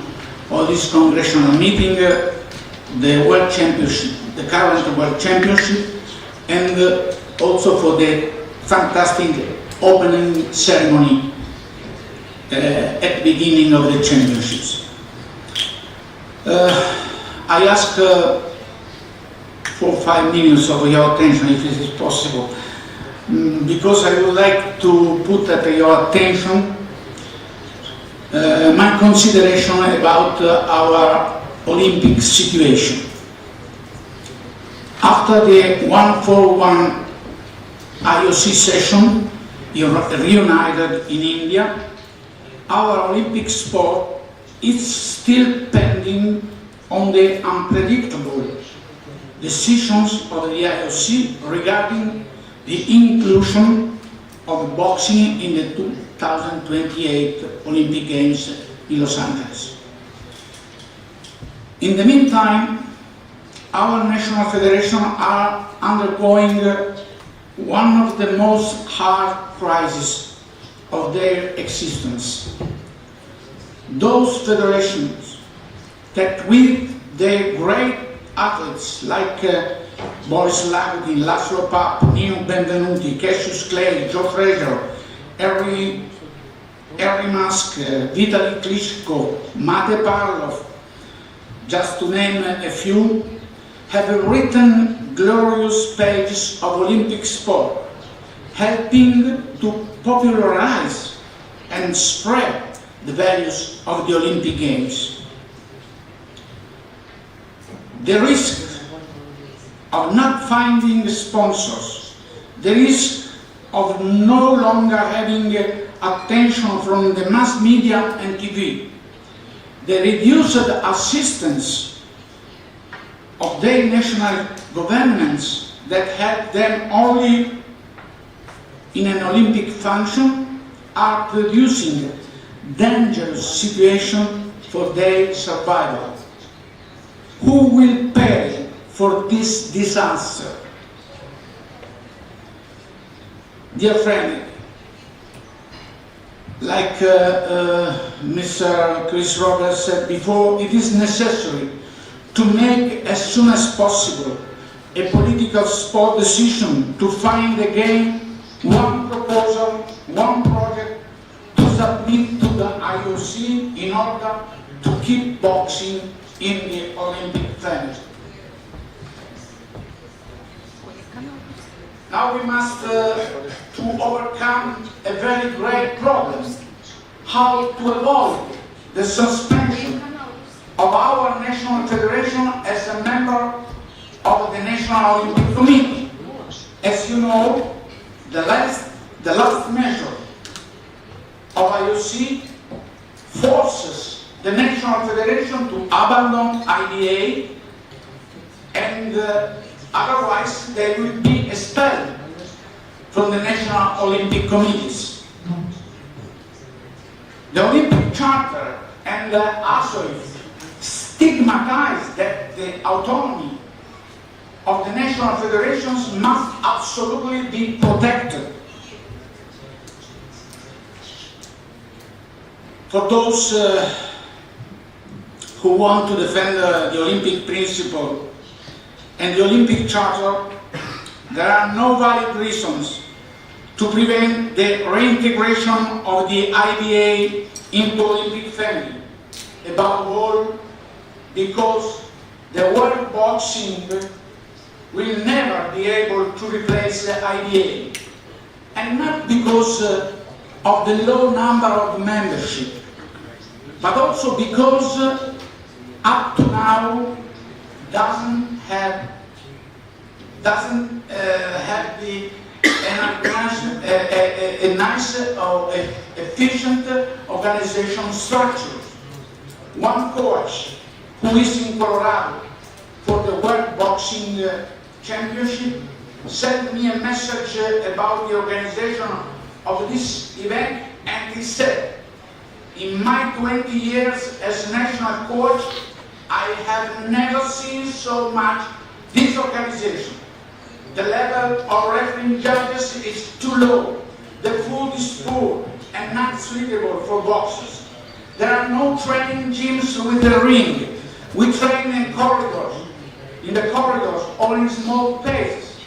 of this congressional meeting, the World Championship, the current World Championship, and also for the fantastic opening ceremony at the beginning of the championships. I ask for 5 minutes of your attention, if it is possible, because I would like to put at your attention my consideration about our Olympic situation. After the 141 IOC session reunited in India, our Olympic sport is still pending on the unpredictable decisions of the IOC regarding the inclusion of boxing in the 2028 Olympic Games in Los Angeles. In the meantime, our national federations are undergoing one of the most hard crises of their existence. Those federations that with their great athletes like Boris Lagudin, Laszlo Papp, Nino Benvenuti, Cassius Clay, Joe Frazier, Harry Musk, Vitaly Klitschko, Mate Parlov, just to name a few, have written glorious pages of Olympic sport, helping to popularize and spread the values of the Olympic Games. the risk of not finding sponsors, the risk of no longer having attention from the mass media and TV, the reduced assistance of their national governments that had them only in an Olympic function are producing dangerous situation for their survival. Who will pay for this disaster? Dear friend, like Mr. Chris Roberts said before, it is necessary to make as soon as possible a political sport decision to find again one proposal, one project to submit to the IOC in order to keep boxing in the Olympic family. Now we must to overcome a very great problem, how to avoid the suspension of our national federation as a member of the National Olympic Committee. As you know, the last measure of IOC forces the National Federation to abandon IDA, and otherwise they will be expelled from the National Olympic Committees. The Olympic Charter and the ASOIF stigmatize that the autonomy of the national federations must absolutely be protected. For those who want to defend the Olympic principle and the Olympic Charter, there are no valid reasons to prevent the reintegration of the IBA into Olympic family. Above all, because the world boxing will never be able to replace the IBA, and not because of the low number of membership, but also because up to now doesn't have a nice or efficient organization structure. One coach who is in Colorado for the World Boxing Championship sent me a message about the organization of this event, and he said, in my 20 years as national coach, I have never seen so much this organization. The level of refereeing judges is too low, the food is poor and not suitable for boxers. There are no training gyms with a ring. We train in the corridors or in small places.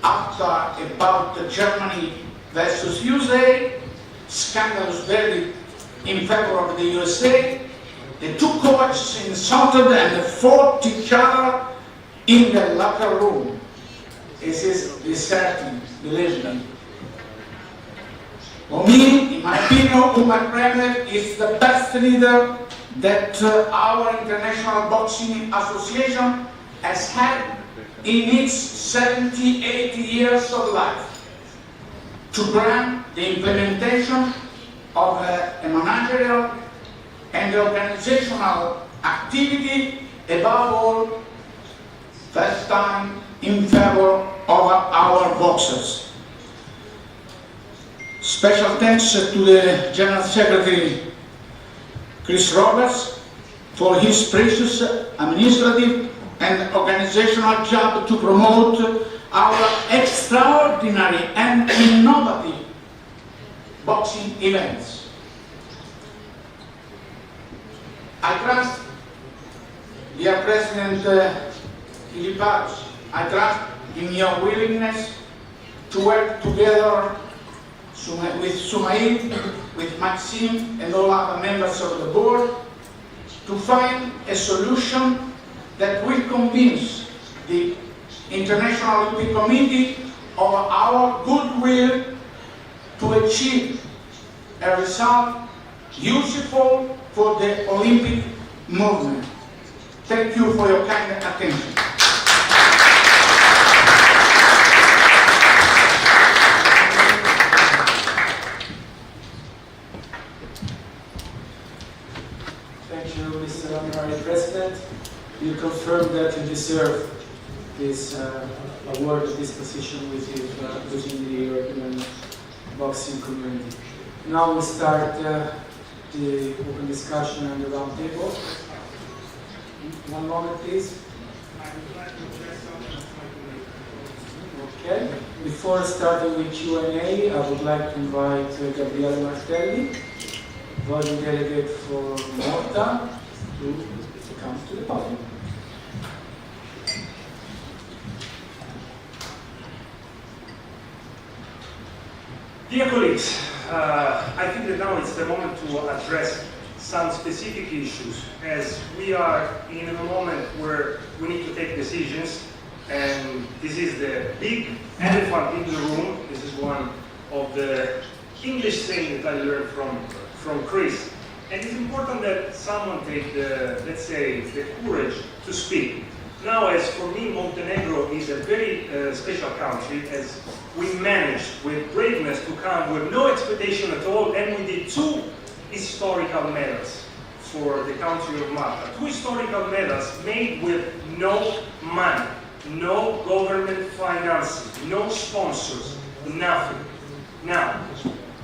After about Germany versus USA, scandalous verdict in favor of the USA, the two coaches insulted and fought each other in the locker room. This is disheartening, believe me. For me, in my opinion, Umar Premier is the best leader that our International Boxing Association has had in its 70-80 years of life, to grant the implementation of a managerial and organizational activity, above all, first time in favor of our boxers. Special thanks to the General Secretary Chris Roberts for his precious administrative and organizational job to promote our extraordinary and innovative boxing events. I trust, dear President Filiparos, I trust in your willingness to work together with Sumail, with Maxime and all other members of the board to find a solution that will convince the International Olympic Committee of our goodwill to achieve a result useful for the Olympic movement. Thank you for your kind attention. Thank you, Mr. Honorary President. You confirm that you deserve this award, this position within the European boxing community. Now we start the open discussion and the round table. One moment, please. Okay. Before starting with Q&A, I would like to invite Gabriele Martelli, voting delegate for Malta, to come to the podium. Dear colleagues, I think that now it's the moment to address some specific issues, as we are in a moment where we need to take decisions, and this is the big elephant in the room. This is one of the English saying that I learned from Chris. And it's important that someone take the, let's say, the courage to speak. Now, as for me, Montenegro is a very special country, as we managed with braveness to come with no expectation at all, and we did 2 historical medals for the country of Malta. 2 historical medals made with no money, no government financing, no sponsors, nothing. Now,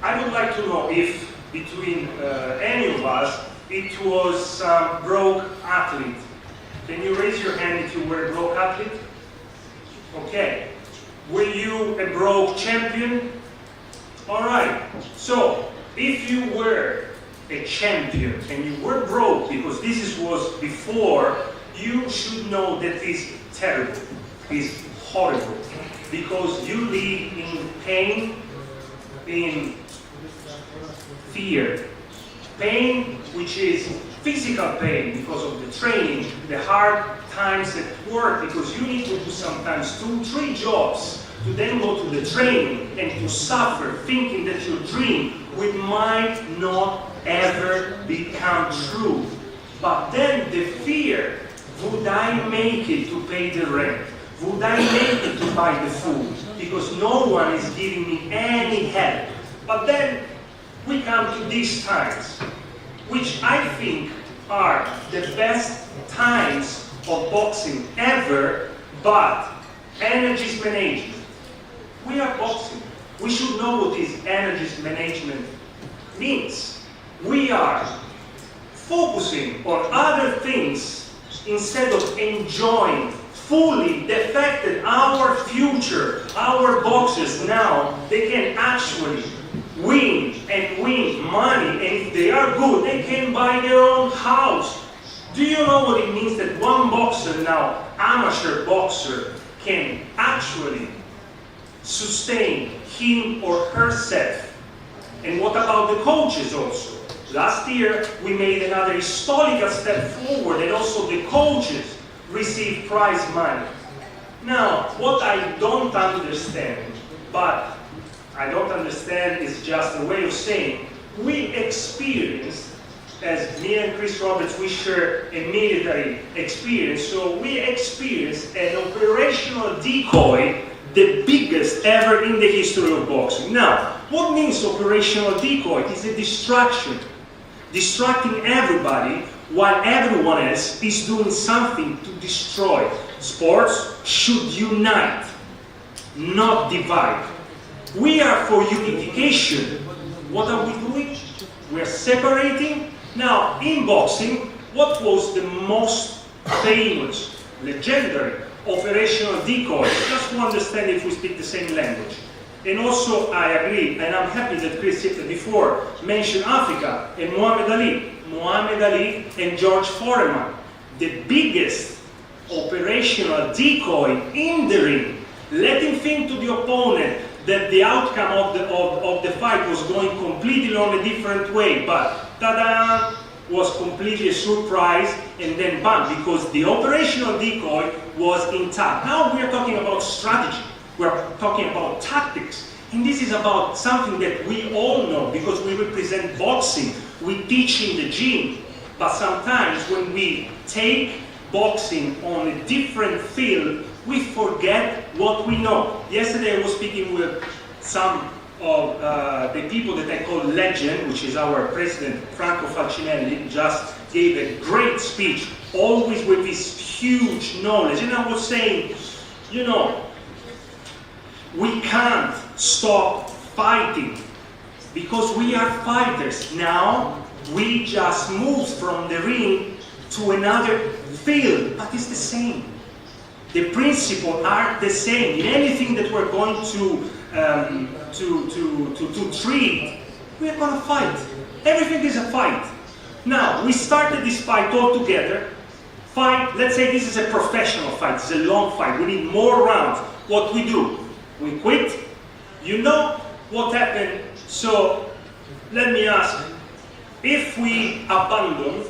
I would like to know if between any of us it was some broke athlete. Can you raise your hand if you were a broke athlete? Okay. Were you a broke champion? All right. So, if you were a champion and you were broke, because this was before, you should know that it's terrible, it's horrible, because you live in pain, in fear. Pain which is physical pain because of the training, the hard times at work, because you need to do sometimes 2-3 jobs to then go to the training and to suffer thinking that your dream might not ever become true. But then the fear, would I make it to pay the rent? Would I make it to buy the food? Because no one is giving me any help. But then we come to these times, which I think are the best times of boxing ever, but energy management. We are boxing. We should know what this energy management means. We are focusing on other things instead of enjoying fully the fact that our future, our boxers now, they can actually win and win money, and if they are good, they can buy their own house. Do you know what it means that one boxer now, amateur boxer, can actually sustain him or herself? And what about the coaches also? Last year, we made another historical step forward, and also the coaches received prize money. Now, what I don't understand, but I don't understand is just a way of saying, we experienced, as me and Chris Roberts, we share a military experience, so we experienced an operational decoy, the biggest ever in the history of boxing. Now, what means operational decoy? It's a distraction. Distracting everybody while everyone else is doing something to destroy. Sports should unite, not divide. We are for unification. What are we doing? We're separating. Now, in boxing, what was the most famous, legendary operational decoy? Just to understand if we speak the same language. And also, I agree, and I'm happy that Chris before mentioned Africa and Muhammad Ali. Muhammad Ali and George Foreman, the biggest operational decoy in the ring, letting think to the opponent that the outcome of the fight was going completely on a different way, but ta-da, was completely a surprise, and then bam, because the operational decoy was intact. Now we are talking about strategy, we are talking about tactics, and this is about something that we all know, because we represent boxing, we teach in the gym, but sometimes when we take boxing on a different field, we forget what we know. Yesterday I was speaking with some of the people that I call legend, which is our president, Franco Falcinelli, just gave a great speech, always with this huge knowledge. And I was saying, you know, we can't stop fighting because we are fighters. Now, we just moved from the ring to another field, but it's the same. The principles are the same. In anything that we're going to treat, we are going to fight. Everything is a fight. Now, we started this fight all together. Fight, let's say this is a professional fight, it's a long fight. We need more rounds. What we do? We quit. You know what happened. So, let me ask, if we abandon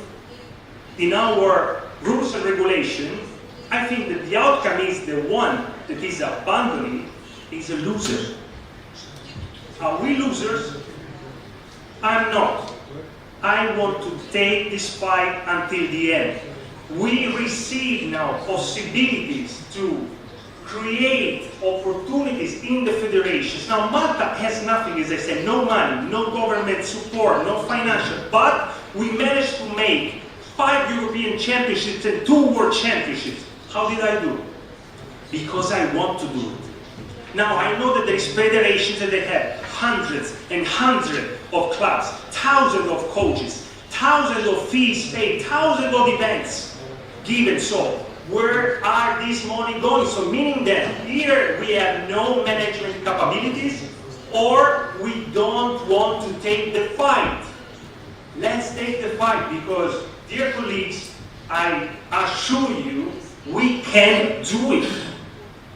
in our rules and regulations, I think that the outcome is the one that is abandoning is a loser. Are we losers? I'm not. I want to take this fight until the end. We receive now possibilities to create opportunities in the federations. Now Malta has nothing, as I said, no money, no government support, no financial, but we managed to make 5 European championships and 2 world championships. How did I do? Because I want to do it. Now I know that there is federations that they have hundreds and hundreds of clubs, thousands of coaches, thousands of fees paid, thousands of events given. So where are this money going? So meaning that either we have no management capabilities or we don't want to take the fight. Let's take the fight because, dear colleagues, I assure you, we can do it.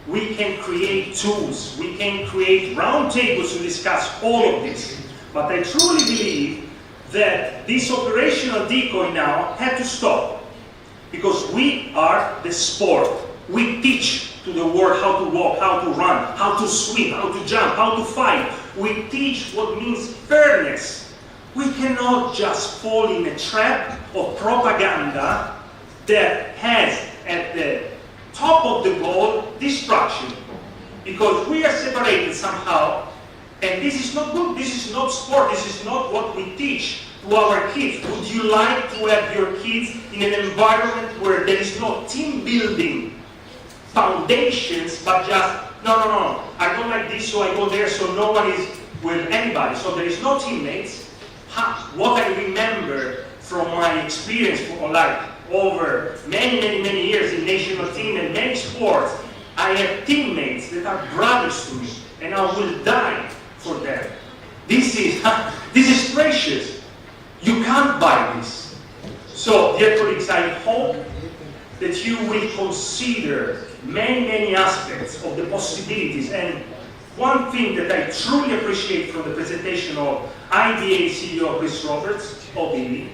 We can create tools. We can create roundtables to discuss all of this. But I truly believe that this operational decoy now had to stop. Because we are the sport. We teach to the world how to walk, how to run, how to swim, how to jump, how to fight. We teach what means fairness. We cannot just fall in a trap of propaganda that has at the top of the goal destruction. Because we are separated somehow, and this is not good, this is not sport, this is not what we teach to our kids. Would you like to have your kids in an environment where there is no team building foundations, but just, no, I don't like this, so I go there, so no one is with anybody, so there is no teammates. What I remember from my experience for like over many years in national team and many sports, I have teammates that are brothers to me, and I will die for them. This is precious. You can't buy this. So, dear colleagues, I hope that you will consider many aspects of the possibilities. And one thing that I truly appreciate from the presentation of IBA CEO Chris Roberts, OBE,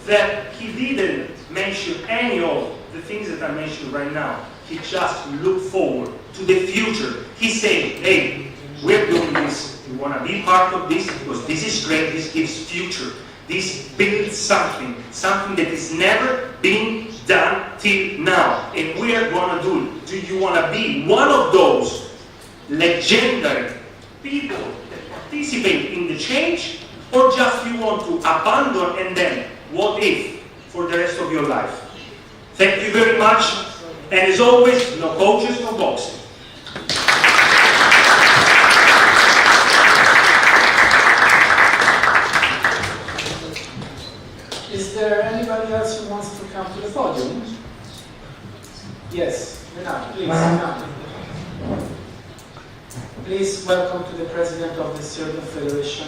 that he didn't mention any of the things that I mentioned right now. He just looked forward to the future. He said, hey, we're doing this. We want to be part of this because this is great. This gives future. This builds something that has never been done till now. And we are going to do it. Do you want to be one of those legendary people that participate in the change? Or just you want to abandon and then what if for the rest of your life? Thank you very much. And as always, no coaches, no boxing. Is there anybody else who wants to come to the podium? Yes, Renato, please come. Please welcome to the President of the Serbian Federation,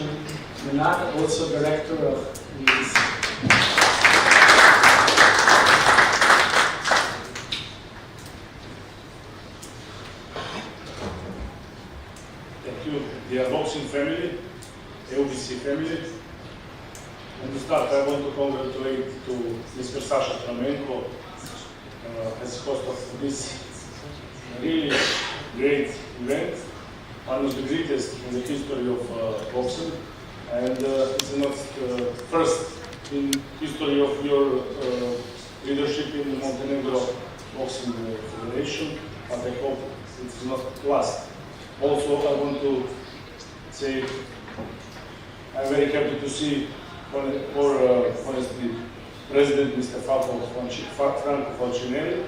Renato, also Director of EUBC. Thank you, dear boxing family, EUBC family. And to start, I want to congratulate to Mr. Sasha Flamenco as host of this really great event, one of the greatest in the history of boxing, and it's not first in history of your leadership in Montenegro Boxing Federation, but I hope it will not last. Also, I want to say I'm very happy to see honestly President Mr. Franco Falcinelli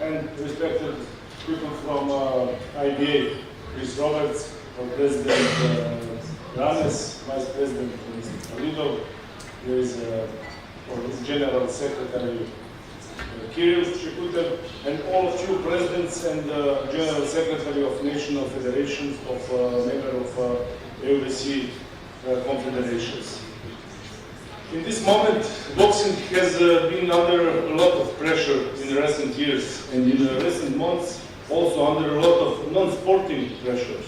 and respected people from IBA, Chris Roberts, President Ranes, Vice President Mr. Polidov, there is General Secretary Kirill Chikutev, and all of you presidents and General Secretary of National Federations of member of EUBC confederations. In this moment, boxing has been under a lot of pressure in recent years, and in recent months also under a lot of non-sporting pressures.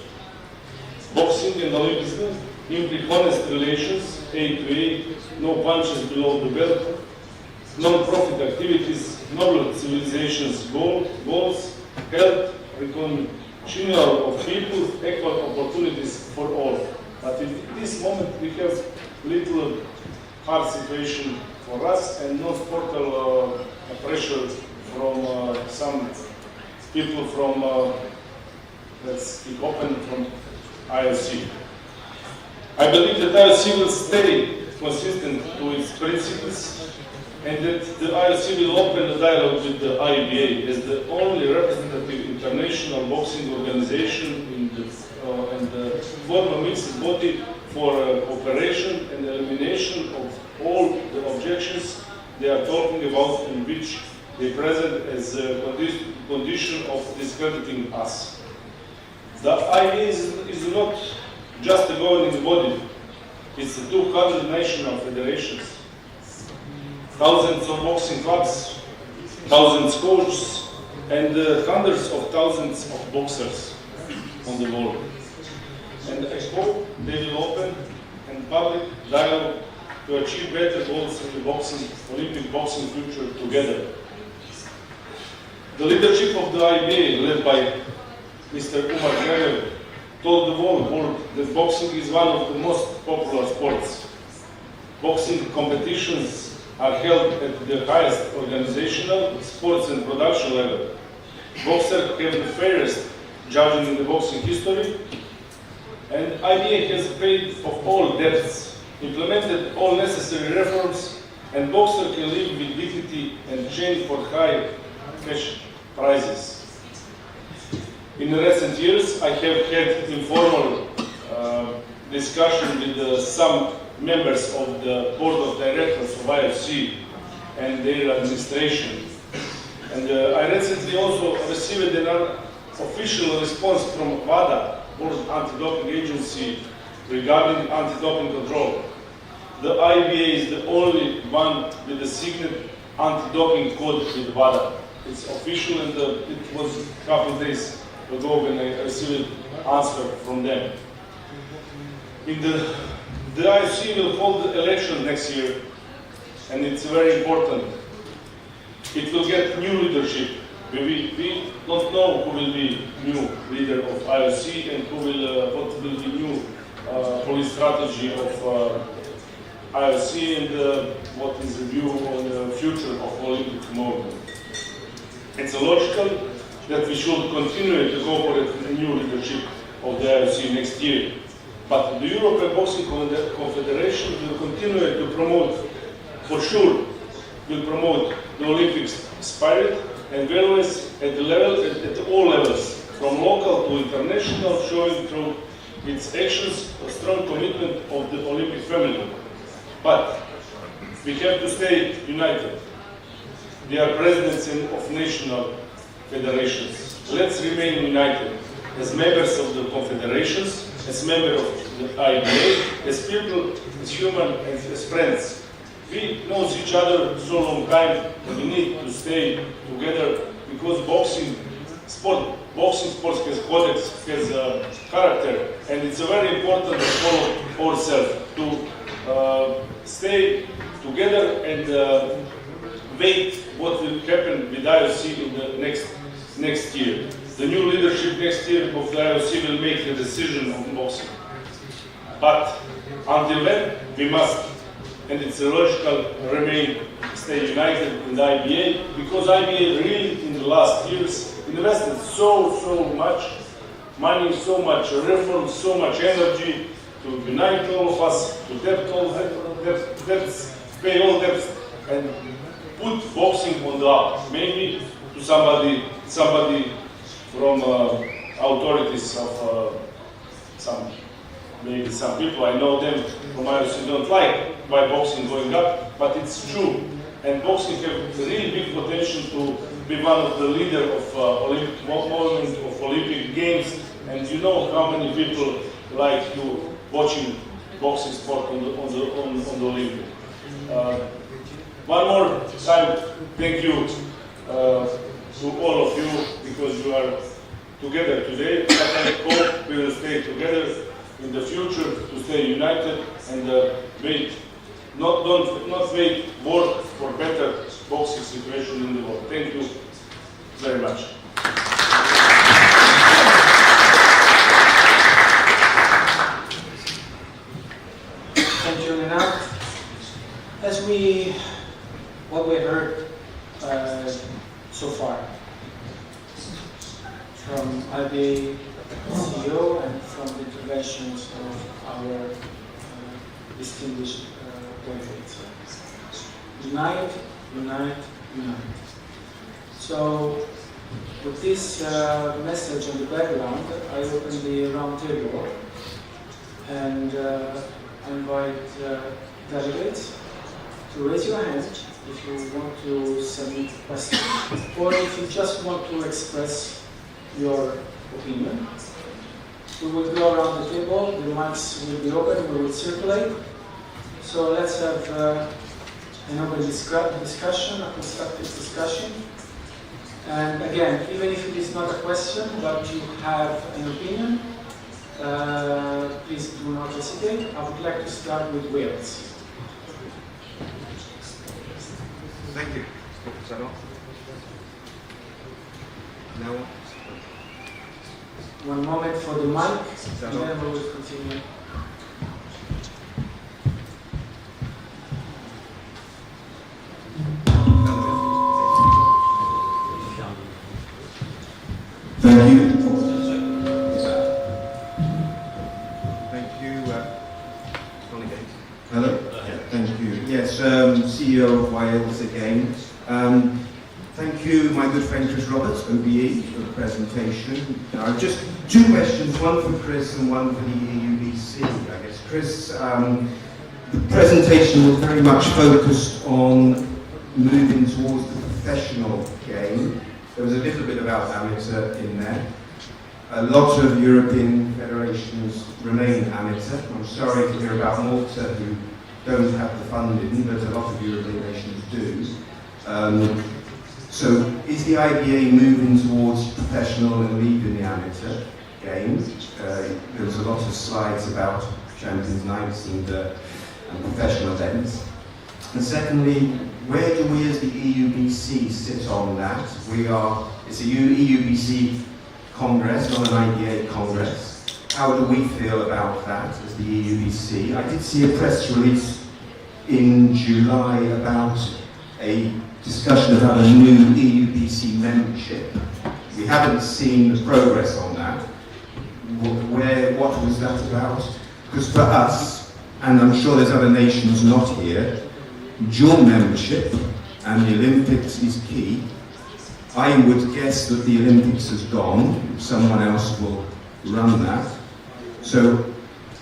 Boxing and Olympism imply honest relations, A to A, no punches below the belt, non-profit activities, noble civilizations goals, health, recognition of people, equal opportunities for all. But in this moment we have little hard situation for us and non-sportal pressure from some people from, let's keep open, from IOC. I believe that IOC will stay consistent to its principles and that the IOC will open a dialogue with the IBA as the only representative international boxing organization in the, and form a mixed body for cooperation and elimination of all the objections they are talking about in which they present as a condition of discrediting us. The IBA is not just a governing body, it's 200 national federations, thousands of boxing clubs, thousands of coaches, and hundreds of thousands of boxers on the world. And I hope they will open and public dialogue to achieve better goals in the boxing, Olympic boxing future together. The leadership of the IBA, led by Mr. Umar Krajev, told the whole world that boxing is one of the most popular sports. Boxing competitions are held at the highest organizational, sports and production level. Boxers have the fairest judging in the boxing history, and IBA has paid off all debts, implemented all necessary reforms, and boxers can live with dignity and train for high cash prizes. In recent years, I have had informal discussion with some members of the board of directors of IFC and their administration. And I recently also received an official response from WADA, World Anti-Doping Agency, regarding anti-doping control. The IBA is the only one with a signed anti-doping code with WADA. It's official, and it was a couple of days ago when I received an answer from them. In the IOC will hold the election next year, and it's very important. It will get new leadership. We don't know who will be new leader of IOC and who will, what will be new police strategy of IOC and what is the view on the future of Olympic movement. It's logical that we should continue to cooperate with the new leadership of the IOC next year. But the European Boxing Confederation will continue to promote, for sure, will promote the Olympic spirit and values at all levels, from local to international, showing through its actions a strong commitment of the Olympic family. But we have to stay united. They are presidents of national federations. Let's remain united as members of the confederations, as members of the IBA, as people, as human, and as friends. We know each other so long time, and we need to stay together because boxing sports has codex, has character, and it's very important to follow ourselves, to stay together and wait what will happen with IOC in the next year. The new leadership next year of the IOC will make the decision on boxing. But until then, we must and it's logical remain, stay united in the IBA, because IBA really in the last years invested so much money, so much reform, so much energy to unite all of us, to debt all debts, pay all debts, and put boxing on the up. Maybe to somebody from authorities of maybe some people, I know them from IOC don't like by boxing going up, but it's true. And boxing have really big potential to be one of the leader of Olympic movement, of Olympic Games, and you know how many people like to watching boxing sport on the Olympic. One more time, thank you to all of you, because you are together today. But I hope we will stay together in the future, to stay united and wait, not wait, work for better boxing situation in the world. Thank you very much. Thank you, Lena. As what we heard so far from IBA CEO and from the interventions of our distinguished delegates. Unite, unite, unite. So, with this message on the background, I open the round table and I invite delegates to raise your hand if you want to submit a question, or if you just want to express your opinion. We will go around the table, the mics will be open, we will circulate. So let's have an open discussion, a constructive discussion. And again, even if it is not a question, but you have an opinion, please do not hesitate. I would like to start with Wales. Thank you. Now, one moment for the mic, and then we will continue. Thank you. Thank you. Hello? Thank you. Yes, CEO of Wales again. Thank you, my good friend Chris Roberts, OBE, for the presentation. Just two questions, one for Chris and one for the EUBC. I guess, Chris, the presentation was very much focused on moving towards the professional game. There was a little bit about amateur in there. A lot of European federations remain amateur. I'm sorry to hear about Malta, who don't have the funding, but a lot of European nations do. So is the IBA moving towards professional and leaving the amateur game? There was a lot of slides about Champions Nights and professional events. And secondly, where do we as the EUBC sit on that? It's a EUBC Congress, not an IBA Congress. How do we feel about that as the EUBC? I did see a press release in July about a discussion about a new EUBC membership. We haven't seen the progress on that. What was that about? Because for us, and I'm sure there's other nations not here, dual membership and the Olympics is key. I would guess that the Olympics has gone, someone else will run that. So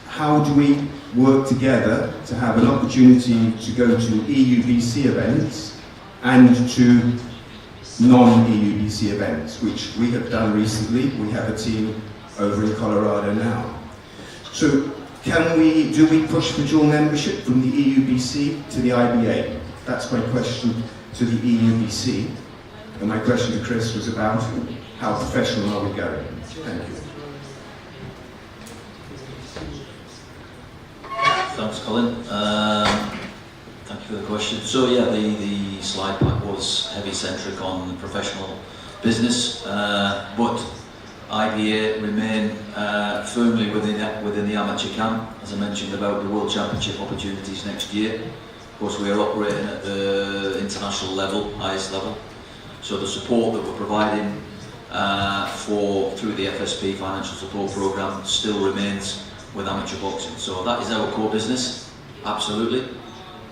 how do we work together to have an opportunity to go to EUBC events and to non-EUBC events, which we have done recently? We have a team over in Colorado now. So do we push for dual membership from the EUBC to the IBA? That's my question to the EUBC. And my question to Chris was about how professional are we going? Thank you. Thanks, Colin. Thank you for the question. So yeah, the slide pack was heavy centric on the professional business, but IBA remain firmly within the amateur camp. As I mentioned about the World Championship opportunities next year, Of course, we are operating at the international level, highest level. So the support that we're providing through the FSP Financial Support Programme still remains with amateur boxing. So that is our core business, absolutely.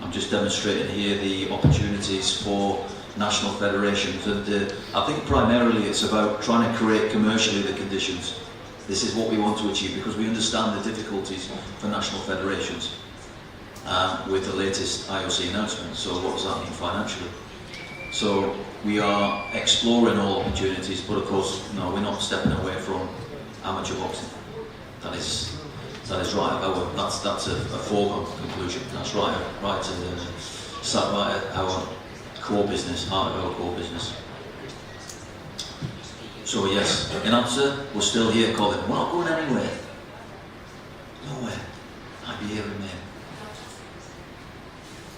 I'm just demonstrating here the opportunities for national federations, and I think primarily it's about trying to create commercially the conditions. This is what we want to achieve because we understand the difficulties for national federations with the latest IOC announcement. So what does that mean financially? So we are exploring all opportunities, but of course, no, we're not stepping away from amateur boxing. That is right. That's a foregone conclusion. That's right at our core business, heart of our core business. So yes, in answer, we're still here, Colin. We're not going anywhere. Nowhere. I'll be here in May.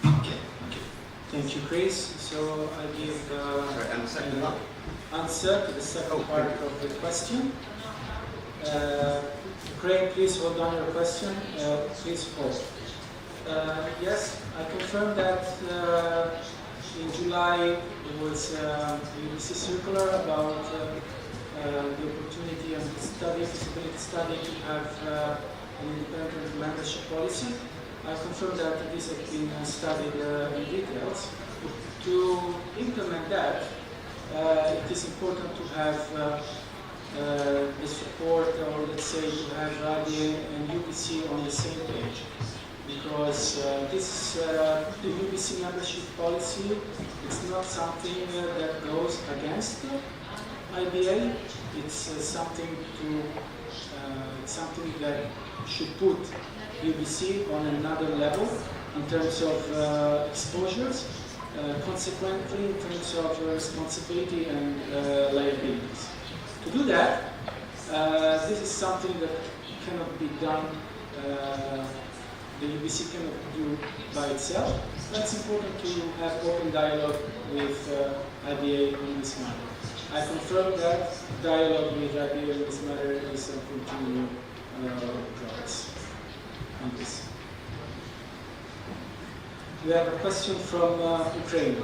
Okay, thank you. Thank you, Chris. So I give answer to the second part of the question. Craig, please hold on your question. Please hold. Yes, I confirm that in July there was a EUBC circular about the opportunity and the feasibility study to have an independent membership policy. I confirm that this has been studied in details. To implement that, it is important to have the support, or let's say to have IDA and EUBC on the same page. Because this the EUBC membership policy, it's not something that goes against IBA. It's something that should put EUBC on another level in terms of exposures, consequently in terms of responsibility and liabilities. To do that, this is something that cannot be done. The EUBC cannot do by itself. That's important to have open dialogue with IBA on this matter. I confirm that dialogue with IBA on this matter is something to progress on this. We have a question from Ukraine.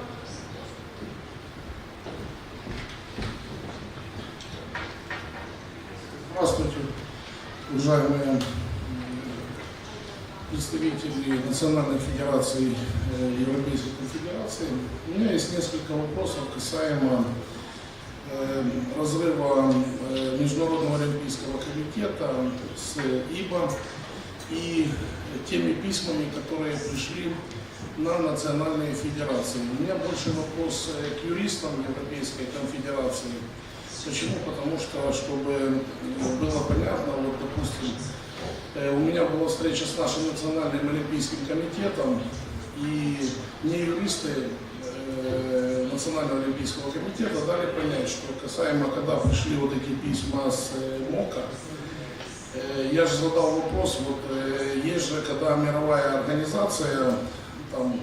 Здравствуйте, уважаемые представители Национальной Федерации Европейской Конфедерации. У меня есть несколько вопросов касаемо разрыва Международного Олимпийского комитета с ИБА и теми письмами, которые пришли на национальные федерации. У меня больше вопрос к юристам Европейской Конфедерации. Почему? Потому что, чтобы было понятно, вот, допустим, у меня была встреча с нашим Национальным Олимпийским комитетом, и мне юристы Национального Олимпийского комитета дали понять, что касаемо, когда пришли вот эти письма с МОКа, я же задал вопрос, вот есть же, когда мировая организация, там,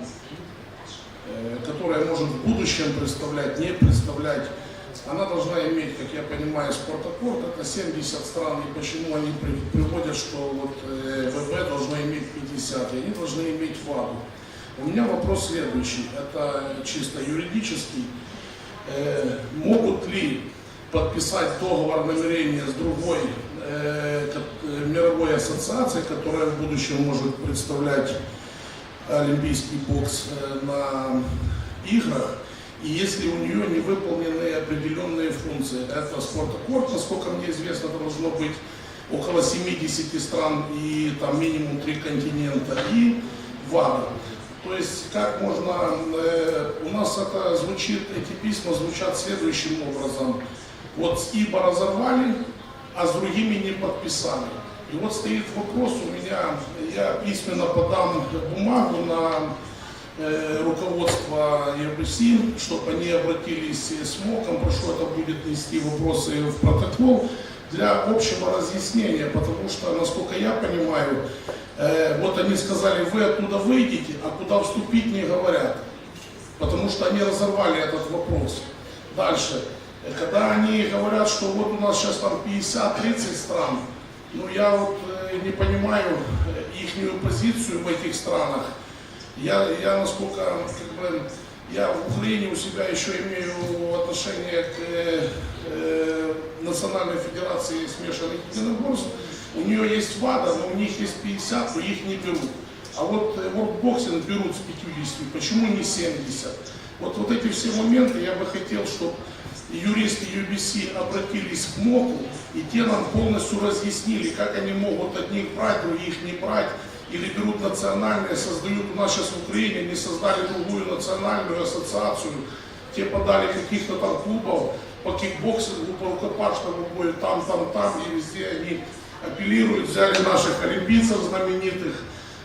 которая может в будущем представлять, не представлять, она должна иметь, как я понимаю, спортакорд, это 70 стран, и почему они приводят, что вот ВБ должно иметь 50, и они должны иметь ВАДу. У меня вопрос следующий, это чисто юридический. Могут ли подписать договор намерения с другой мировой ассоциацией, которая в будущем может представлять олимпийский бокс на играх, и если у нее не выполнены определенные функции? Это спортакорд, насколько мне известно, должно быть около 70 стран и там минимум 3 континента, и ВАДА. То есть как можно, у нас это звучит, эти письма звучат следующим образом. Вот с ИБА разорвали, а с другими не подписали. И вот стоит вопрос у меня, я письменно подам бумагу на руководство EUBC, чтобы они обратились с МОКом, прошу, это будет нести вопросы в протокол для общего разъяснения, потому что, насколько я понимаю, вот они сказали, вы оттуда выйдете, а куда вступить не говорят, потому что они разорвали этот вопрос. Дальше, когда они говорят, что вот у нас сейчас там 50-30 стран, ну я вот не понимаю ихнюю позицию в этих странах. Я насколько, как бы, я в Украине у себя еще имею отношение к Национальной Федерации смешанных единоборств. У нее есть ВАДА, но у них есть 50, но их не берут. А вот World Boxing берут с 50, почему не 70? Вот эти все моменты я бы хотел, чтобы юристы EUBC обратились к МОКу, и те нам полностью разъяснили, как они могут одних брать, других не брать, или берут национальные, создают, у нас сейчас в Украине, они создали другую национальную ассоциацию, те подали каких-то там клубов по кикбоксингу, по рукопашному бою, там, и везде они апеллируют, взяли наших олимпийцев знаменитых,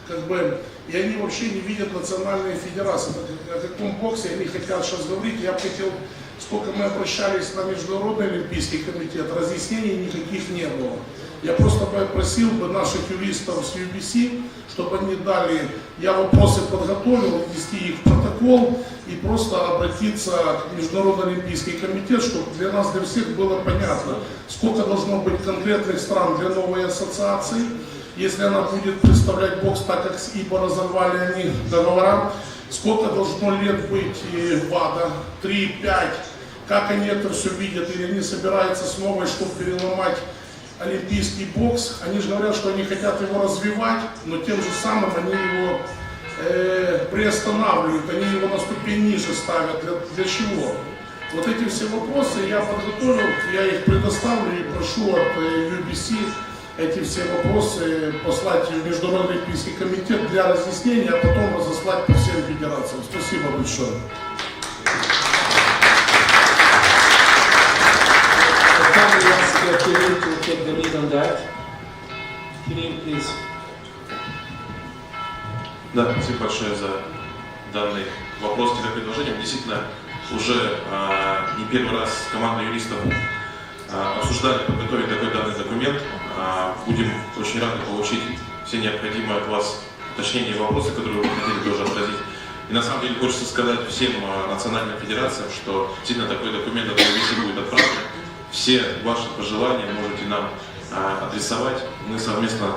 как бы, и они вообще не видят национальные федерации. О каком боксе они хотят сейчас говорить. Я бы хотел, сколько мы обращались на Международный Олимпийский комитет, разъяснений никаких не было. Я просто просил бы наших юристов с EUBC, чтобы они дали, я вопросы подготовил, ввести их в протокол и просто обратиться к Международный Олимпийский комитет, чтобы для нас, для всех было понятно, сколько должно быть конкретных стран для новой ассоциации. Если она будет представлять бокс так, как с ИБО разорвали они договора, сколько должно лет быть ВАДА, 3-5, как они это все видят, или они собираются с новой, чтобы переломать олимпийский бокс. Они же говорят, что они хотят его развивать, но тем же самым они его приостанавливают, они его на ступень ниже ставят. Для чего? Вот эти все вопросы я подготовил, я их предоставлю и прошу от EUBC эти все вопросы послать в Международный Олимпийский комитет для разъяснения, а потом разослать по всем федерациям. Спасибо большое. Да, спасибо большое за данный вопрос и предложение. Действительно, уже не первый раз команда юристов обсуждали, подготовить такой данный документ. Будем очень рады получить все необходимые от вас уточнения и вопросы, которые вы хотели тоже отразить. И на самом деле хочется сказать всем национальным федерациям, что действительно такой документ от EUBC будет отправлен. Все ваши пожелания можете нам адресовать. Мы совместно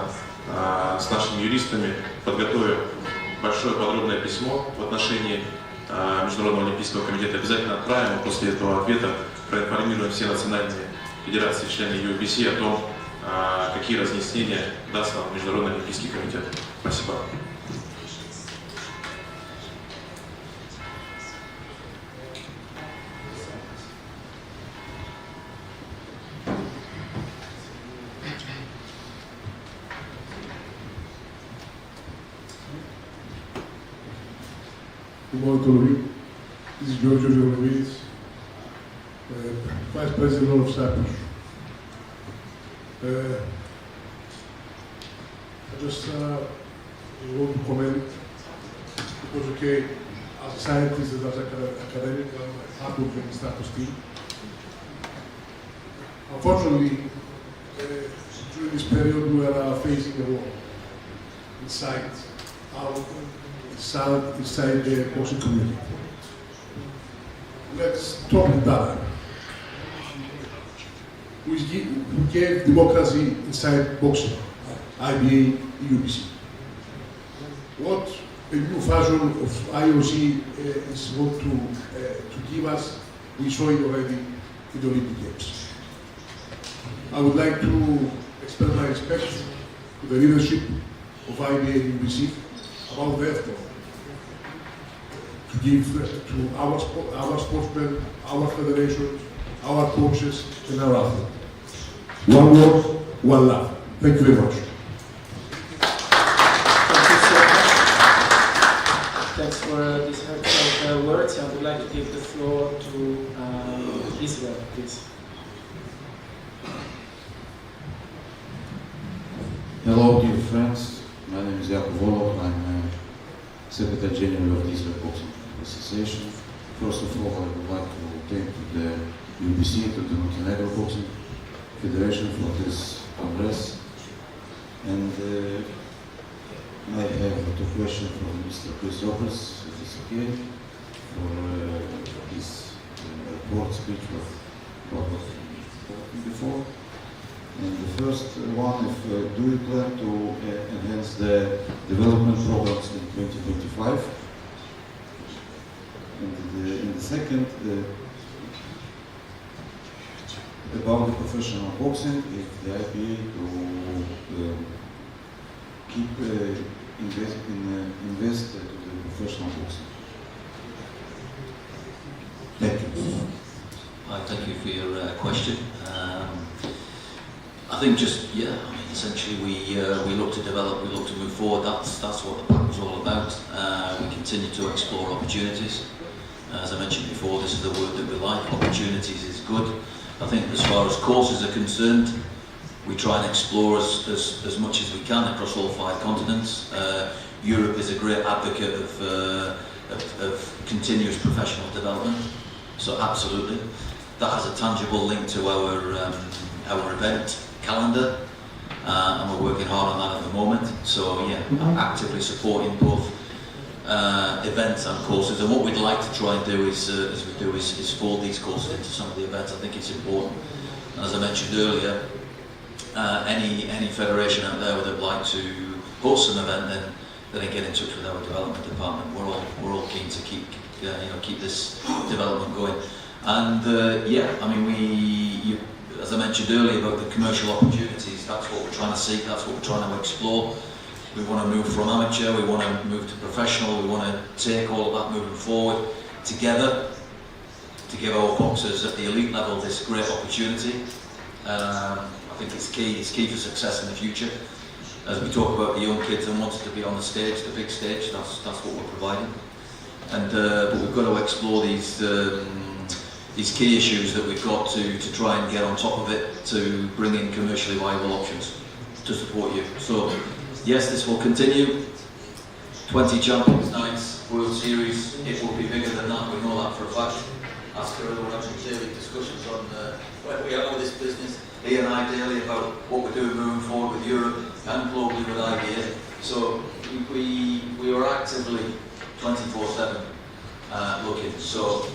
с нашими юристами подготовим большое подробное письмо в отношении Международного Олимпийского комитета. Обязательно отправим, и после этого ответа проинформируем все национальные федерации, члены EUBC о том, какие разъяснения даст нам Международный Олимпийский комитет. Спасибо. Good morning to you. This is Georgios Georgioulis, Vice President of Cyprus. I just want to comment because, okay, as a scientist and as an academic, I'm happy with the status team. Unfortunately, during this period, we are facing a war inside the boxing community. Let's talk about it. We gave democracy inside boxing, IBA, EUBC. What the new version of IOC is going to give us, we saw it already in the Olympic Games. I would like to express my respect to the leadership of IBA and EUBC about the effort to give to our sportsmen, our federations, our coaches, and our athletes. One word, one love. Thank you very much. Thank you so much. Thanks for these heartfelt words. I would like to give the floor to Israel, please. Hello, dear friends. My name is Jakub Volov. I'm Secretary General of the Israel Boxing Association. First of all, I would like to thank the EUBC, to the Montenegro Boxing Federation for this congress. And I have two questions from Mr. Chris Roberts, if it's okay, for his report speech what was spoken before. And the first one, do you plan to enhance the development programs in 2025? And in the second, about the professional boxing, if the IPA to keep invest to the professional boxing. Thank you. Thank you for your question. I think essentially we look to develop, we look to move forward. That's what the pack was all about. We continue to explore opportunities. As I mentioned before, this is the word that we like. Opportunities is good. I think as far as courses are concerned, we try and explore as much as we can across all 5 continents. Europe is a great advocate of continuous professional development, so absolutely. That has a tangible link to our event calendar, and we're working hard on that at the moment. So yeah, actively supporting both events and courses. And what we'd like to try and do is fold these courses into some of the events. I think it's important. And as I mentioned earlier, any federation out there that would like to host an event, then get in touch with our development department. We're all keen to keep this development going. And as I mentioned earlier about the commercial opportunities, that's what we're trying to seek, that's what we're trying to explore. We want to move from amateur, we want to move to professional, we want to take all of that moving forward together to give our boxers at the elite level this great opportunity. I think it's key for success in the future. As we talk about the young kids and wanting to be on the stage, the big stage, that's what we're providing. And but we've got to explore these key issues that we've got to try and get on top of it to bring in commercially viable options to support you. So yes, this will continue. 20 Champions Nights, World Series, it will be bigger than that, we know that for a fact. After we're having daily discussions on where we are with this business, he and I daily about what we're doing moving forward with Europe and globally with IBA. So we are actively 24/7 looking. So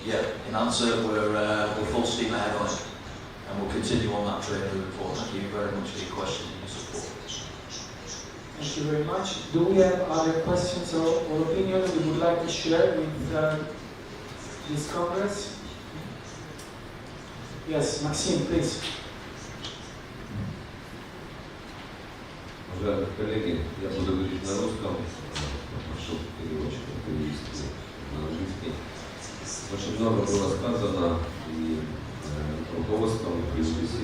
yeah, in answer, we're full steam ahead on it, and we'll continue on that train moving forward. Thank you very much for your question and your support. Thank you very much. Do we have other questions or opinions we would like to share with this Congress? Yes, Maxim, please. Уважаемые коллеги, я буду говорить на русском, прошу переводчика перевести на английский. Очень много было сказано и руководством EUBC,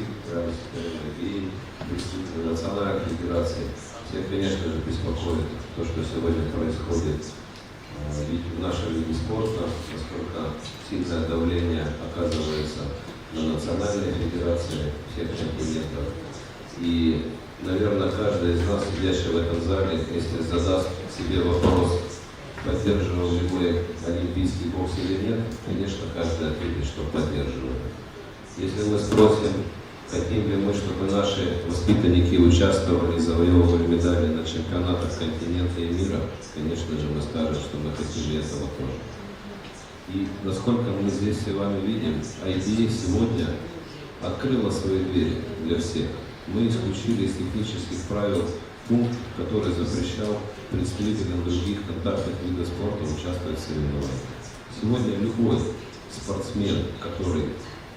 и представителями национальной федерации. Всех, конечно же, беспокоит то, что сегодня происходит ведь в нашем виде спорта, насколько сильное давление оказывается на национальной федерации всех континентов. И, наверное, каждый из нас, сидящий в этом зале, если задаст себе вопрос, поддерживал ли мы олимпийский бокс или нет, конечно, каждый ответит, что поддерживает. Если мы спросим, хотим ли мы, чтобы наши воспитанники участвовали и завоевывали медали на чемпионатах континента и мира, конечно же, мы скажем, что мы хотим этого тоже. И насколько мы здесь с вами видим, IBA сегодня открыла свои двери для всех. Мы исключили из технических правил пункт, который запрещал представителям других контактных видов спорта участвовать в соревнованиях. Сегодня любой спортсмен, который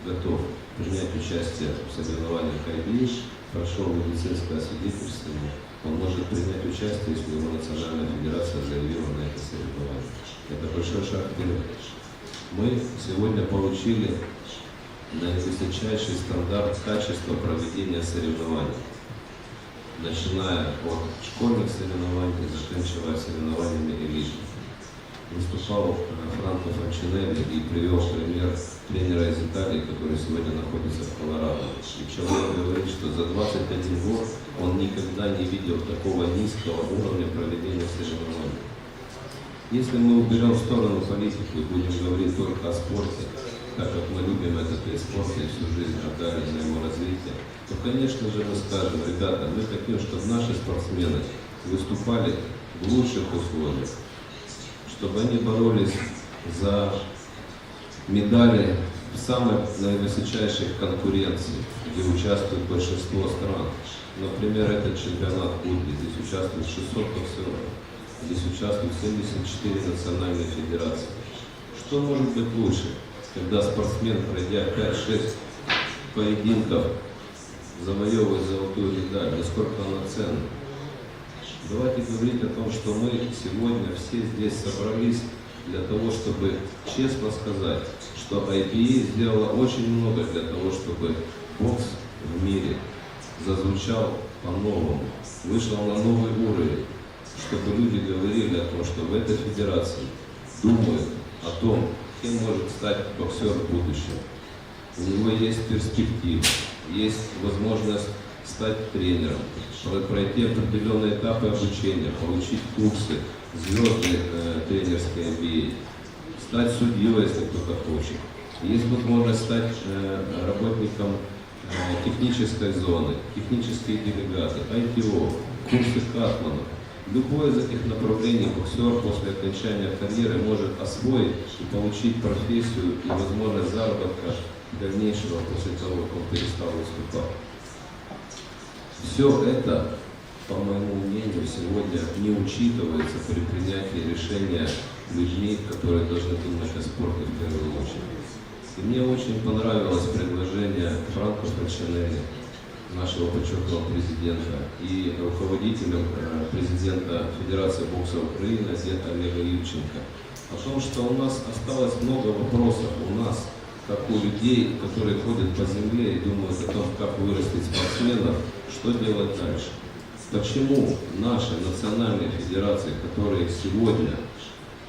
готов принять участие в соревнованиях IBA, прошел медицинское освидетельствование, он может принять участие, если его национальная федерация заявила на это соревнование. Это большой шаг вперед. Мы сегодня получили наивысочайший стандарт качества проведения соревнований, начиная от школьных соревнований и заканчивая соревнованиями элиты. Выступал Франко Франчинелли и привел пример тренера из Италии, который сегодня находится в Колорадо. И человек говорит, что за 21 год он никогда не видел такого низкого уровня проведения соревнований. Если мы уберем в сторону политику и будем говорить только о спорте, так как мы любим этот вид спорта и всю жизнь отдали на его развитие, то, конечно же, мы скажем, ребята, мы хотим, чтобы наши спортсмены выступали в лучших условиях, чтобы они боролись за медали в самой наивысочайшей конкуренции, где участвует большинство стран. Например, этот чемпионат Будвы, здесь участвует 600 боксеров, здесь участвуют 74 национальные федерации. Что может быть лучше, когда спортсмен, пройдя 5-6 поединков, завоевывает золотую медаль, насколько она ценна? Давайте говорить о том, что мы сегодня все здесь собрались для того, чтобы честно сказать, что EUBC сделала очень много для того, чтобы бокс в мире зазвучал по-новому, вышел на новый уровень, чтобы люди говорили о том, что в этой федерации думают о том, кем может стать боксер в будущем. У него есть перспектива, есть возможность стать тренером, пройти определенные этапы обучения, получить курсы, звездные тренерские MBA, стать судьей, если кто-то хочет. Есть возможность стать работником технической зоны, технические делегаты, ITO, курсы Катлана. Любое из этих направлений боксер после окончания карьеры может освоить и получить профессию и возможность заработка дальнейшего после того, как он перестал выступать. Все это, по моему мнению, сегодня не учитывается при принятии решения людьми, которые должны думать о спорте в первую очередь. И мне очень понравилось предложение Франко Франчинелли, нашего почетного президента, и руководителем президента Федерации бокса Украины, отца Олега Ильченко, о том, что у нас осталось много вопросов, у нас, как у людей, которые ходят по земле и думают о том, как вырастить спортсменов, что делать дальше. Почему наши национальные федерации, которые сегодня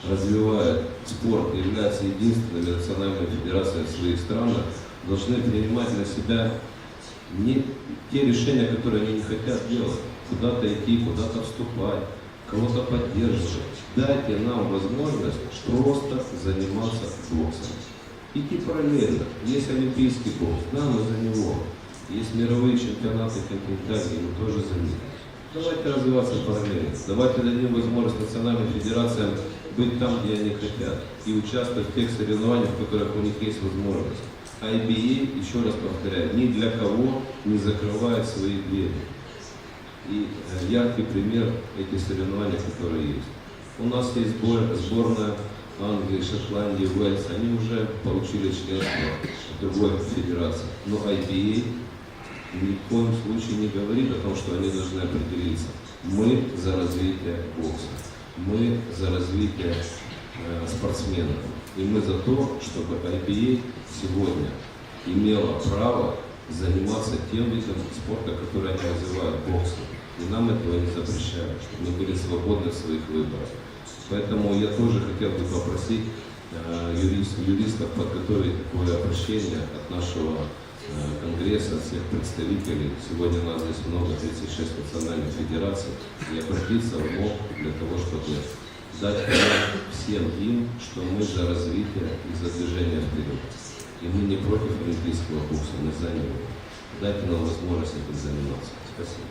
развивают спорт и являются единственными национальными федерациями в своих странах, должны принимать для себя не те решения, которые они не хотят делать, куда-то идти, куда-то вступать, кого-то поддерживать. Дайте нам возможность просто заниматься боксом. Идти параллельно. Есть олимпийский бокс, да, мы за него. Есть мировые чемпионаты континентальные, мы тоже за них. Давайте развиваться параллельно. Давайте дадим возможность национальным федерациям быть там, где они хотят, и участвовать в тех соревнованиях, в которых у них есть возможность. А EUBC, еще раз повторяю, ни для кого не закрывает свои двери. И яркий пример этих соревнований, которые есть. У нас есть сборная Англии, Шотландии, Уэльса, они уже получили членство в другой федерации. Но EUBC ни в коем случае не говорит о том, что они должны определиться. Мы за развитие бокса, мы за развитие спортсменов. И мы за то, чтобы EUBC сегодня имела право заниматься тем видом спорта, который они называют боксом. И нам этого не запрещают, чтобы мы были свободны в своих выборах. Поэтому я тоже хотел бы попросить юристов подготовить такое обращение от нашего Конгресса, от всех представителей. Сегодня у нас здесь много, 36 национальных федераций. И обратиться в МОК для того, чтобы дать всем им, что мы за развитие и за движение вперед. И мы не против олимпийского бокса, мы за него. Дайте нам возможность этим заниматься. Спасибо.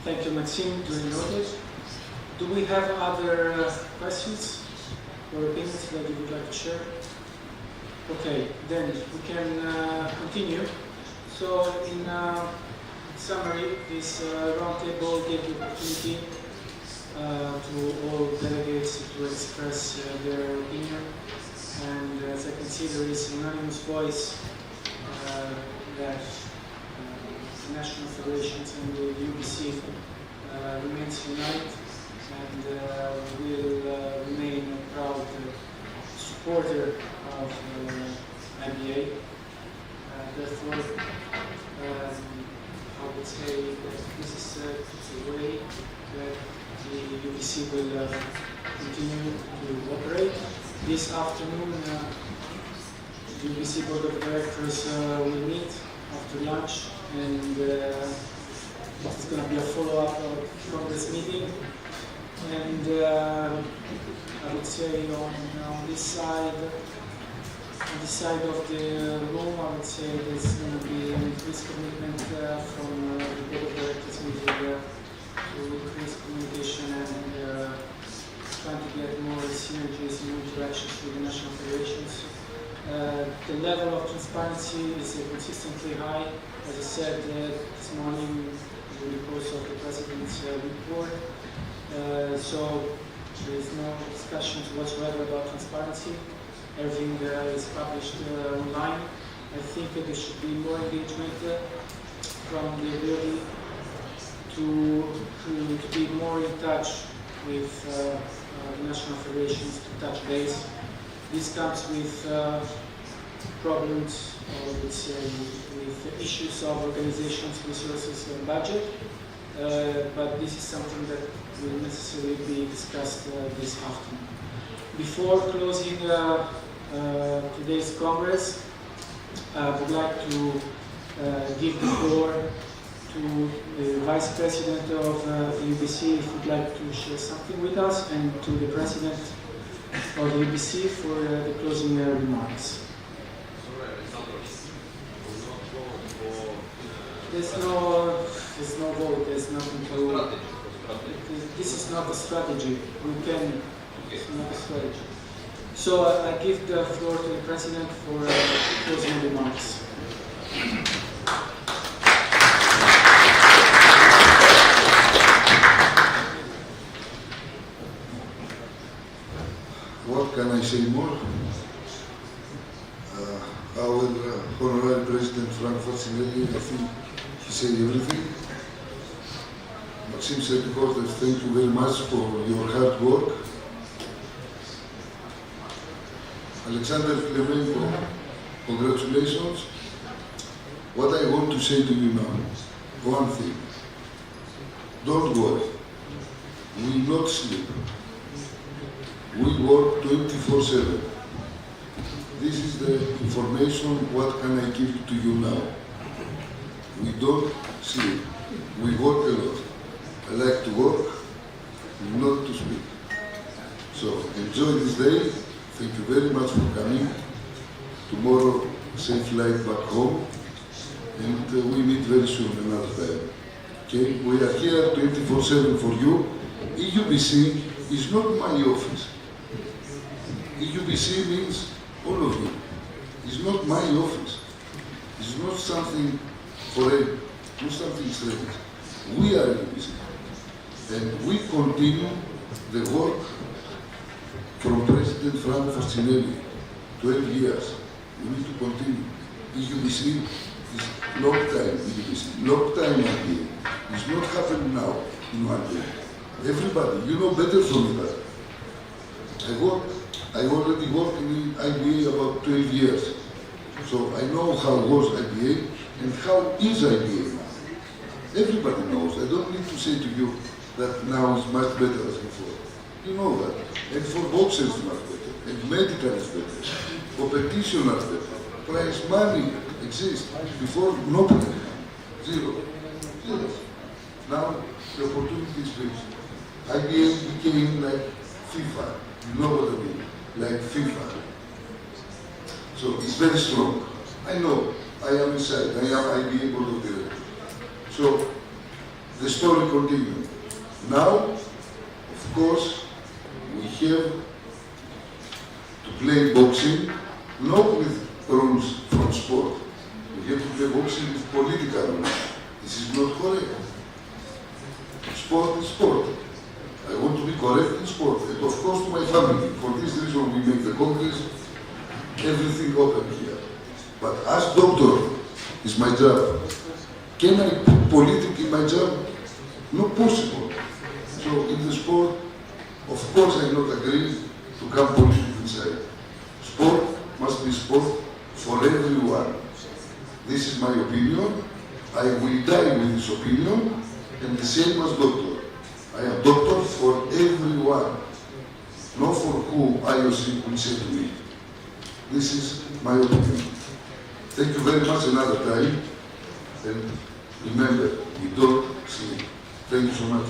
Thank you, Maxime, during noted. Do we have other questions or opinions that you would like to share? Okay, then we can continue. So, in summary, this roundtable gave the opportunity to all delegates to express their opinion. And as I can see, there is an unanimous voice that national federations and the EUBC remains united and will remain a proud supporter of IBA. Therefore, I would say that this is a way that the EUBC will continue to operate. This afternoon, the EUBC Board of Directors will meet after lunch, and it's going to be a follow-up from this meeting. And I would say on this side, On the side of the room, I would say there's going to be an increased commitment from the board of directors meeting to increase communication and trying to get more synergies and interactions with the national federations. The level of transparency is consistently high. As I said this morning during the course of the President's report, so there is no discussions whatsoever about transparency. Everything is published online. I think that there should be more engagement from the ability to be more in touch with the national federations, to touch base. This comes with problems, or let's say, with issues of organizations, resources, and budget. But this is something that will necessarily be discussed this afternoon. Before closing today's Congress, I would like to give the floor to the Vice President of the EUBC, if you'd like to share something with us, and to the President of the EUBC for the closing remarks. There's no vote, there's nothing to... This is not a strategy. It's not a strategy. So I give the floor to the President for closing remarks. What can I say more? Our Honorary President Frank Fascinelli, I think he said everything. Maxim Sertikov, thank you very much for your hard work. Alexander Klemenko, congratulations. What I want to say to you now, one thing, don't worry, we will not sleep. We work 24/7. This is the information, what can I give to you now? We don't sleep, we work a lot. I like to work, not to sleep. So enjoy this day. Thank you very much for coming. Tomorrow, safe flight back home. And we meet very soon another time. Okay? We are here 24/7 for you. EUBC is not my office. EUBC means all of you. It's not my office. It's not something foreign, not something strange. We are EUBC. And we continue the work from President Frank Fascinelli, 12 years. We need to continue. EUBC is long time, EUBC, long time idea. It's not happening now in one day. Everybody, you know better from me that. I already worked in IBA about 12 years. So I know how was IBA and how is IBA now. Everybody knows. I don't need to say to you that now is much better as before. You know that. And for boxers is much better. And medical is better. Competition is better. Prize money exists. Before, nobody. Zero. Now, the opportunity is big. IBA became like FIFA. You know what I mean? Like FIFA. So it's very strong. I know. I am inside. I am IBA board of directors. So the story continues. Now, of course, we have to play boxing, not with rules from sport. We have to play boxing with political rules. This is not correct. Sport is sport. I want to be correct in sport. And of course to my family. For this reason we make the Congress, everything open here. But as doctor, is my job. Can I put politics in my job? Not possible. So in the sport, of course I not agree to come politics inside. Sport must be sport for everyone. This is my opinion. I will die with this opinion, and the same as doctor. I am doctor for everyone, not for who IOC will say to me. This is my opinion. Thank you very much another time, and remember, we don't sleep. Thank you so much.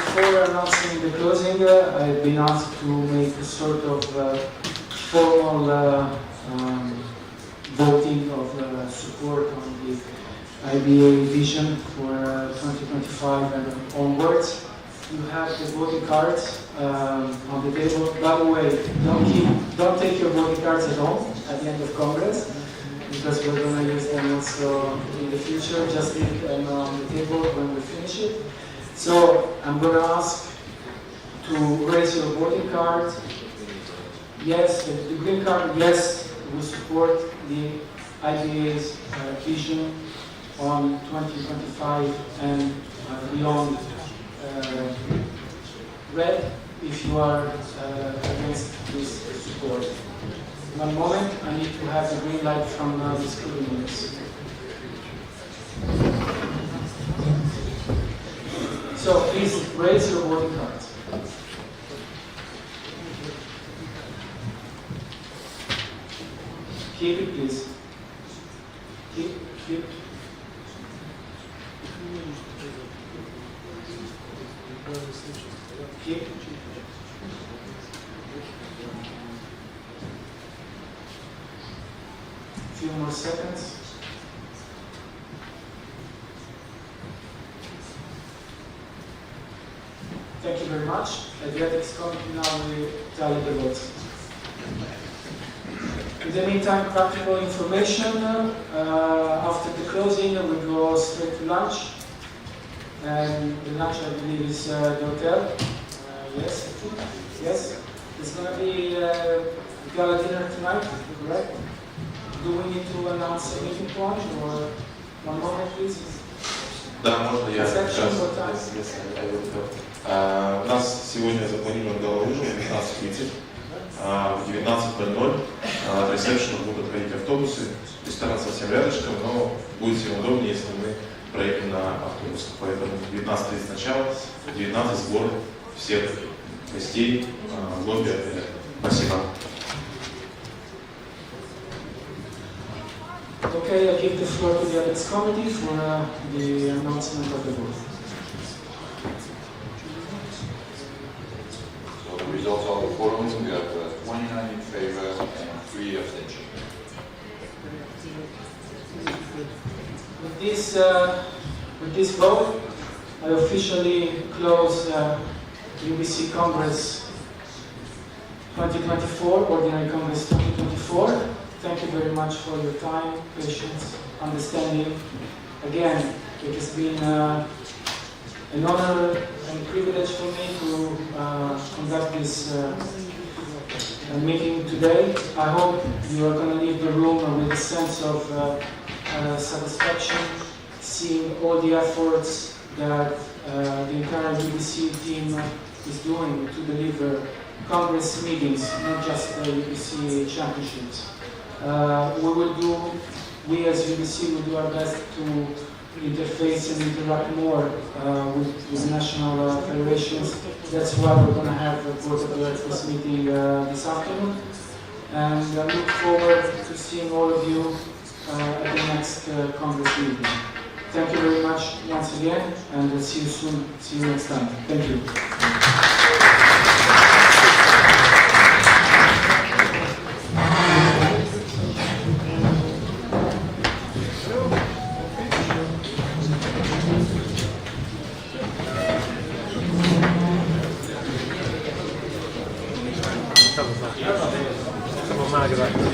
Before announcing the closing, been asked to make a sort of formal voting of support on the IBA vision for 2025 and onwards. You have the voting cards on the table. By the way, don't take your voting cards at home at the end of Congress, because we're going to use them also in the future. Just leave them on the table when we finish it. So I'm going to ask to raise your voting card. Yes, the green card, yes, we support the IBA's vision on 2025 and beyond. Red, if you are against this support. One moment, I need to have the green light from the scrutineers. So please raise your voting cards. Keep it, please. Keep. Keep. Few more seconds. Thank you very much. At the ethics committee now we tally the votes. In the meantime, practical information. After the closing, we go straight to lunch. And the lunch, I believe, is the hotel. Yes, yes. It's going to be gala dinner tonight, correct? Do we need to announce a meeting point or one moment, please? Да, можно я Reception, сейчас. what time? У нас сегодня запланирован ужин в 15:30. В 19:00 от ресепшена будут отходить автобусы. Ресторан совсем рядышком, но будет всем удобнее, если мы проедем на автобусах. Поэтому 19:30 начало, в 19 сбор всех гостей в лобби отеля. Спасибо. Okay, I give the floor to the ethics committee for the announcement of the vote. So the results are the following. We have 29 in favor and 3 abstentions. With this vote, I officially close EUBC Congress 2024, Ordinary Congress 2024. Thank you very much for your time, patience, understanding. Again, it has been an honor and privilege for me to conduct this meeting today. I hope you are going to leave the room with a sense of satisfaction, seeing all the efforts that the entire EUBC team is doing to deliver Congress meetings, not just the EUBC championships. We as EUBC will do our best to interface and interact more with national federations. That's why we're going to have a Board of Directors meeting this afternoon. And I look forward to seeing all of you at the next Congress meeting. Thank you very much once again, and we'll see you soon. See you next time. Thank you. Siamo magri.